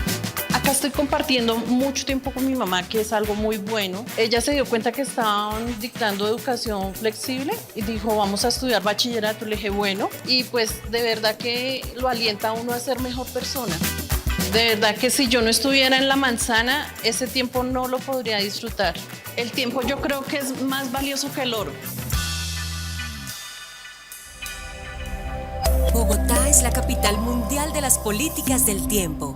Acá estoy compartiendo mucho tiempo con mi mamá, que es algo muy bueno. Ella se dio cuenta que estaban dictando educación flexible y dijo, vamos a estudiar bachillerato. Le dije, bueno, y pues de verdad que lo alienta a uno a ser mejor persona. De verdad que si yo no estuviera en la manzana, ese tiempo no lo podría disfrutar. El tiempo yo creo que es más valioso que el oro. Bogotá es la capital mundial de las políticas del tiempo.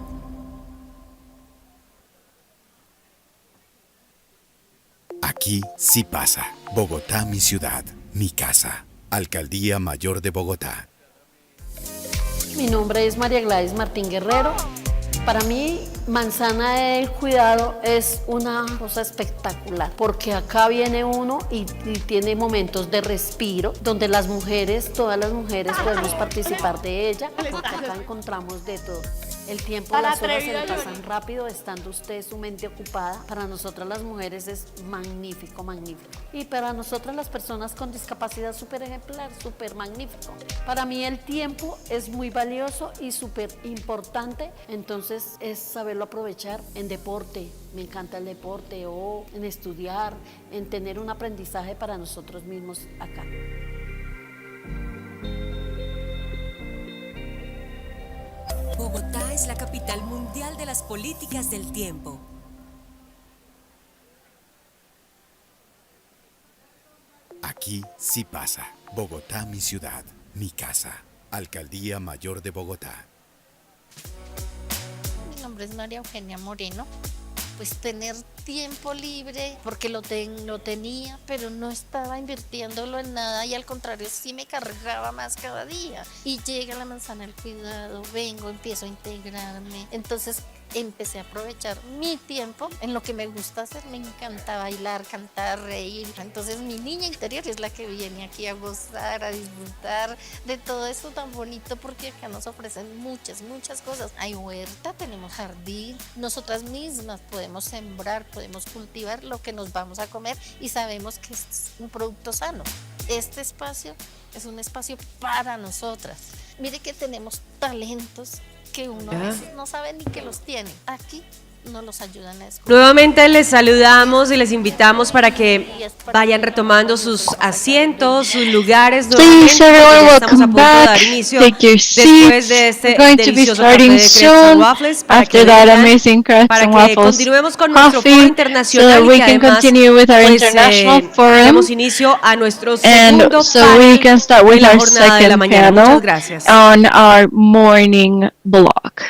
Aquí sí pasa. Bogotá, mi ciudad, mi casa. Alcaldía Mayor de Bogotá. Mi nombre es María Gladys Martín Guerrero. Para mí, manzana del cuidado es una cosa espectacular, porque acá viene uno y tiene momentos de respiro, donde las mujeres, todas las mujeres podemos participar de ella, porque acá encontramos de todo. El tiempo, las horas se le pasan rápido estando usted su mente ocupada. Para nosotras las mujeres es magnífico, magnífico. Y para nosotras las personas con discapacidad súper ejemplar, súper magnífico. Para mí el tiempo es muy valioso y súper importante, entonces es saberlo aprovechar en deporte. Me encanta el deporte, o en estudiar, en tener un aprendizaje para nosotros mismos acá. Bogotá es la capital mundial de las políticas del tiempo. Aquí sí pasa. Bogotá, mi ciudad, mi casa. Alcaldía Mayor de Bogotá. Mi nombre es María Eugenia Moreno. Pues tener tiempo libre, porque lo tenía, pero no estaba invirtiéndolo en nada y al contrario sí me cargaba más cada día. Y llega la manzana del cuidado, vengo, empiezo a integrarme. Entonces empecé a aprovechar mi tiempo en lo que me gusta hacer. Me encanta bailar, cantar, reír. Entonces mi niña interior es la que viene aquí a gozar, a disfrutar de todo esto tan bonito, porque acá nos ofrecen muchas cosas. Hay huerta, tenemos jardín, nosotras mismas podemos sembrar, podemos cultivar lo que nos vamos a comer y sabemos que es un producto sano. Este espacio es un espacio para nosotras. Mire que tenemos talentos que uno a veces no sabe ni que los tiene. Aquí nos los ayudan a descubrir. Nuevamente les saludamos y les invitamos para que vayan retomando sus asientos, sus lugares. Please, everyone, welcome back. Take your seats. We're going to be starting soon. After that amazing crepes and waffles coffee, so that we can continue with our international forum. And so we can start with our second panel on our morning block.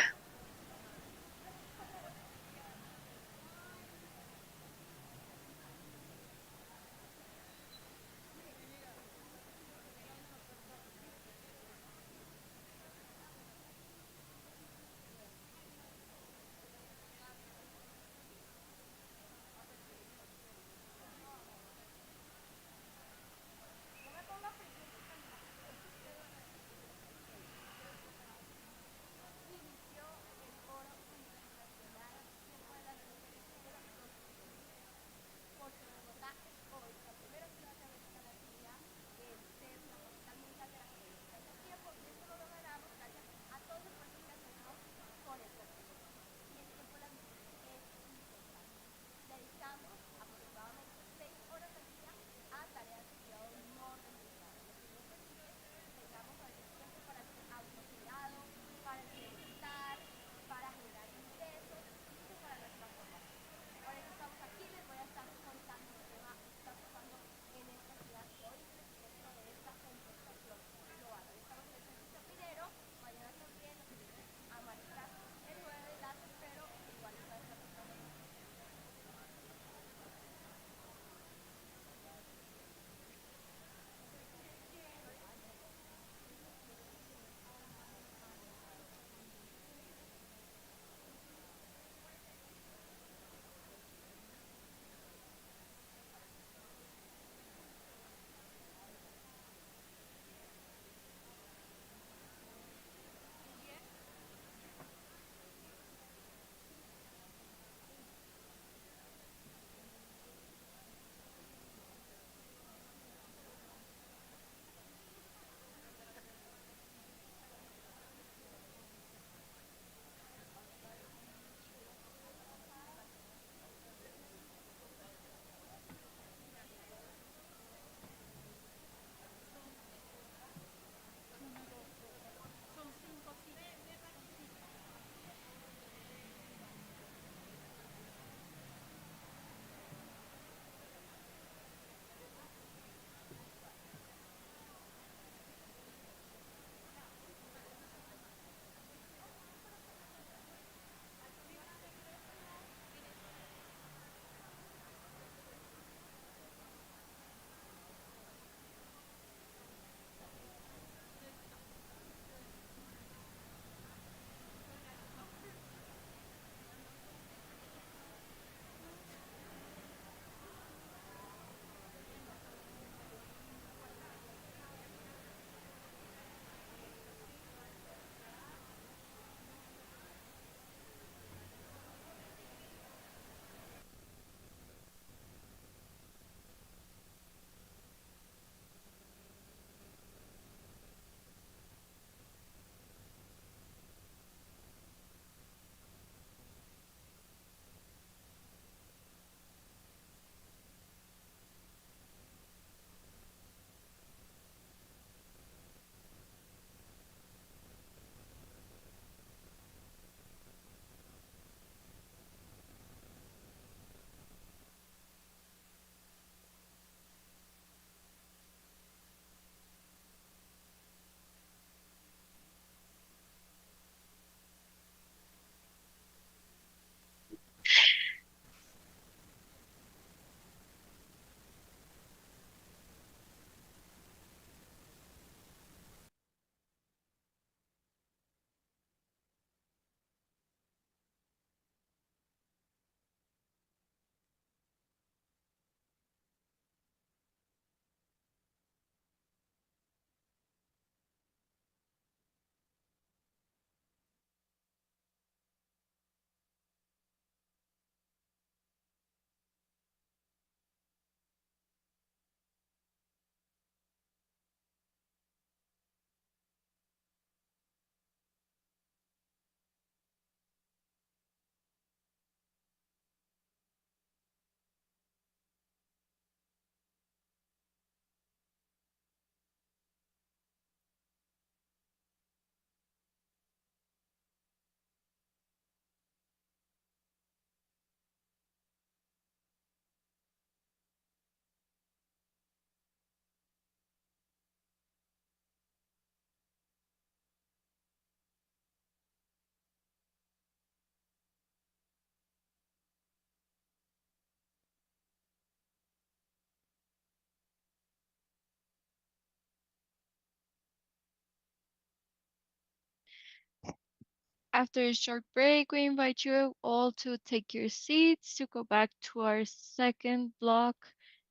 After a short break, we invite you all to take your seats to go back to our second block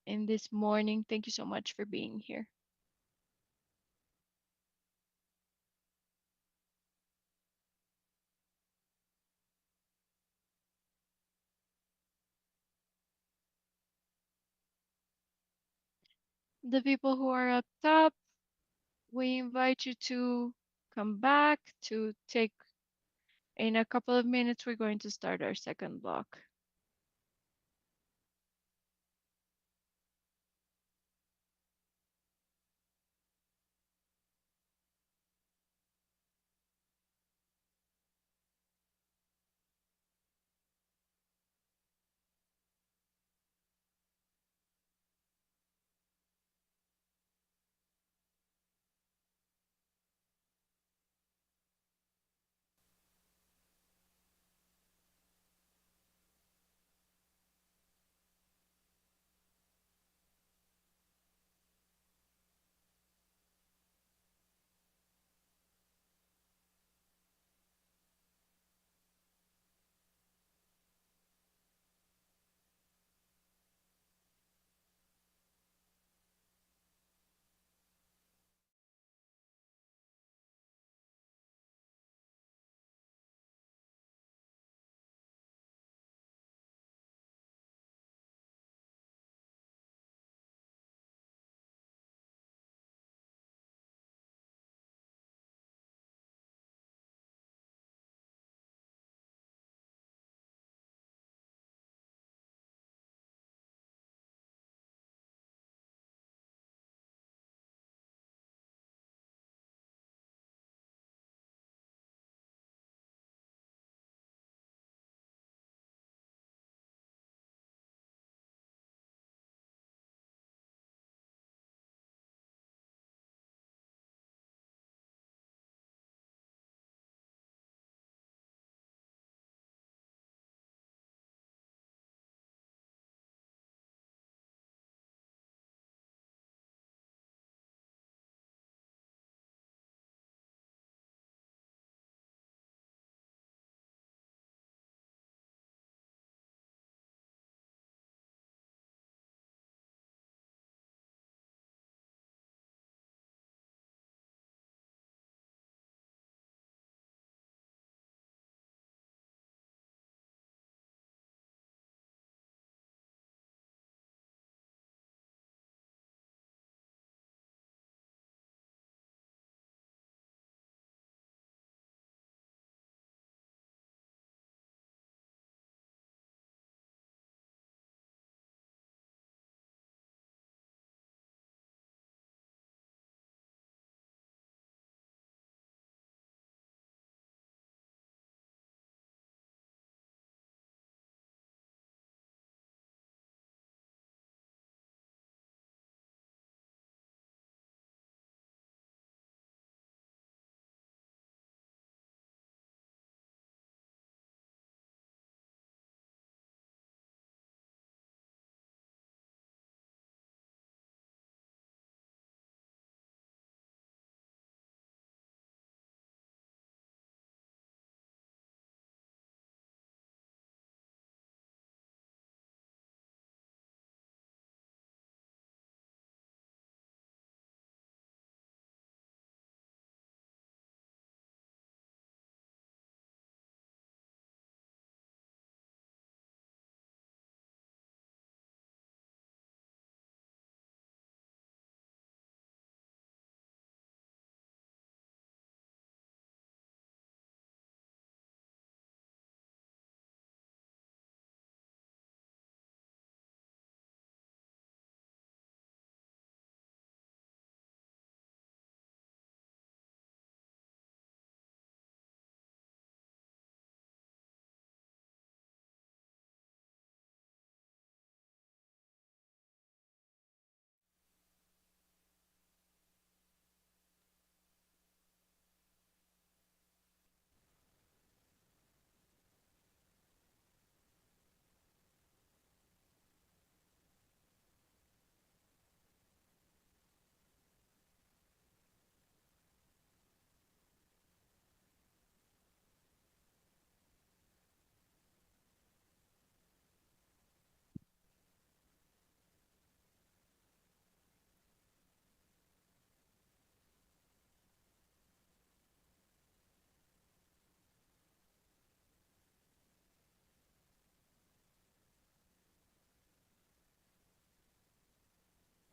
in this morning. Thank you so much for being here. The people who are up top, we invite you to come back to take, in a couple of minutes, we're going to start our second block.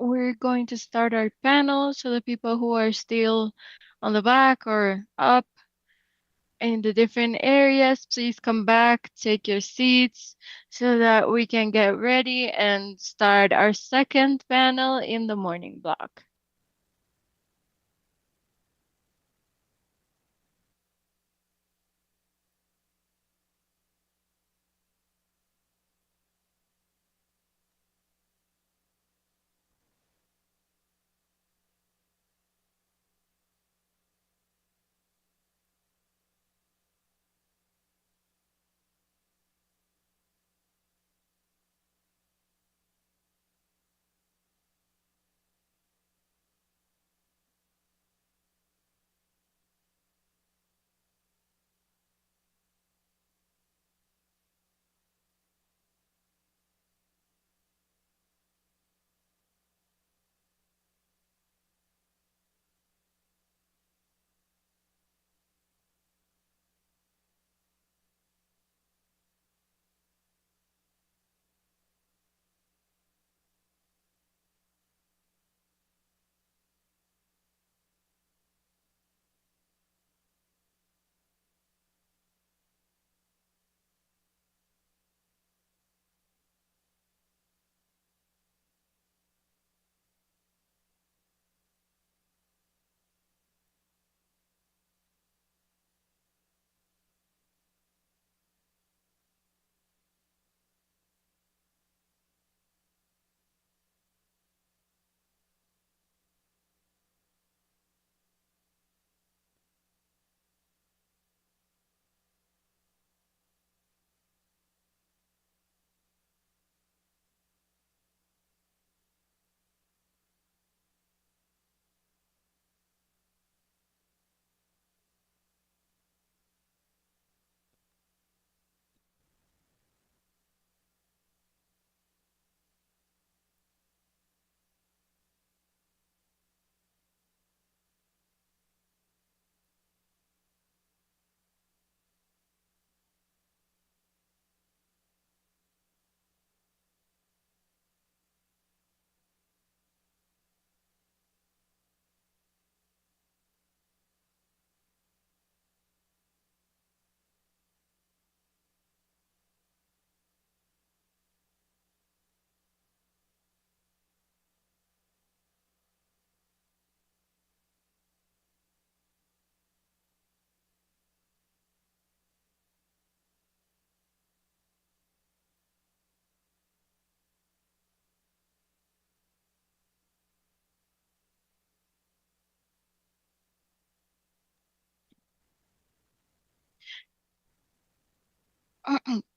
we're going to start our panel. So the people who are still on the back or up in the different areas, please come back, take your seats so that we can get ready and start our second panel in the morning block.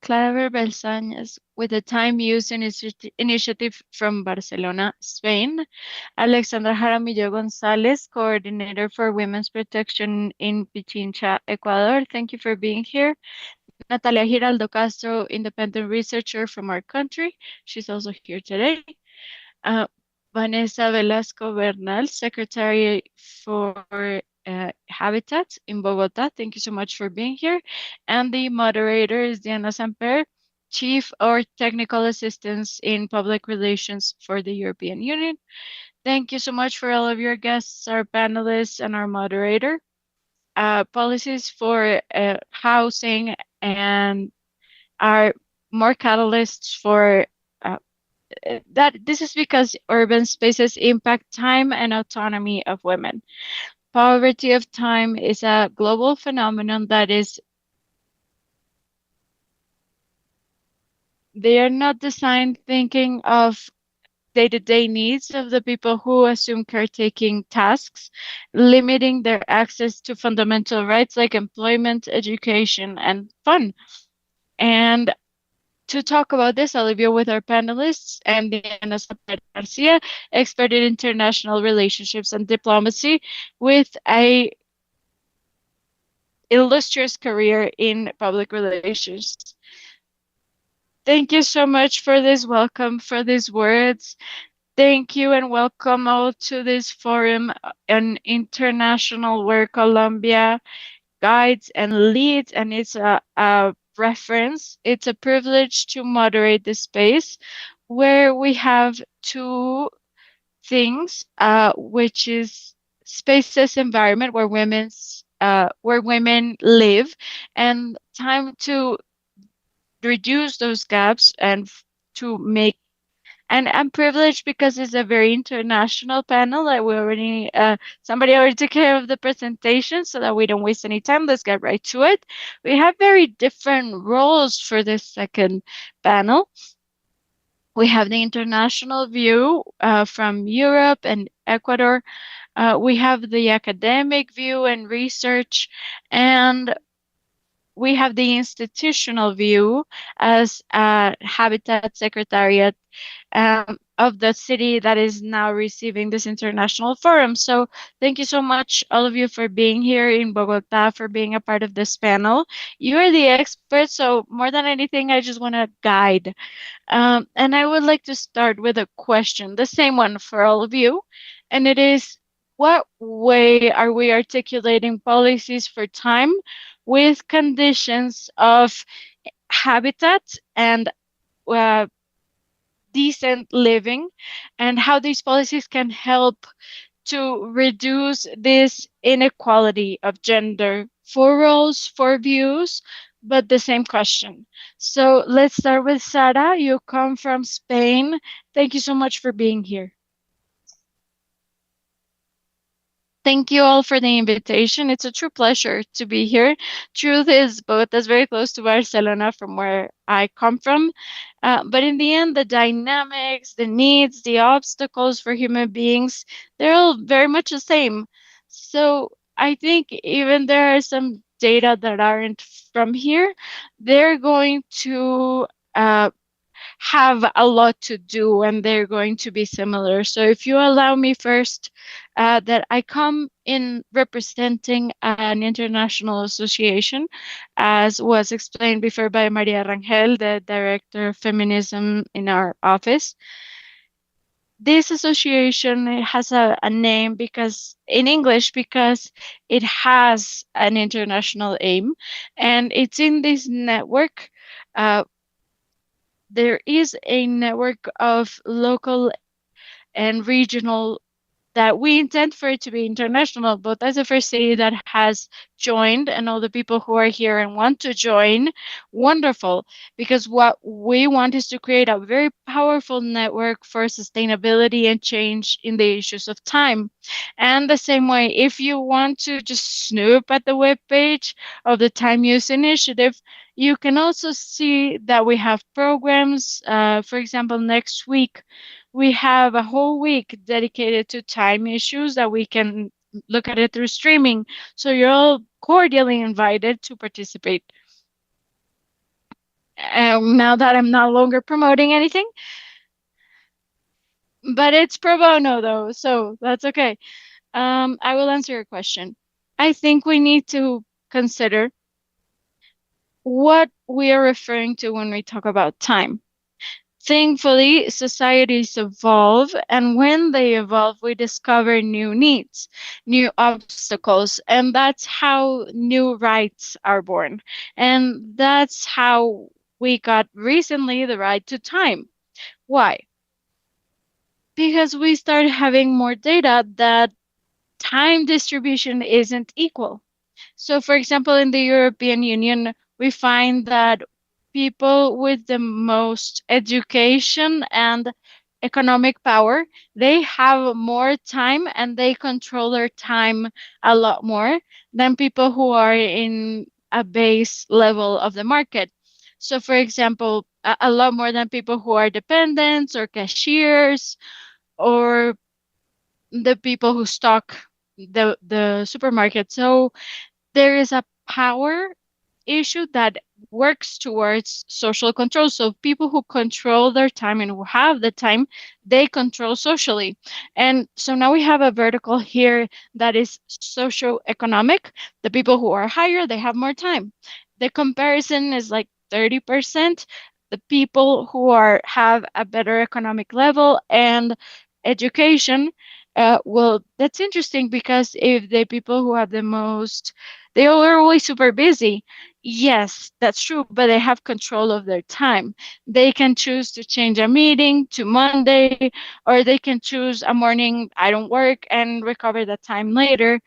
Clara Belsañas with the Time Use Initiative from Barcelona, Spain. Alexandra Jaramillo Gonzalez, Coordinator for Women's Protection in Pichincha, Ecuador. Thank you for being here. Natalia Giraldo Castro, independent researcher from our country. She's also here today. Uh, Vanessa Velasco Bernal, Secretary for Habitat in Bogotá. Thank you so much for being here. And the moderator is Diana Samper, Chief or Technical Assistance in Public Relations for the European Union. Thank you so much for all of your guests, our panelists, and our moderator. Policies for housing and are more catalysts for that. This is because urban spaces impact time and autonomy of women. Poverty of time is a global phenomenon that is, they are not designed thinking of day-to-day needs of the people who assume caretaking tasks, limiting their access to fundamental rights like employment, education, and fun. And to talk about this, I'll leave you with our panelists and Diana Zapata Garcia, expert in international relationships and diplomacy, with a illustrious career in public relations. Thank you so much for this welcome, for these words. Thank you and welcome all to this forum on international where Colombia guides and leads, and it's a reference. It's a privilege to moderate this space where we have two things, which is spaces environment where women live, and time to reduce those gaps and to make. And I'm privileged because it's a very international panel that we already, somebody already took care of the presentation so that we don't waste any time. Let's get right to it. We have very different roles for this second panel. We have the international view from Europe and Ecuador. We have the academic view and research, and we have the institutional view as a Habitat Secretariat of the city that is now receiving this international forum. So thank you so much, all of you, for being here in Bogota, for being a part of this panel. You are the experts, so more than anything, I just want to guide. And I would like to start with a question, the same one for all of you, and it is, what way are we articulating policies for time with conditions of habitat and uh, decent living, and how these policies can help to reduce this inequality of gender for roles, for views, but the same question. So let's start with Sara. You come from Spain. Thank you so much for being here. Thank you all for the invitation. It's a true pleasure to be here. Truth is, Bogota is very close to Barcelona from where I come from. But in the end, the dynamics, the needs, the obstacles for human beings, they're all very much the same. So I think even there are some data that aren't from here, they're going to have a lot to do and they're going to be similar. So if you allow me first, that I come in representing an international association, as was explained before by Maria Rangel, the director of feminism in our office. This association has a name because in English, because it has an international aim, and it's in this network. There is a network of local and regional that we intend for it to be international, but that's the first city that has joined, and all the people who are here and want to join, wonderful, because what we want is to create a very powerful network for sustainability and change in the issues of time. And the same way, if you want to just snoop at the webpage of the Time Use Initiative, you can also see that we have programs. For example, next week, we have a whole week dedicated to time issues that we can look at it through streaming. So you're all cordially invited to participate. Now that I'm no longer promoting anything, but it's pro bono though, so that's okay. I will answer your question. I think we need to consider what we are referring to when we talk about time. Thankfully, societies evolve, and when they evolve, we discover new needs, new obstacles, and that's how new rights are born. And that's how we got recently the right to time. Why? Because we started having more data that time distribution isn't equal. So, for example, in the European Union, we find that people with the most education and economic power, they have more time and they control their time a lot more than people who are in a base level of the market. So, for example, a lot more than people who are dependents or cashiers or the people who stock the supermarket. So there is a power issue that works towards social control. So people who control their time and who have the time, they control socially. And so now we have a vertical here that is socioeconomic. The people who are higher, they have more time. The comparison is like 30%. The people who have a better economic level and education, Well, that's interesting because if the people who have the most, they are always super busy. Yes, that's true, but they have control of their time. They can choose to change a meeting to Monday, or they can choose a morning, I don't work, and recover that time later,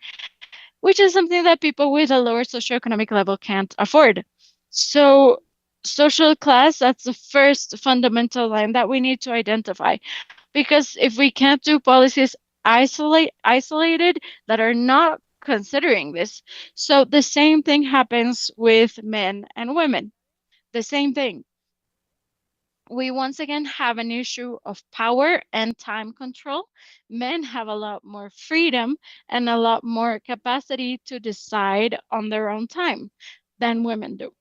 which is something that people with a lower socioeconomic level can't afford. So, social class, that's the first fundamental line that we need to identify. Because if we can't do policies isolated that are not considering this, so the same thing happens with men and women. The same thing. We once again have an issue of power and time control. Men have a lot more freedom and a lot more capacity to decide on their own time than women do.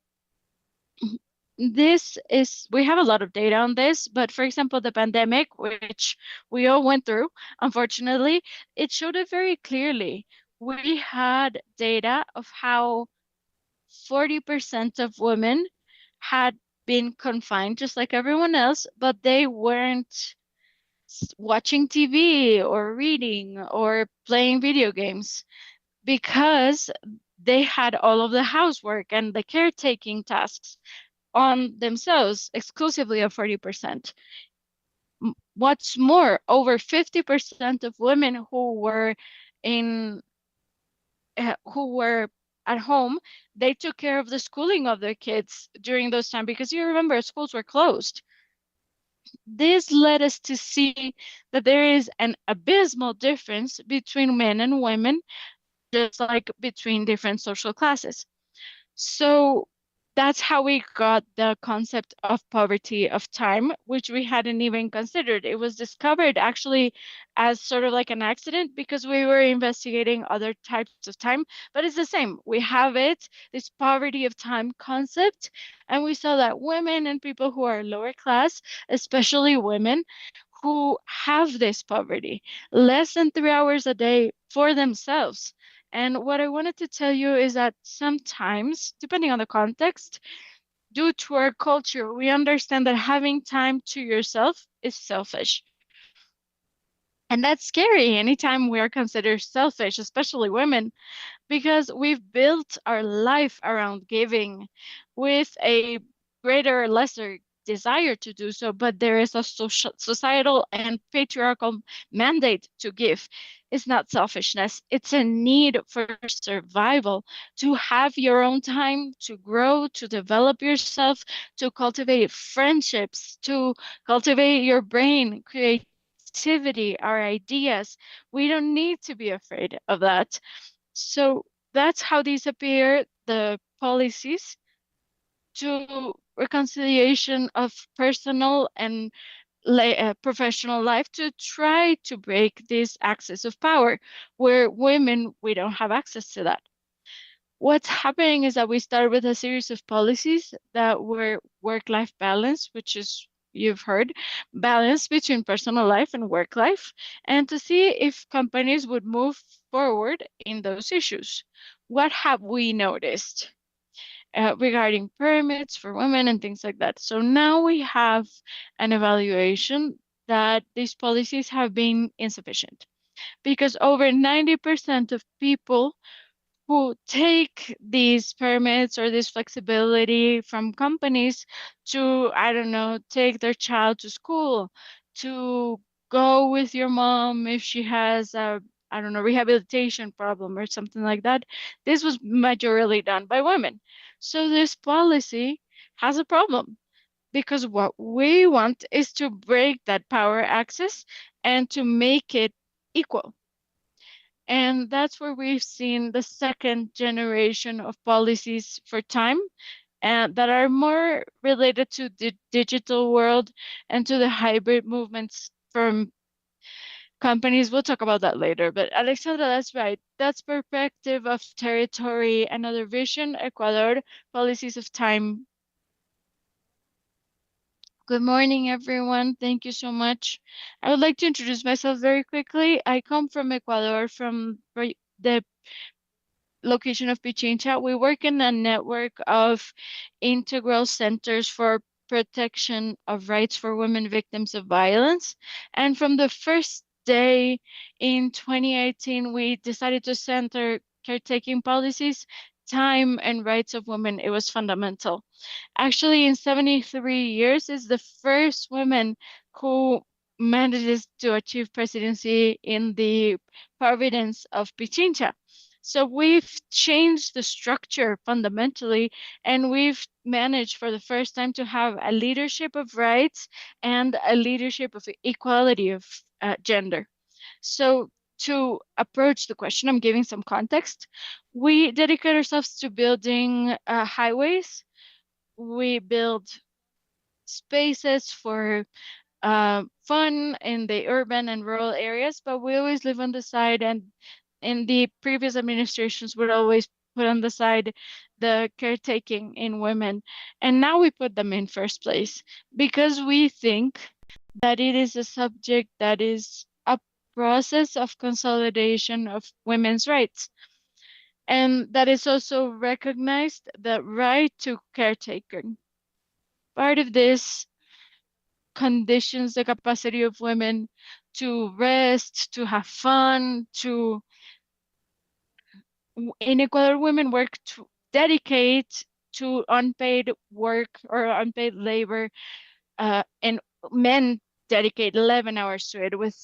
We have a lot of data on this, but for example, the pandemic, which we all went through, unfortunately, it showed it very clearly. We had data of how 40% of women had been confined just like everyone else, but they weren't watching TV or reading or playing video games because they had all of the housework and the caretaking tasks on themselves exclusively of 40%. What's more, over 50% of women in who were at home, they took care of the schooling of their kids during those times because you remember schools were closed. This led us to see that there is an abysmal difference between men and women, just like between different social classes. So that's how we got the concept of poverty of time, which we hadn't even considered. It was discovered actually as sort of like an accident because we were investigating other types of time, but it's the same. We have this poverty of time concept, and we saw that women and people who are lower class, especially women, who have this poverty, less than 3 hours a day for themselves. And what I wanted to tell you is that sometimes, depending on the context, due to our culture, we understand that having time to yourself is selfish. And that's scary anytime we are considered selfish, especially women, because we've built our life around giving with a greater or lesser desire to do so, but there is a societal and patriarchal mandate to give. It's not selfishness, it's a need for survival, to have your own time, to grow, to develop yourself, to cultivate friendships, to cultivate your brain, creativity, our ideas. We don't need to be afraid of that. So that's how these appear, the policies to reconciliation of personal and professional life to try to break this axis of power where women, we don't have access to that. What's happening is that we start with a series of policies that were work-life balance, which is, you've heard, balance between personal life and work life, and to see if companies would move forward in those issues. What have we noticed regarding permits for women and things like that? So now we have an evaluation that these policies have been insufficient because over 90% of people who take these permits or this flexibility from companies to, I don't know, take their child to school, to go with your mom if she has a, I don't know, rehabilitation problem or something like that. This was majorly done by women. So this policy has a problem because what we want is to break that power axis and to make it equal. And that's where we've seen the second generation of policies for time and that are more related to the digital world and to the hybrid movements from companies. We'll talk about that later. But Alexandra, that's right. That's perspective of territory, another vision, Ecuador, policies of time. Good morning, everyone. Thank you so much. I would like to introduce myself very quickly. I come from Ecuador, from the location of Pichincha. We work in a network of integral centers for protection of rights for women victims of violence. And from the first day in 2018 we decided to center caretaking policies, time and rights of women, it was fundamental. Actually, in 73 years, is the first woman who manages to achieve presidency in the province of Pichincha. So we've changed the structure fundamentally, and we've managed for the first time to have a leadership of rights and a leadership of equality of gender. So to approach the question, I'm giving some context. We dedicate ourselves to building highways. We build spaces for fun in the urban and rural areas, but we always live on the side, and in the previous administrations would always put on the side the caretaking in women. And now we put them in first place because we think that it is a subject that is a process of consolidation of women's rights. And that is also recognized the right to caretaking. Part of this conditions the capacity of women to rest, to have fun, to in Ecuador, women work to dedicate to unpaid work or unpaid labor, and men dedicate 11 hours to it. With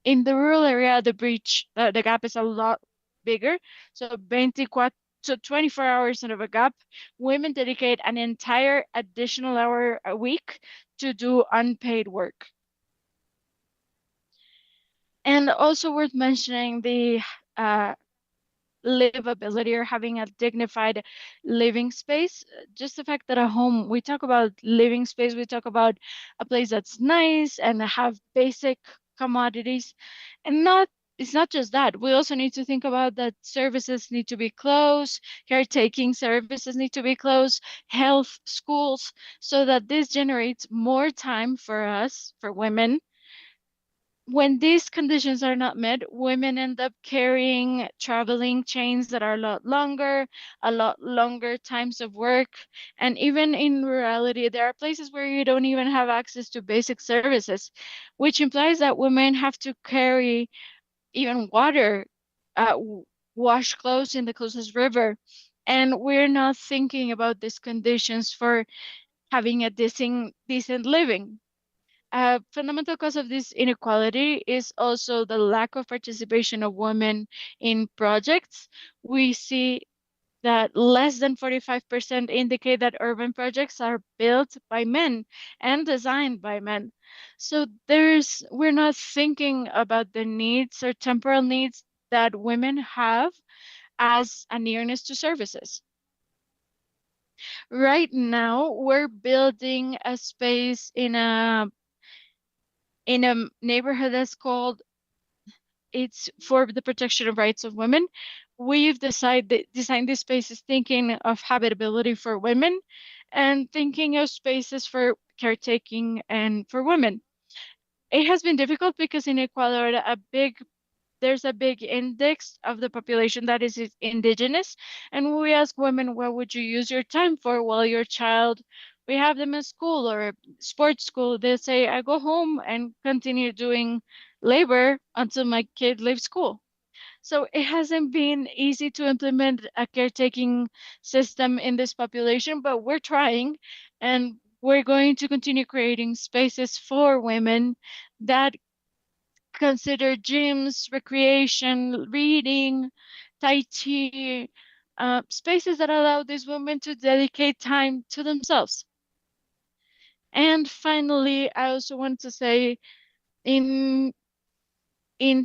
in the rural area, the breach, the gap is a lot bigger. So 24, so 24 hours of a gap. Women dedicate an entire additional hour a week to do unpaid work. And also worth mentioning the livability or having a dignified living space. Just the fact that a home, we talk about living space, we talk about a place that's nice and have basic commodities. And not it's not just that. We also need to think about that services need to be close, caretaking services need to be close, health, schools, so that this generates more time for us, for women. When these conditions are not met, women end up carrying traveling chains that are a lot longer times of work. And even in rurality, there are places where you don't even have access to basic services, which implies that women have to carry even water, wash clothes in the closest river. And we're not thinking about these conditions for having a decent living. A fundamental cause of this inequality is also the lack of participation of women in projects. We see that less than 45% indicate that urban projects are built by men and designed by men. So we're not thinking about the needs or temporal needs that women have as a nearness to services. Right now, we're building a space in a neighborhood that's called it's for the protection of rights of women. We've designed these spaces thinking of habitability for women and thinking of spaces for caretaking and for women. It has been difficult because in Ecuador, there's a big index of the population that is indigenous. And when we ask women, what would you use your time for? Well, your child, we have them in school or sports school. They say, I go home and continue doing labor until my kid leaves school. So it hasn't been easy to implement a caretaking system in this population, but we're trying, and we're going to continue creating spaces for women that consider gyms, recreation, reading, Tai Chi, spaces that allow these women to dedicate time to themselves. And finally, I also want to say in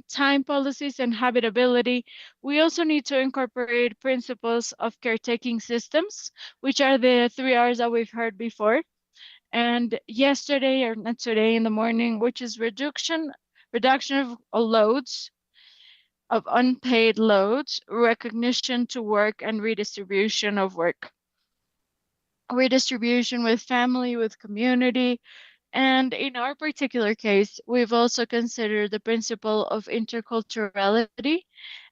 time policies and habitability, we also need to incorporate principles of caretaking systems, which are the 3 R's that we've heard before. And yesterday, or not today in the morning, which is reduction of loads, of unpaid loads, recognition to work, and redistribution of work. Redistribution with family, with community. And in our particular case, we've also considered the principle of interculturality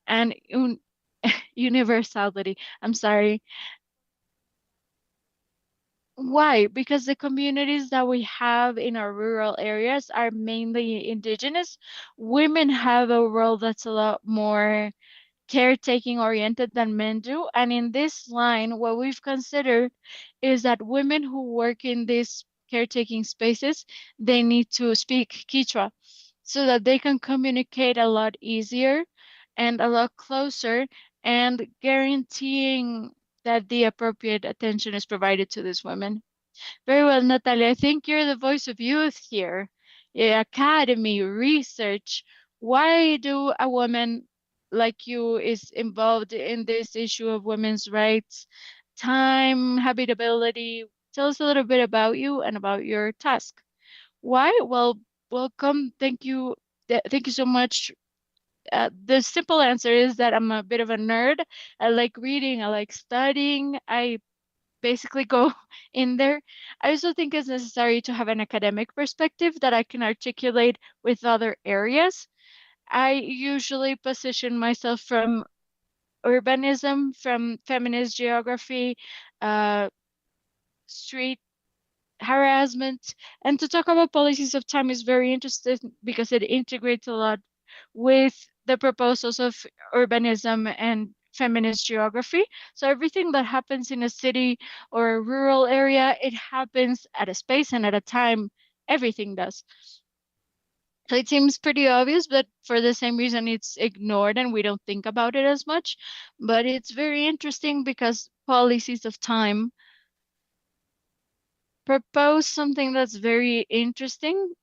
and universality. I'm sorry. Why? Because the communities that we have in our rural areas are mainly indigenous. Women have a role that's a lot more caretaking oriented than men do. And in this line, what we've considered is that women who work in these caretaking spaces, they need to speak Quechua so that they can communicate a lot easier and a lot closer and guaranteeing that the appropriate attention is provided to these women. Very well, Natalia. I think you're the voice of youth here. Yeah, academy, research. Why do a woman like you is involved in this issue of women's rights, time, habitability? Tell us a little bit about you and about your task. Why? Well, welcome. Thank you. Thank you so much. The simple answer is that I'm a bit of a nerd. I like reading. I like studying. I basically go in there. I also think it's necessary to have an academic perspective that I can articulate with other areas. I usually position myself from urbanism, from feminist geography, uh, street harassment, and to talk about policies of time is very interesting because it integrates a lot with the proposals of urbanism and feminist geography. So everything that happens in a city or a rural area, it happens at a space and at a time. Everything does. So it seems pretty obvious, but for the same reason, it's ignored and we don't think about it as much. But it's very interesting because policies of time propose something that's very interesting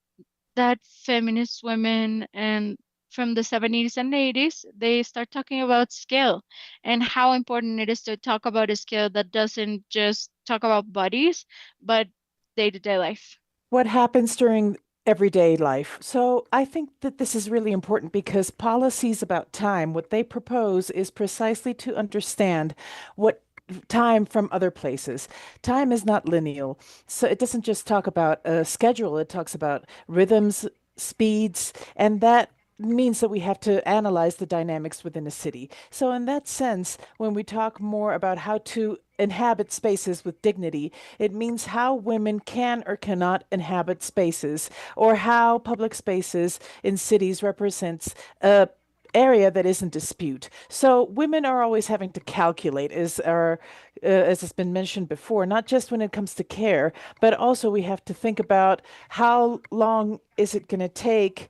that feminist women and from the 70s and 80s, they start talking about scale and how important it is to talk about a scale that doesn't just talk about bodies, but day-to-day life. What happens during everyday life? So I think that this is really important because policies about time, what they propose is precisely to understand what time from other places. Time is not lineal. So it doesn't just talk about a schedule, it talks about rhythms, speeds, and that means that we have to analyze the dynamics within a city. So in that sense, when we talk more about how to inhabit spaces with dignity, it means how women can or cannot inhabit spaces, or how public spaces in cities represents a area that is in dispute. So women are always having to calculate, as has been mentioned before, not just when it comes to care, but also we have to think about how long is it going to take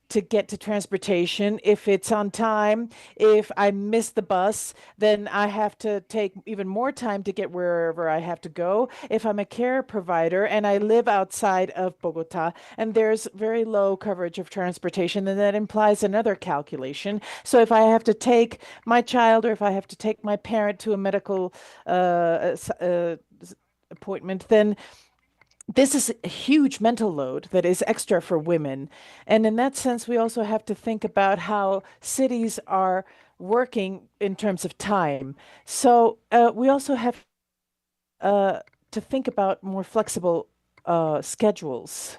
to get to transportation. If it's on time, if I miss the bus, then I have to take even more time to get wherever I have to go. If I'm a care provider and I live outside of Bogota and there's very low coverage of transportation, then that implies another calculation. So if I have to take my child or if I have to take my parent to a medical appointment, then this is a huge mental load that is extra for women. And in that sense, we also have to think about how cities are working in terms of time. So we also have to think about more flexible schedules.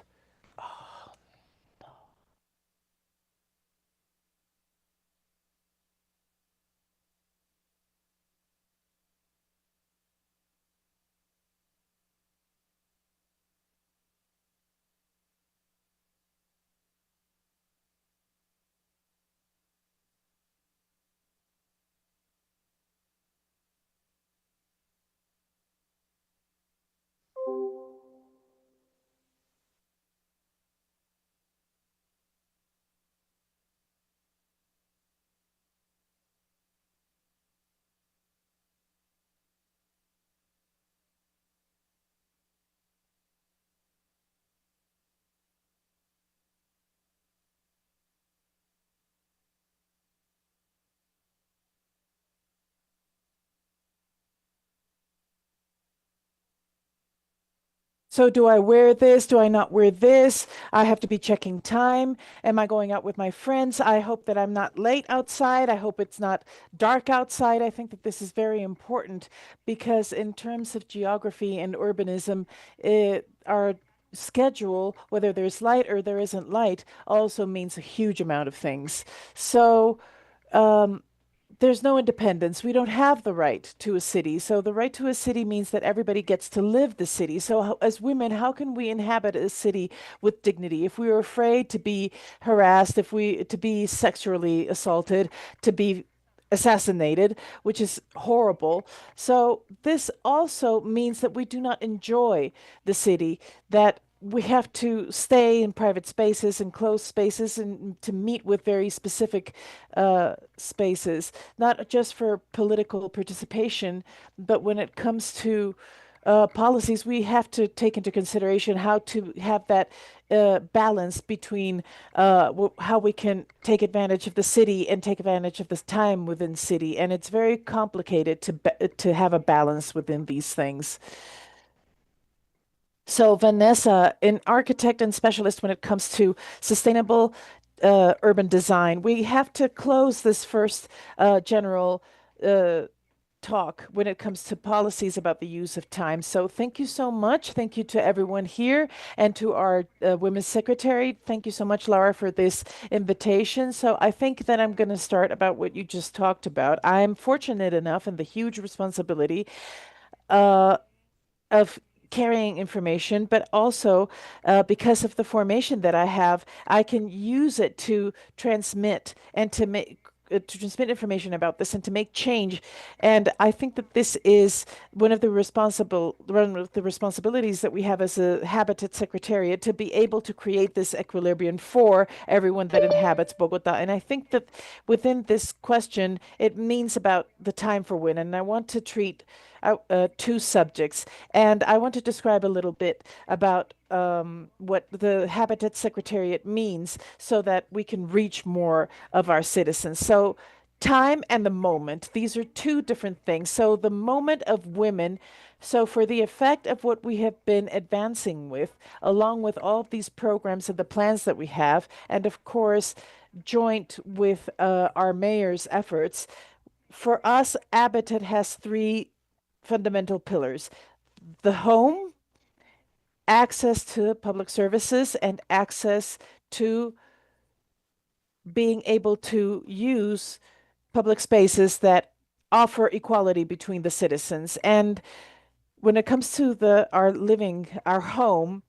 So do I wear this? Do I not wear this? I have to be checking time. Am I going out with my friends? I hope that I'm not late outside. I hope it's not dark outside. I think that this is very important because in terms of geography and urbanism, our schedule, whether there's light or there isn't light, also means a huge amount of things. So there's no independence. We don't have the right to a city. So the right to a city means that everybody gets to live the city. So as women, how can we inhabit a city with dignity? If we are afraid to be harassed, if we to be sexually assaulted, to be assassinated, which is horrible. So this also means that we do not enjoy the city, that we have to stay in private spaces and closed spaces and to meet with very specific spaces, not just for political participation, but when it comes to policies, we have to take into consideration how to have that balance between how we can take advantage of the city and take advantage of this time within city. And it's very complicated to have a balance within these things. So Vanessa, an architect and specialist when it comes to sustainable urban design, we have to close this first general talk when it comes to policies about the use of time. So thank you so much. Thank you to everyone here and to our women's secretary. Thank you so much, Laura, for this invitation. So I think that I'm going to start about what you just talked about. I'm fortunate enough and the huge responsibility of carrying information, but also because of the formation that I have, I can use it to transmit and to transmit information about this and to make change. And I think that this is one of the responsibilities that we have as a Habitat Secretariat, to be able to create this equilibrium for everyone that inhabits Bogota. And I think that within this question, it means about the time for women. And I want to treat two subjects. And I want to describe a little bit about what the Habitat Secretariat means so that we can reach more of our citizens. So time and the moment, these are two different things. So the moment of women, so for the effect of what we have been advancing with, along with all of these programs and the plans that we have, and of course, joint with our mayor's efforts, for us, Habitat has three fundamental pillars: the home, access to public services, and access to being able to use public spaces that offer equality between the citizens. And when it comes to our home,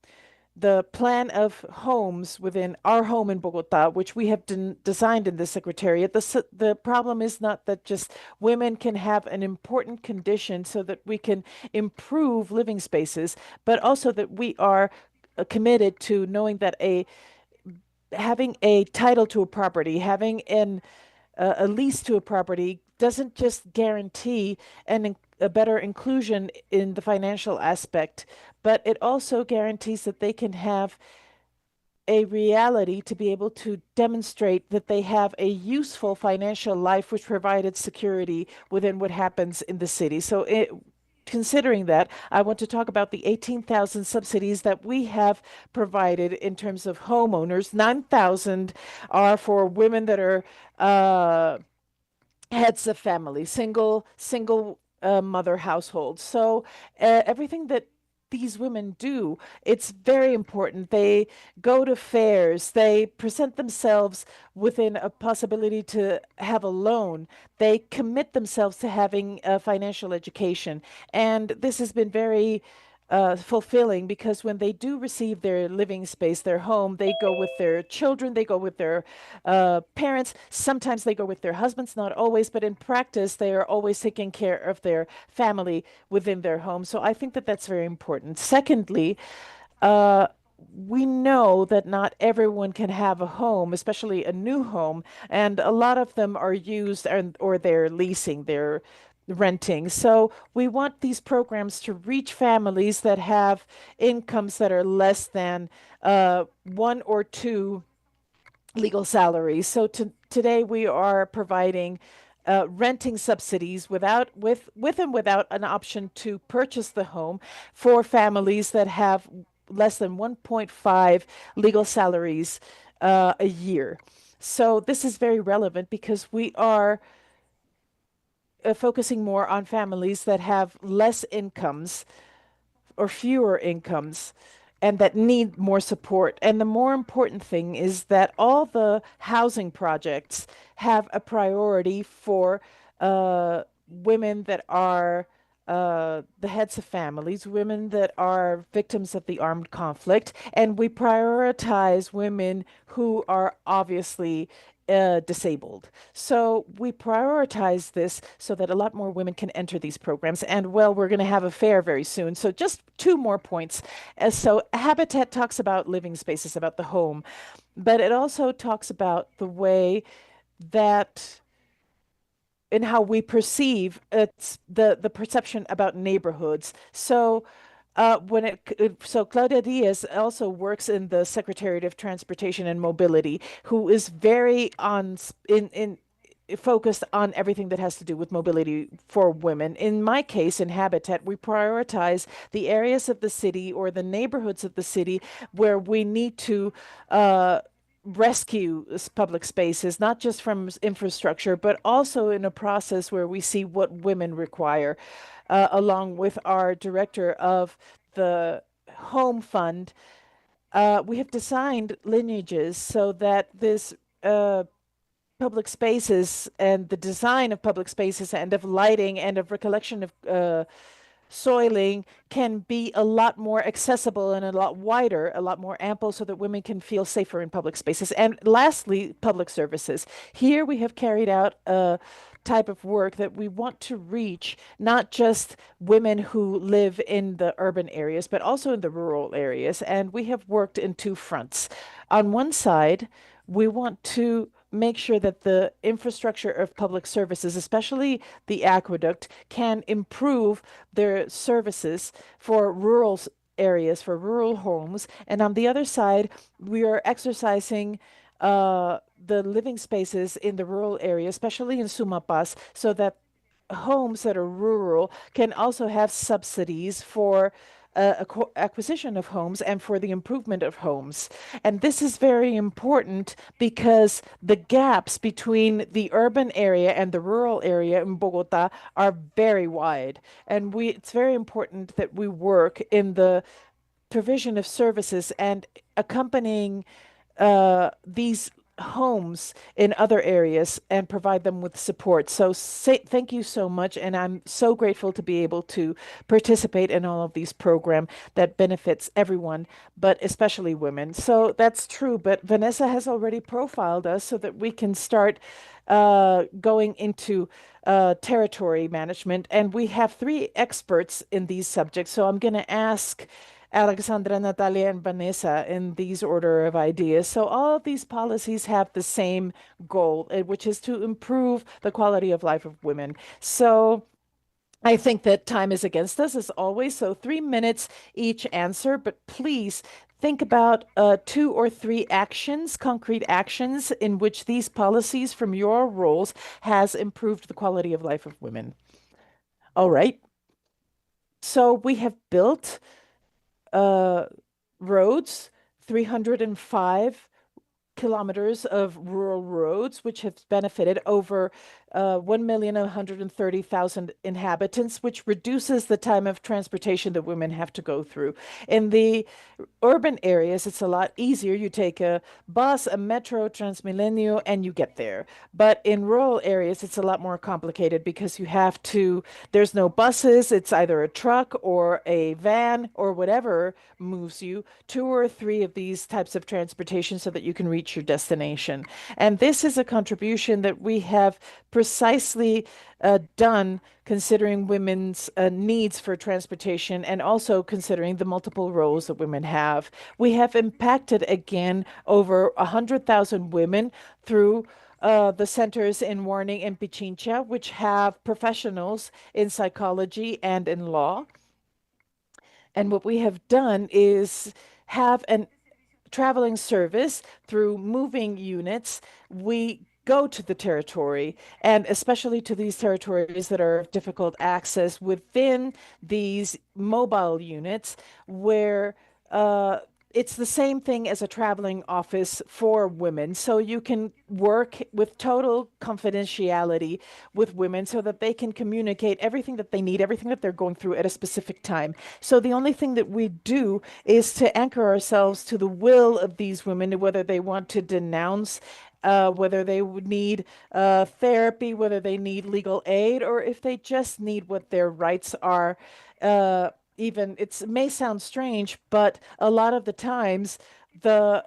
the plan of homes within our home in Bogota, which we have designed in the Secretariat, the problem is not that just women can have an important condition so that we can improve living spaces, but also that we are committed to knowing that having a title to a property, having a lease to a property doesn't just guarantee a better inclusion in the financial aspect, but it also guarantees that they can have a reality to be able to demonstrate that they have a useful financial life which provided security within what happens in the city. So considering that, I want to talk about the 18,000 subsidies that we have provided in terms of homeowners. 9,000 are for women that are heads of family, single mother households. So everything that these women do, it's very important. They go to fairs, they present themselves within a possibility to have a loan, they commit themselves to having a financial education. And this has been very fulfilling, because when they do receive their living space, their home, they go with their children, they go with their parents. Sometimes they go with their husbands, not always, but in practice, they are always taking care of their family within their home. So I think that that's very important. Secondly, we know that not everyone can have a home, especially a new home, and a lot of them are used or they're leasing, they're renting. So we want these programs to reach families that have incomes that are less than one or two legal salaries. So today we are providing renting subsidies with and without an option to purchase the home for families that have less than 1.5 legal salaries a year. So this is very relevant because we are focusing more on families that have less incomes or fewer incomes and that need more support. And the more important thing is that all the housing projects have a priority for women that are the heads of families, women that are victims of the armed conflict, and we prioritize women who are obviously disabled. So we prioritize this so that a lot more women can enter these programs. And well, we're going to have a fair very soon. So just two more points. So Habitat talks about living spaces, about the home, but it also talks about the way that in how we perceive it's the perception about neighborhoods. So so Claudia Diaz also works in the Secretariat of Transportation and Mobility, who is very in focused on everything that has to do with mobility for women. In my case, in Habitat, we prioritize the areas of the city or the neighborhoods of the city where we need to rescue public spaces, not just from infrastructure, but also in a process where we see what women require. Along with our director of the Home Fund, we have designed lineages so that this public spaces and the design of public spaces and of lighting and of recollection of soiling can be a lot more accessible and a lot wider, a lot more ample, so that women can feel safer in public spaces. And lastly, public services. Here we have carried out a type of work that we want to reach not just women who live in the urban areas, but also in the rural areas. And we have worked in two fronts. On one side, we want to make sure that the infrastructure of public services, especially the aqueduct, can improve their services for rural areas, for rural homes. And on the other side, we are exercising the living spaces in the rural area, especially in Sumapaz, so that homes that are rural can also have subsidies for acquisition of homes and for the improvement of homes. And this is very important because the gaps between the urban area and the rural area in Bogota are very wide. And it's very important that we work in the provision of services and accompanying these homes in other areas and provide them with support. So thank you so much. And I'm so grateful to be able to participate in all of these programs that benefits everyone, but especially women. So that's true. But Vanessa has already profiled us so that we can start going into territory management. And we have three experts in these subjects. So I'm going to ask Alexandra, Natalia, and Vanessa in these order of ideas. So all of these policies have the same goal, which is to improve the quality of life of women. So I think that time is against us as always. So 3 minutes each answer, but please think about 2 or 3 actions, concrete actions in which these policies from your roles has improved the quality of life of women. All right. So we have built roads, 305 kilometers of rural roads, which have benefited over 1,130,000 inhabitants, which reduces the time of transportation that women have to go through. In the urban areas, it's a lot easier. You take a bus, a metro, Transmilenio, and you get there. But in rural areas, it's a lot more complicated because there's no buses. It's either a truck or a van or whatever moves you, 2 or 3 of these types of transportation so that you can reach your destination. And this is a contribution that we have precisely done considering women's needs for transportation and also considering the multiple roles that women have. We have impacted again over 100,000 women through the centers in Warning and Pichincha, which have professionals in psychology and in law. And what we have done is have a traveling service through moving units. We go to the territory, and especially to these territories that are of difficult access within these mobile units where it's the same thing as a traveling office for women. So you can work with total confidentiality with women so that they can communicate everything that they need, everything that they're going through at a specific time. So the only thing that we do is to anchor ourselves to the will of these women, whether they want to denounce whether they would need therapy, whether they need legal aid, or if they just need what their rights are. Even it may sound strange, but a lot of the times the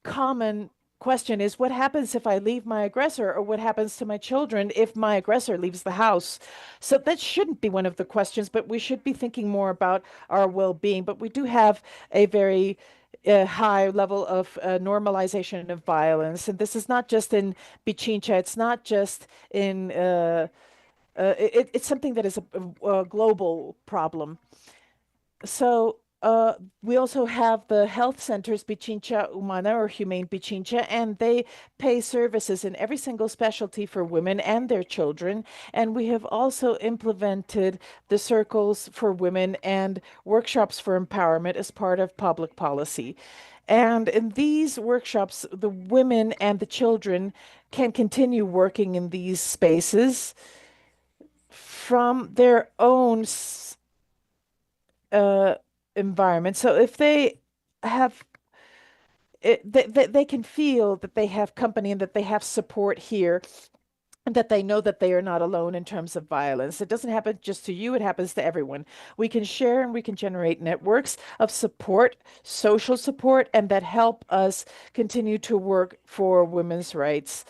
common question is, what happens if I leave my aggressor, or what happens to my children if my aggressor leaves the house? So that shouldn't be one of the questions, but we should be thinking more about our well-being. But we do have a very high level of normalization of violence, and this is not just in Pichincha, it's not just in it's something that is a global problem. So we also have the health centers, Pichincha Humana or Humane Pichincha, and they pay services in every single specialty for women and their children. And we have also implemented the circles for women and workshops for empowerment as part of public policy. And in these workshops, the women and the children can continue working in these spaces from their own environment. So if they have they can feel that they have company and that they have support here, and that they know that they are not alone in terms of violence. It doesn't happen just to you, it happens to everyone. We can share and we can generate networks of support, social support, and that help us continue to work for women's rights.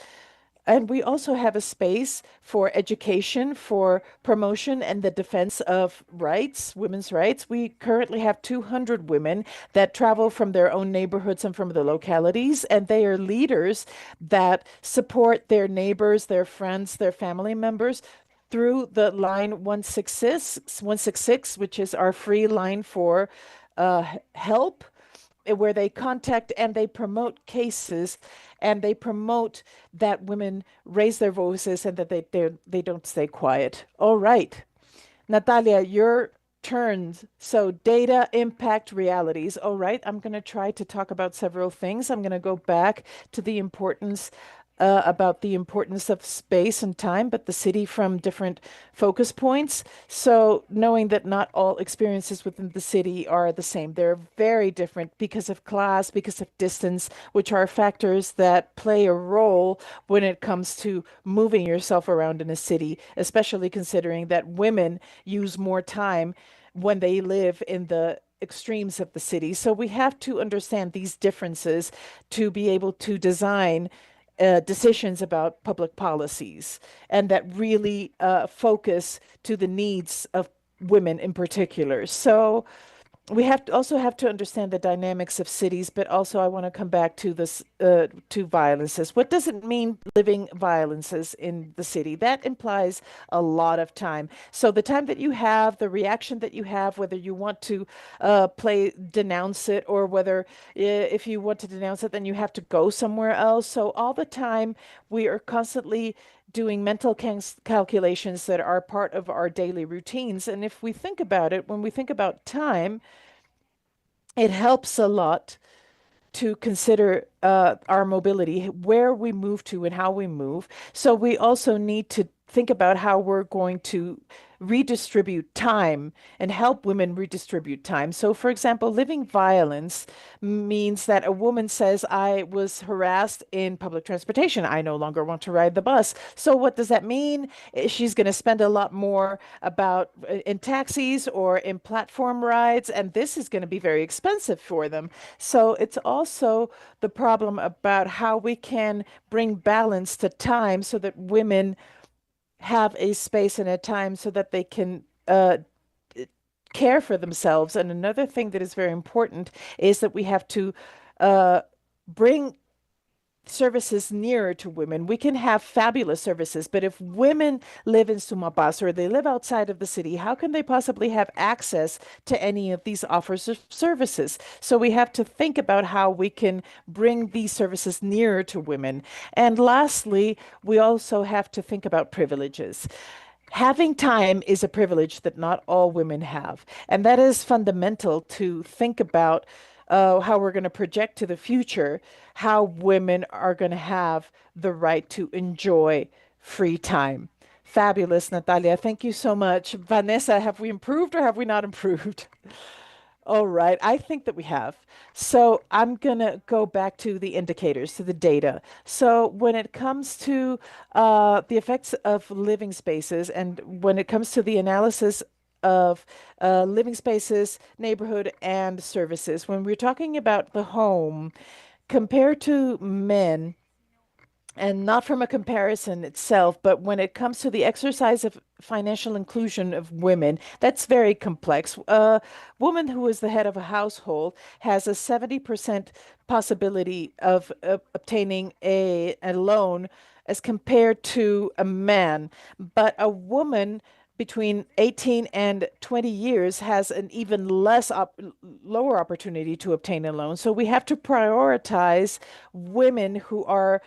And we also have a space for education, for promotion and the defense of rights, women's rights. We currently have 200 women that travel from their own neighborhoods and from the localities, and they are leaders that support their neighbors, their friends, their family members through the line 166, which is our free line for help, where they contact and they promote cases, and they promote that women raise their voices and that they don't stay quiet. All right, Natalia, your turn. So data impact realities. All right, I'm going to try to talk about several things. I'm going to go back to the importance about the importance of space and time, but the city from different focus points. So knowing that not all experiences within the city are the same. They're very different because of class, because of distance, which are factors that play a role when it comes to moving yourself around in a city, especially considering that women use more time when they live in the extremes of the city. So we have to understand these differences to be able to design decisions about public policies, and that really focus to the needs of women in particular. So we also have to understand the dynamics of cities, but also I want to come back to this to violences. What does it mean living violences in the city? That implies a lot of time. So the time that you have, the reaction that you have, whether you want to denounce it, or whether if you want to denounce it, then you have to go somewhere else. So all the time we are constantly doing mental calculations that are part of our daily routines. And if we think about it, when we think about time, it helps a lot to consider our mobility, where we move to and how we move. So we also need to think about how we're going to redistribute time and help women redistribute time. So, for example, living violence means that a woman says, I was harassed in public transportation. I no longer want to ride the bus. So what does that mean? She's going to spend a lot more about in taxis or in platform rides, and this is going to be very expensive for them. So it's also the problem about how we can bring balance to time so that women have a space and a time so that they can care for themselves. And another thing that is very important is that we have to bring services nearer to women. We can have fabulous services, but if women live in Sumapaz or they live outside of the city, how can they possibly have access to any of these offers of services? So we have to think about how we can bring these services nearer to women. And lastly, we also have to think about privileges. Having time is a privilege that not all women have, and that is fundamental to think about how we're going to project to the future, how women are going to have the right to enjoy free time. Fabulous, Natalia. Thank you so much. Vanessa, have we improved or have we not improved? All right, I think that we have. So I'm going to go back to the indicators, to the data. So when it comes to the effects of living spaces, and when it comes to the analysis of living spaces, neighborhood, and services, when we're talking about the home, compared to men, and not from a comparison itself, but when it comes to the exercise of financial inclusion of women, that's very complex. A woman who is the head of a household has a 70% possibility of obtaining a loan as compared to a man. But a woman between 18 and 20 years has an even lower opportunity to obtain a loan. So we have to prioritize women who are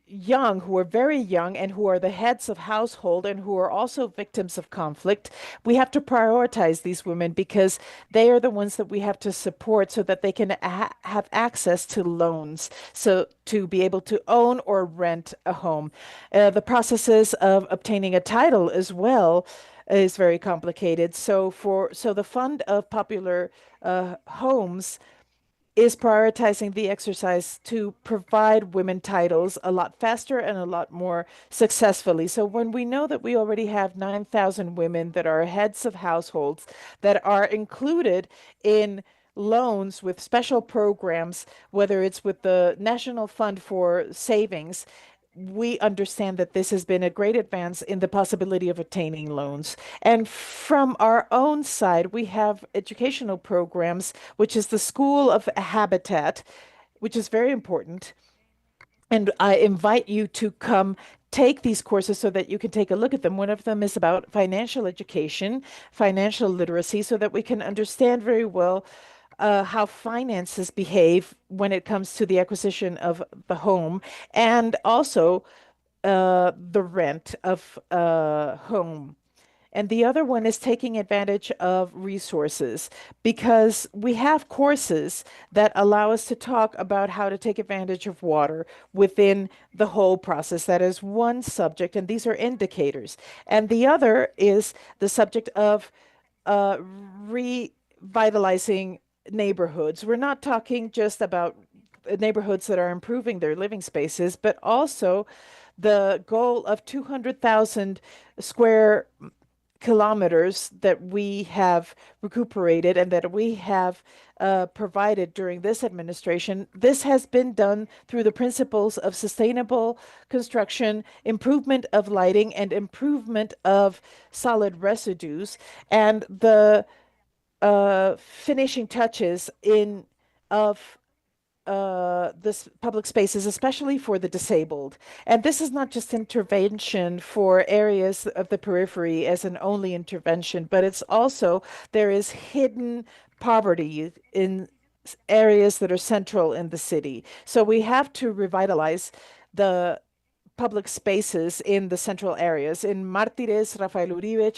young, who are very young, and who are the heads of household and who are also victims of conflict. We have to prioritize these women because they are the ones that we have to support so that they can have access to loans, so to be able to own or rent a home. The processes of obtaining a title as well is very complicated. So the Fund of Popular Homes is prioritizing the exercise to provide women titles a lot faster and a lot more successfully. So when we know that we already have 9,000 women that are heads of households that are included in loans with special programs, whether it's with the National Fund for Savings, we understand that this has been a great advance in the possibility of obtaining loans. And from our own side, we have educational programs, which is the School of Habitat, which is very important. And I invite you to come take these courses so that you can take a look at them. One of them is about financial education, financial literacy, so that we can understand very well how finances behave when it comes to the acquisition of the home, and also the rent of a home. And the other one is taking advantage of resources because we have courses that allow us to talk about how to take advantage of water within the whole process. That is one subject, and these are indicators. And the other is the subject of revitalizing neighborhoods. We're not talking just about neighborhoods that are improving their living spaces, but also the goal of 200,000 square kilometers that we have recuperated and that we have provided during this administration. This has been done through the principles of sustainable construction, improvement of lighting, and improvement of solid residues, and the finishing touches in of this public spaces, especially for the disabled. And this is not just intervention for areas of the periphery as an only intervention, but it's also there is hidden poverty in areas that are central in the city. So we have to revitalize the public spaces in the central areas. In Martires, Rafael Uribe,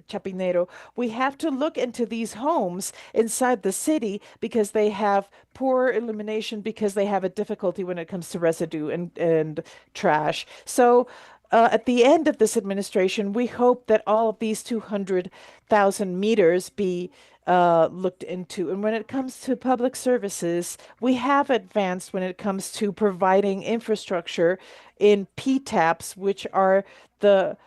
Chapinero, we have to look into these homes inside the city because they have poor illumination, because they have a difficulty when it comes to residue and trash. So at the end of this administration, we hope that all of these 200,000 meters be looked into. And when it comes to public services, we have advanced when it comes to providing infrastructure in PTAPs, which are the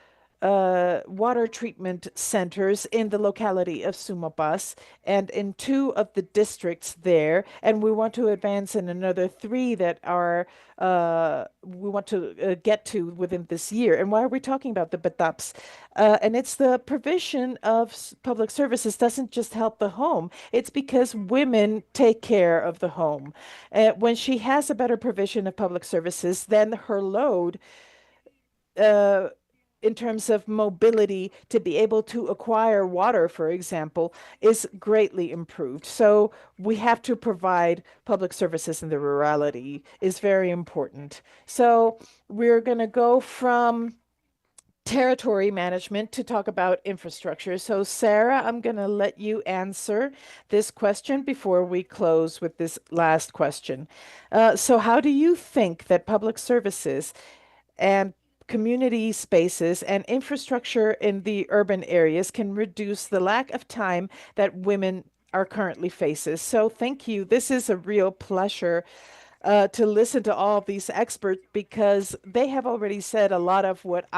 water treatment centers in the locality of Sumapaz and in two of the districts there. And we want to advance in another three that are we want to get to within this year. And why are we talking about the BETAPs? And it's the provision of public services doesn't just help the home. It's because women take care of the home. When she has a better provision of public services, then her load in terms of mobility to be able to acquire water, for example, is greatly improved. So we have to provide public services in the rurality is very important. So we're going to go from territory management to talk about infrastructure. So Sarah, I'm going to let you answer this question before we close with this last question. So how do you think that public services and community spaces and infrastructure in the urban areas can reduce the lack of time that women are currently faces. So thank you. This is a real pleasure to listen to all of these experts because they have already said a lot of what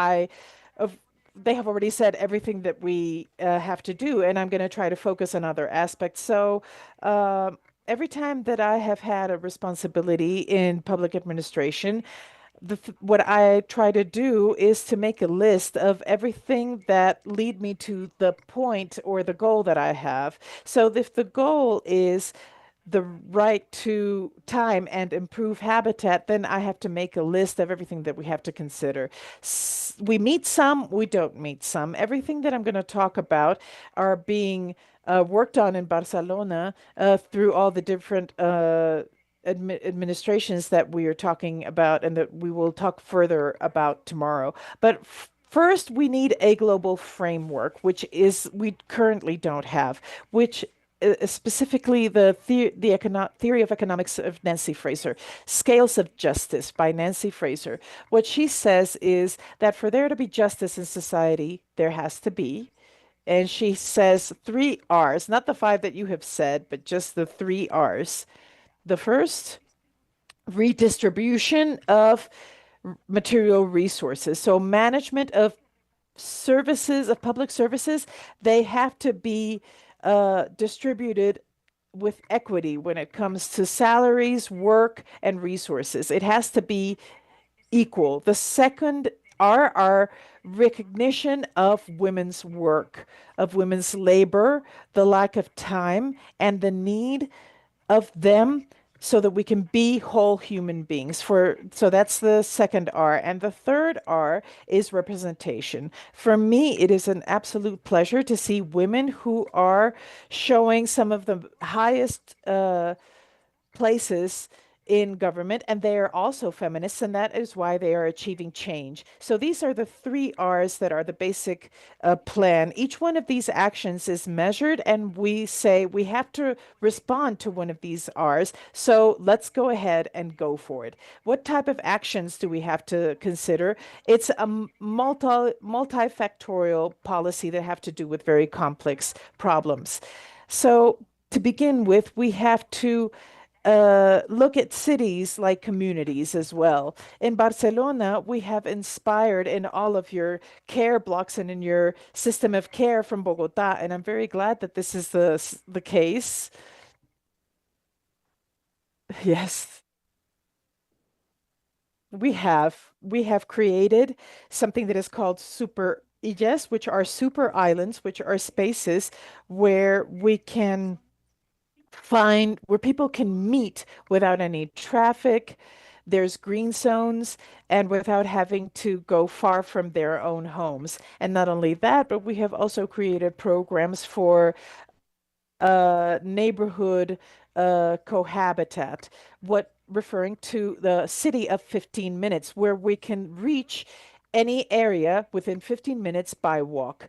of, they have already said everything that we have to do, and I'm going to try to focus on other aspects. So every time that I have had a responsibility in public administration, what I try to do is to make a list of everything that lead me to the point or the goal that I have. So if the goal is the right to time and improve habitat, then I have to make a list of everything that we have to consider. We meet some, we don't meet some. Everything that I'm going to talk about are being worked on in Barcelona through all the different administrations that we are talking about and that we will talk further about tomorrow. But first, we need a global framework, which is we currently don't have, which specifically theory of economics of Nancy Fraser, Scales of Justice by Nancy Fraser. What she says is that for there to be justice in society, there has to be, and she says three R's, not the five that you have said, but just the three R's. The first, redistribution of material resources. So management of services, of public services, they have to be distributed with equity when it comes to salaries, work, and resources. It has to be equal. The second are our recognition of women's work, of women's labor, the lack of time, and the need of them so that we can be whole human beings. So that's the second R. And the third R is representation. For me, it is an absolute pleasure to see women who are showing some of the highest places in government, and they are also feminists, and that is why they are achieving change. So these are the three R's that are the basic plan. Each one of these actions is measured, and we say we have to respond to one of these R's. So let's go ahead and go for it. What type of actions do we have to consider? It's a multifactorial policy that have to do with very complex problems. So to begin with, we have to look at cities like communities as well. In Barcelona, we have inspired in all of your care blocks and in your system of care from Bogotá, and I'm very glad that this is the case. Yes. We have created something that is called super illes, which are super islands, which are spaces where we can find where people can meet without any traffic. There's green zones and without having to go far from their own homes. And not only that, but we have also created programs for neighborhood cohabitat, what referring to the city of 15 minutes, where we can reach any area within 15 minutes by walk.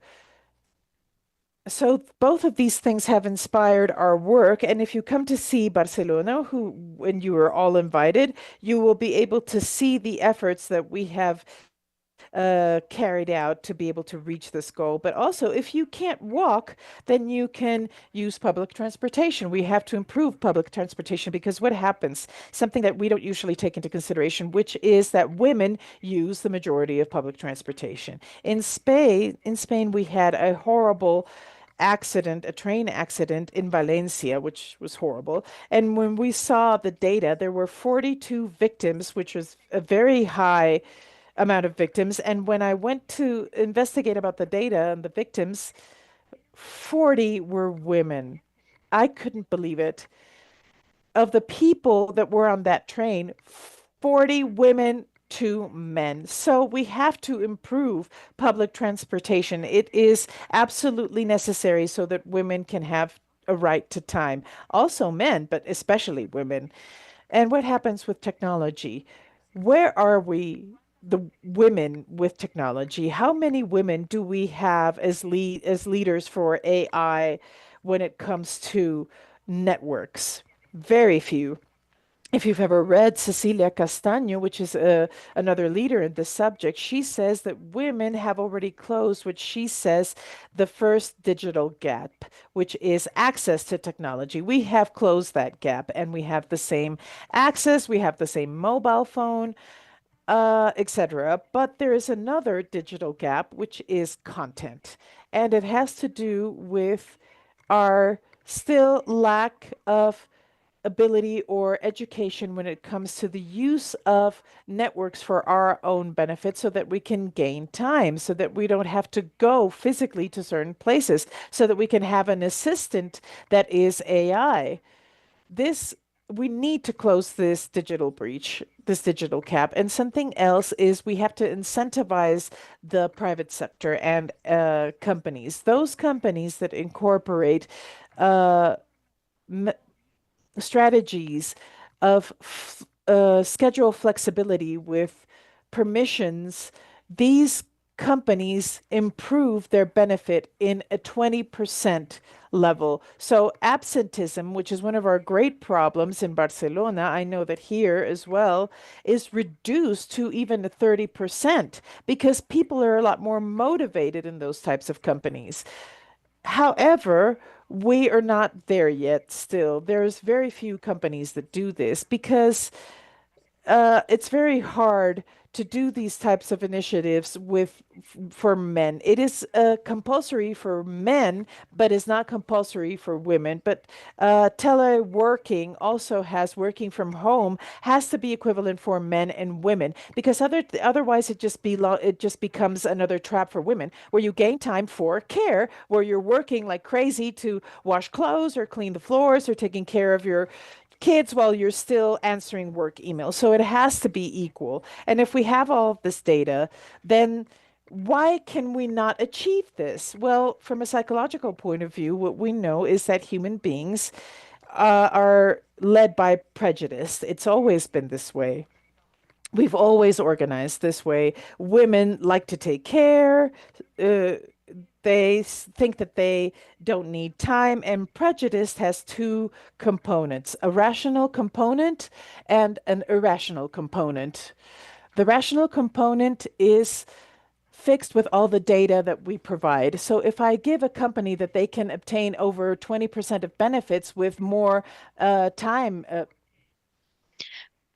So both of these things have inspired our work. And if you come to see Barcelona, when you are all invited, you will be able to see the efforts that we have carried out to be able to reach this goal. But also, if you can't walk, then you can use public transportation. We have to improve public transportation because what happens? Something that we don't usually take into consideration, which is that women use the majority of public transportation. In Spain, we had a horrible accident, a train accident in Valencia, which was horrible. And when we saw the data, there were 42 victims, which was a very high amount of victims. And when I went to investigate about the data and the victims, 40 were women. I couldn't believe it. Of the people that were on that train, 40 women, 2 men. So we have to improve public transportation. It is absolutely necessary so that women can have a right to time. Also men, but especially women. And what happens with technology? Where are we, the women with technology? How many women do we have as leaders for AI when it comes to networks? Very few. if you've ever read Cecilia Castaño, which is another leader in this subject, she says that women have already closed what she says the first digital gap, which is access to technology. We have closed that gap and we have the same access, we have the same mobile phone, etc. But there is another digital gap, which is content. And it has to do with our still lack of ability or education when it comes to the use of networks for our own benefit so that we can gain time, so that we don't have to go physically to certain places, so that we can have an assistant that is AI. This we need to close this digital breach, this digital gap. And something else is we have to incentivize the private sector and companies, those companies that incorporate uh, strategies of schedule flexibility with permissions, these companies improve their benefit in a 20% level. So absenteeism, which is one of our great problems in Barcelona, I know that here as well, is reduced to even 30% because people are a lot more motivated in those types of companies. However, we are not there yet still. There's very few companies that do this because it's very hard to do these types of initiatives for men. It is compulsory for men, but is not compulsory for women. But teleworking also has working from home has to be equivalent for men and women because otherwise it just becomes another trap for women where you gain time for care, where you're working like crazy to wash clothes or clean the floors or taking care of your kids while you're still answering work emails. So it has to be equal. And if we have all of this data, then why can we not achieve this? Well, from a psychological point of view, what we know is that human beings are led by prejudice. It's always been this way. We've always organized this way. Women like to take care. Uh, think that they don't need time, and prejudice has two components, a rational component and an irrational component. The rational component is fixed with all the data that we provide. So if I give a company that they can obtain over 20% of benefits with more time,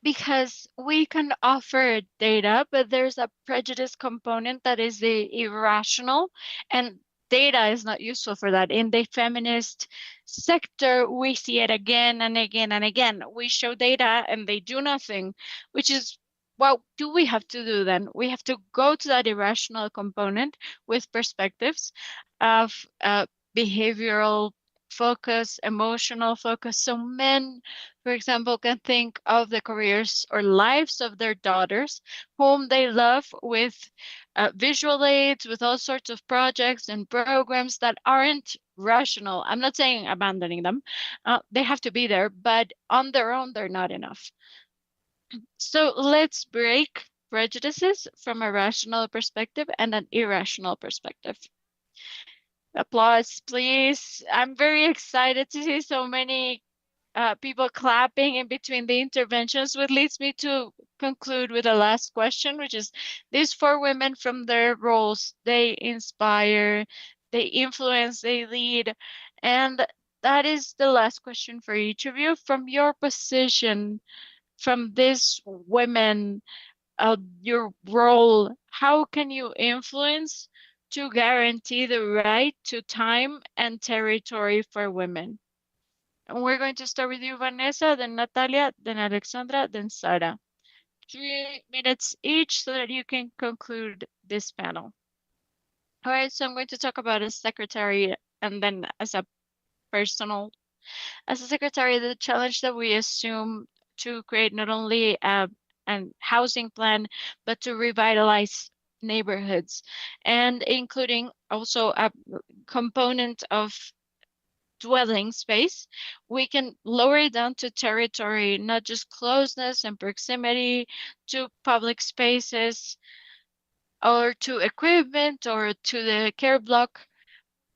because we can offer data, but there's a prejudice component that is the irrational, and data is not useful for that. In the feminist sector, we see it again and again and again. We show data and they do nothing, which is what do we have to do then? We have to go to that irrational component with perspectives of behavioral focus, emotional focus. So men, for example, can think of the careers or lives of their daughters, whom they love, with visual aids, with all sorts of projects and programs that aren't rational. I'm not saying abandoning them. They have to be there, but on their own, they're not enough. So let's break prejudices from a rational perspective and an irrational perspective. Applause, please. I'm very excited to see so many people clapping in between the interventions, which leads me to conclude with a last question, which is these four women from their roles, they inspire, they influence, they lead. And that is the last question for each of you. From your position, from these women, your role, how can you influence to guarantee the right to time and territory for women? And we're going to start with you, Vanessa, then Natalia, then Alexandra, then Sara. 3 minutes each so that you can conclude this panel. All right, so I'm going to talk about as secretary and then as a personal. As a secretary, the challenge that we assume to create not only an housing plan, but to revitalize neighborhoods, and including also a component of dwelling space, we can lower it down to territory, not just closeness and proximity to public spaces or to equipment or to the care block,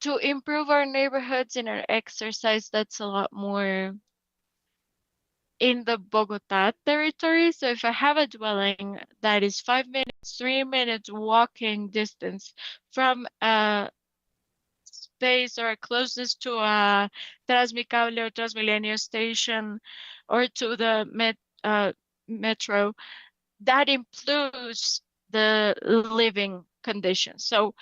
to improve our neighborhoods in an exercise that's a lot more, in the Bogotá territory. So if I have a dwelling that is 5 minutes, 3 minutes walking distance from a space or closest to a Transmicable or Transmilenio station or to the metro, that includes the living conditions. So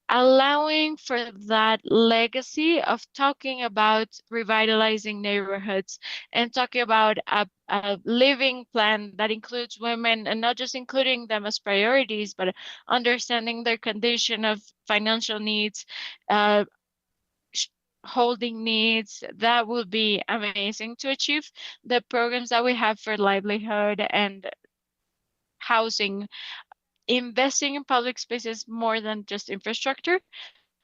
allowing for that legacy of talking about revitalizing neighborhoods and talking about a living plan that includes women and not just including them as priorities, but understanding their condition of financial needs, uh, holding needs, that would be amazing to achieve. The programs that we have for livelihood and housing, investing in public spaces more than just infrastructure,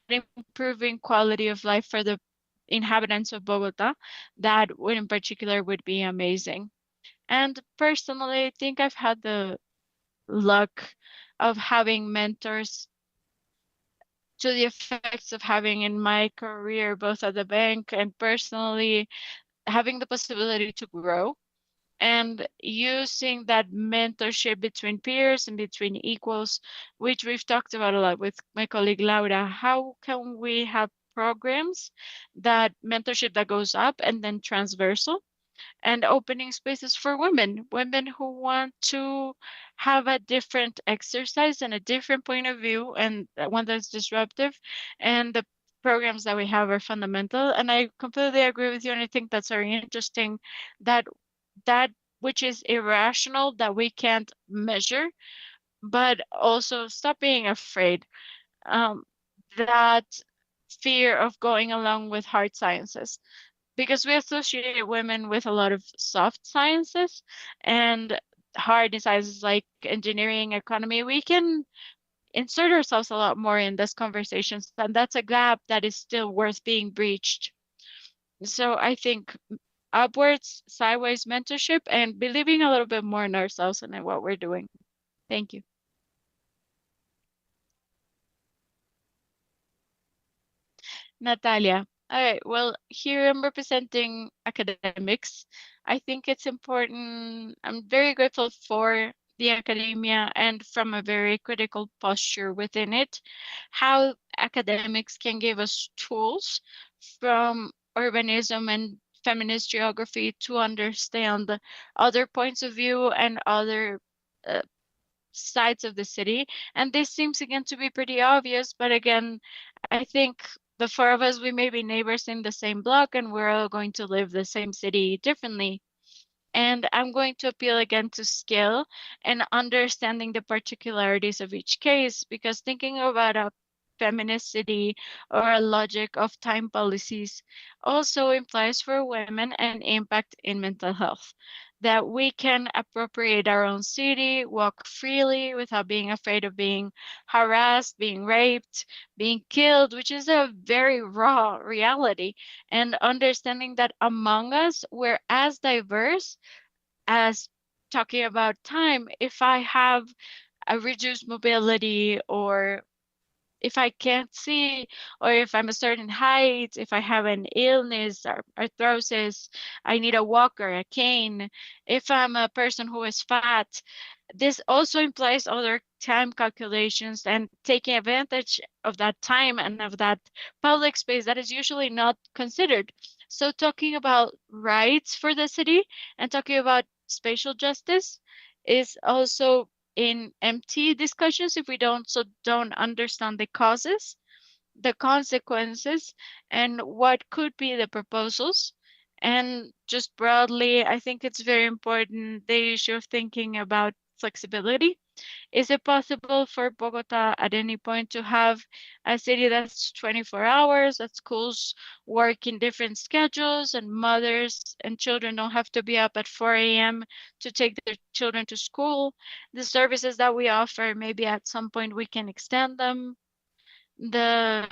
improving quality of life for the inhabitants of Bogota, that would in particular would be amazing. And personally, I think I've had the luck of having mentors to the effects of having in my career, both at the bank and personally, having the possibility to grow and using that mentorship between peers and between equals, which we've talked about a lot with my colleague Laura. How can we have programs that mentorship that goes up and then transversal and opening spaces for women who want to have a different exercise and a different point of view and one that's disruptive. And the programs that we have are fundamental. And I completely agree with you. And I think that's very interesting that that which is irrational that we can't measure, but also stop being afraid. Um, that fear of going along with hard sciences because we associate women with a lot of soft sciences and hard sciences like engineering, economy. We can insert ourselves a lot more in these conversations, and that's a gap that is still worth being breached. So I think upwards, sideways mentorship and believing a little bit more in ourselves and in what we're doing. Thank you. Natalia. All right. Well, here I'm representing academics. I think it's important. I'm very grateful for the academia and from a very critical posture within it, how academics can give us tools from urbanism and feminist geography to understand other points of view and other uh, sides of the city. And this seems again to be pretty obvious, but again, I think the four of us, we may be neighbors in the same block and we're all going to live the same city differently. And I'm going to appeal again to skill and understanding the particularities of each case, because thinking about a feminist city or a logic of time policies also implies for women an impact in mental health. That we can appropriate our own city, walk freely without being afraid of being harassed, being raped, being killed, which is a very raw reality, and understanding that among us, we're as diverse as talking about time. If I have a reduced mobility or if I can't see, or if I'm a certain height, if I have an illness or arthrosis, I need a walker, a cane. If I'm a person who is fat, this also implies other time calculations and taking advantage of that time and of that public space that is usually not considered. So talking about rights for the city and talking about spatial justice is also in empty discussions if we don't understand the causes, the consequences, and what could be the proposals. And just broadly, I think it's very important the issue of thinking about flexibility. Is it possible for Bogota at any point to have a city that's 24 hours, that schools work in different schedules, and mothers and children don't have to be up at 4 a.m. to take their children to school? The services that we offer, maybe at some point we can extend them. The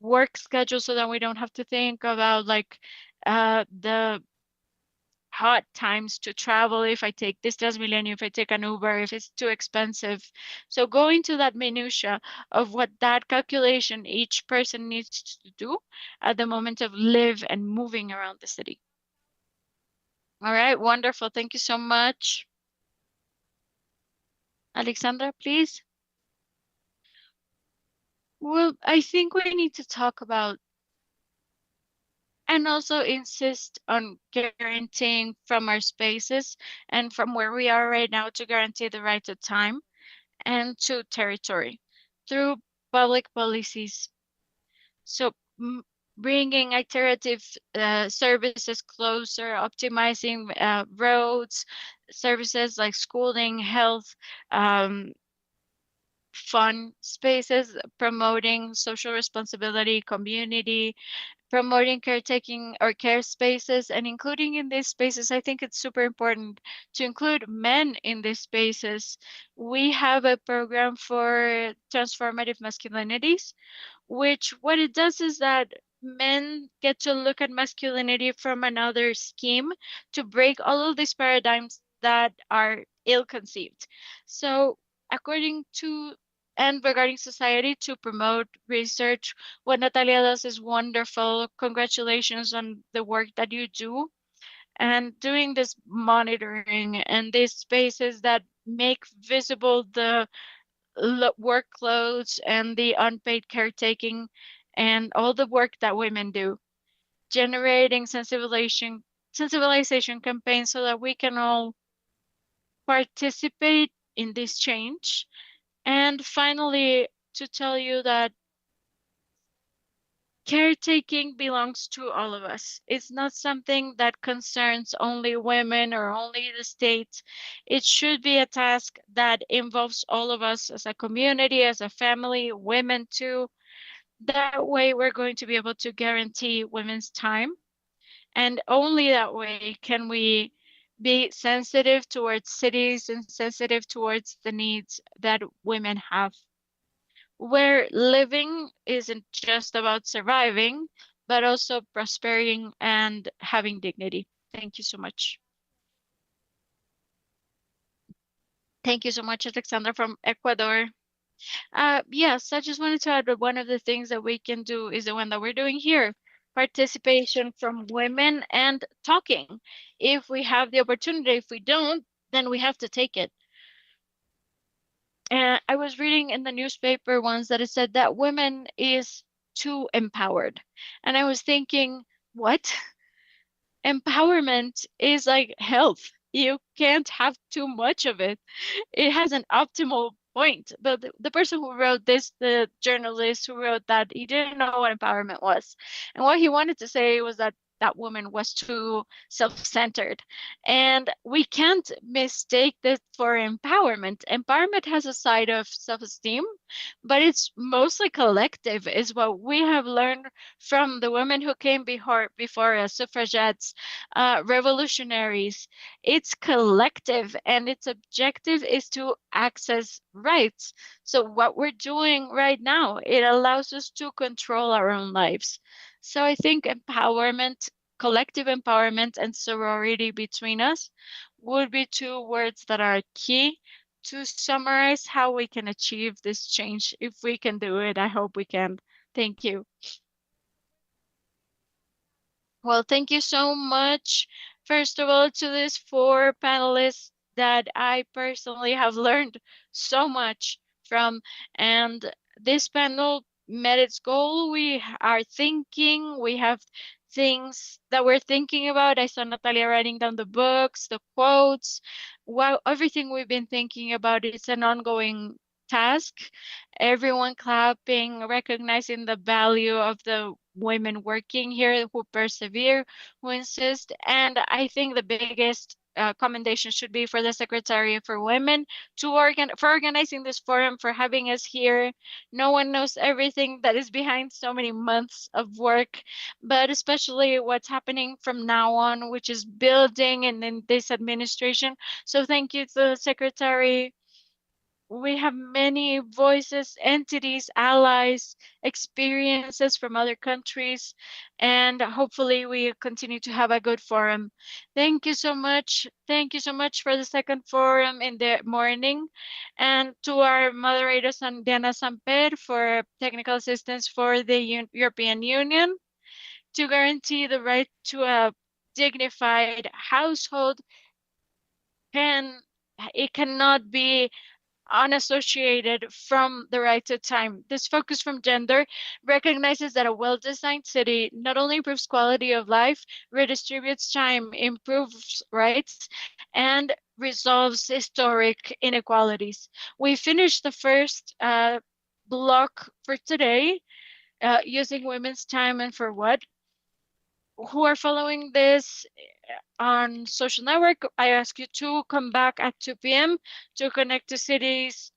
work schedule so that we don't have to think about like the hot times to travel if I take this Transmilenio, if I take an Uber, if it's too expensive. So going to that minutia of what that calculation each person needs to do at the moment of live and moving around the city. All right, wonderful. Thank you so much. Alexandra, please. Well, I think we need to talk about and also insist on guaranteeing from our spaces and from where we are right now to guarantee the right to time and to territory through public policies. So bringing iterative services closer, optimizing roads, services like schooling, health, um, fun spaces, promoting social responsibility, community, promoting caretaking or care spaces, and including in these spaces. I think it's super important to include men in these spaces. We have a program for transformative masculinities, which what it does is that men get to look at masculinity from another scheme to break all of these paradigms that are ill-conceived. So according to and regarding society, to promote research, what Natalia does is wonderful. Congratulations on the work that you do and doing this monitoring and these spaces that make visible the workloads and the unpaid caretaking and all the work that women do, generating sensibilization campaigns so that we can all participate in this change. And finally, to tell you that caretaking belongs to all of us. It's not something that concerns only women or only the state. It should be a task that involves all of us as a community, as a family, women too. That way, we're going to be able to guarantee women's time. And only that way can we be sensitive towards cities and sensitive towards the needs that women have, where living isn't just about surviving, but also prospering and having dignity. Thank you so much. Thank you so much, Alexandra from Ecuador. Yes, I just wanted to add that one of the things that we can do is the one that we're doing here, participation from women and talking. If we have the opportunity, if we don't, then we have to take it. And I was reading in the newspaper once that it said that women is too empowered. And I was thinking, what? Empowerment is like health. You can't have too much of it. It has an optimal point. But the person who wrote this, the journalist who wrote that, he didn't know what empowerment was. And what he wanted to say was that that woman was too self-centered. And we can't mistake this for empowerment. Empowerment has a side of self-esteem, but it's mostly collective, is what we have learned from the women who came before us, suffragettes, revolutionaries. It's collective, and its objective is to access rights. So what we're doing right now, it allows us to control our own lives. So I think empowerment, collective empowerment, and sorority between us would be two words that are key to summarize how we can achieve this change. If we can do it, I hope we can. Thank you. Well, thank you so much, first of all, to these four panelists that I personally have learned so much from. And this panel met its goal. We are thinking, we have things that we're thinking about. I saw Natalia writing down the books, the quotes. Wow, everything we've been thinking about is an ongoing task. Everyone clapping, recognizing the value of the women working here who persevere, who insist. And I think the biggest commendation should be for the Secretary for Women for organizing this forum, for having us here. No one knows everything that is behind so many months of work, but especially what's happening from now on, which is building and in this administration. So thank you to the Secretary. We have many voices, entities, allies, experiences from other countries, and hopefully we continue to have a good forum. Thank you so much. Thank you so much for the second forum in the morning, and to our moderators, Diana Samper, for technical assistance for the European Union to guarantee the right to a dignified household cannot be unassociated from the right to time. This focus from gender recognizes that a well-designed city not only improves quality of life, redistributes time, improves rights, and resolves historic inequalities. We finished the first block for today, using women's time and for what. Who are following this on social network, I ask you to come back at 2 p.m. to connect to cities.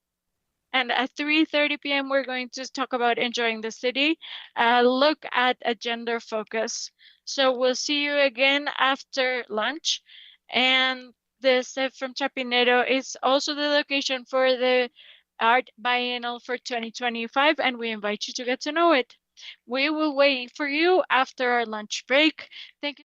And at 3:30 p.m., we're going to talk about enjoying the city, look at a gender focus. So we'll see you again after lunch. And the set from Chapinero is also the location for the Art Biennial for 2025, and we invite you to get to know it. We will wait for you after our lunch break. Thank you.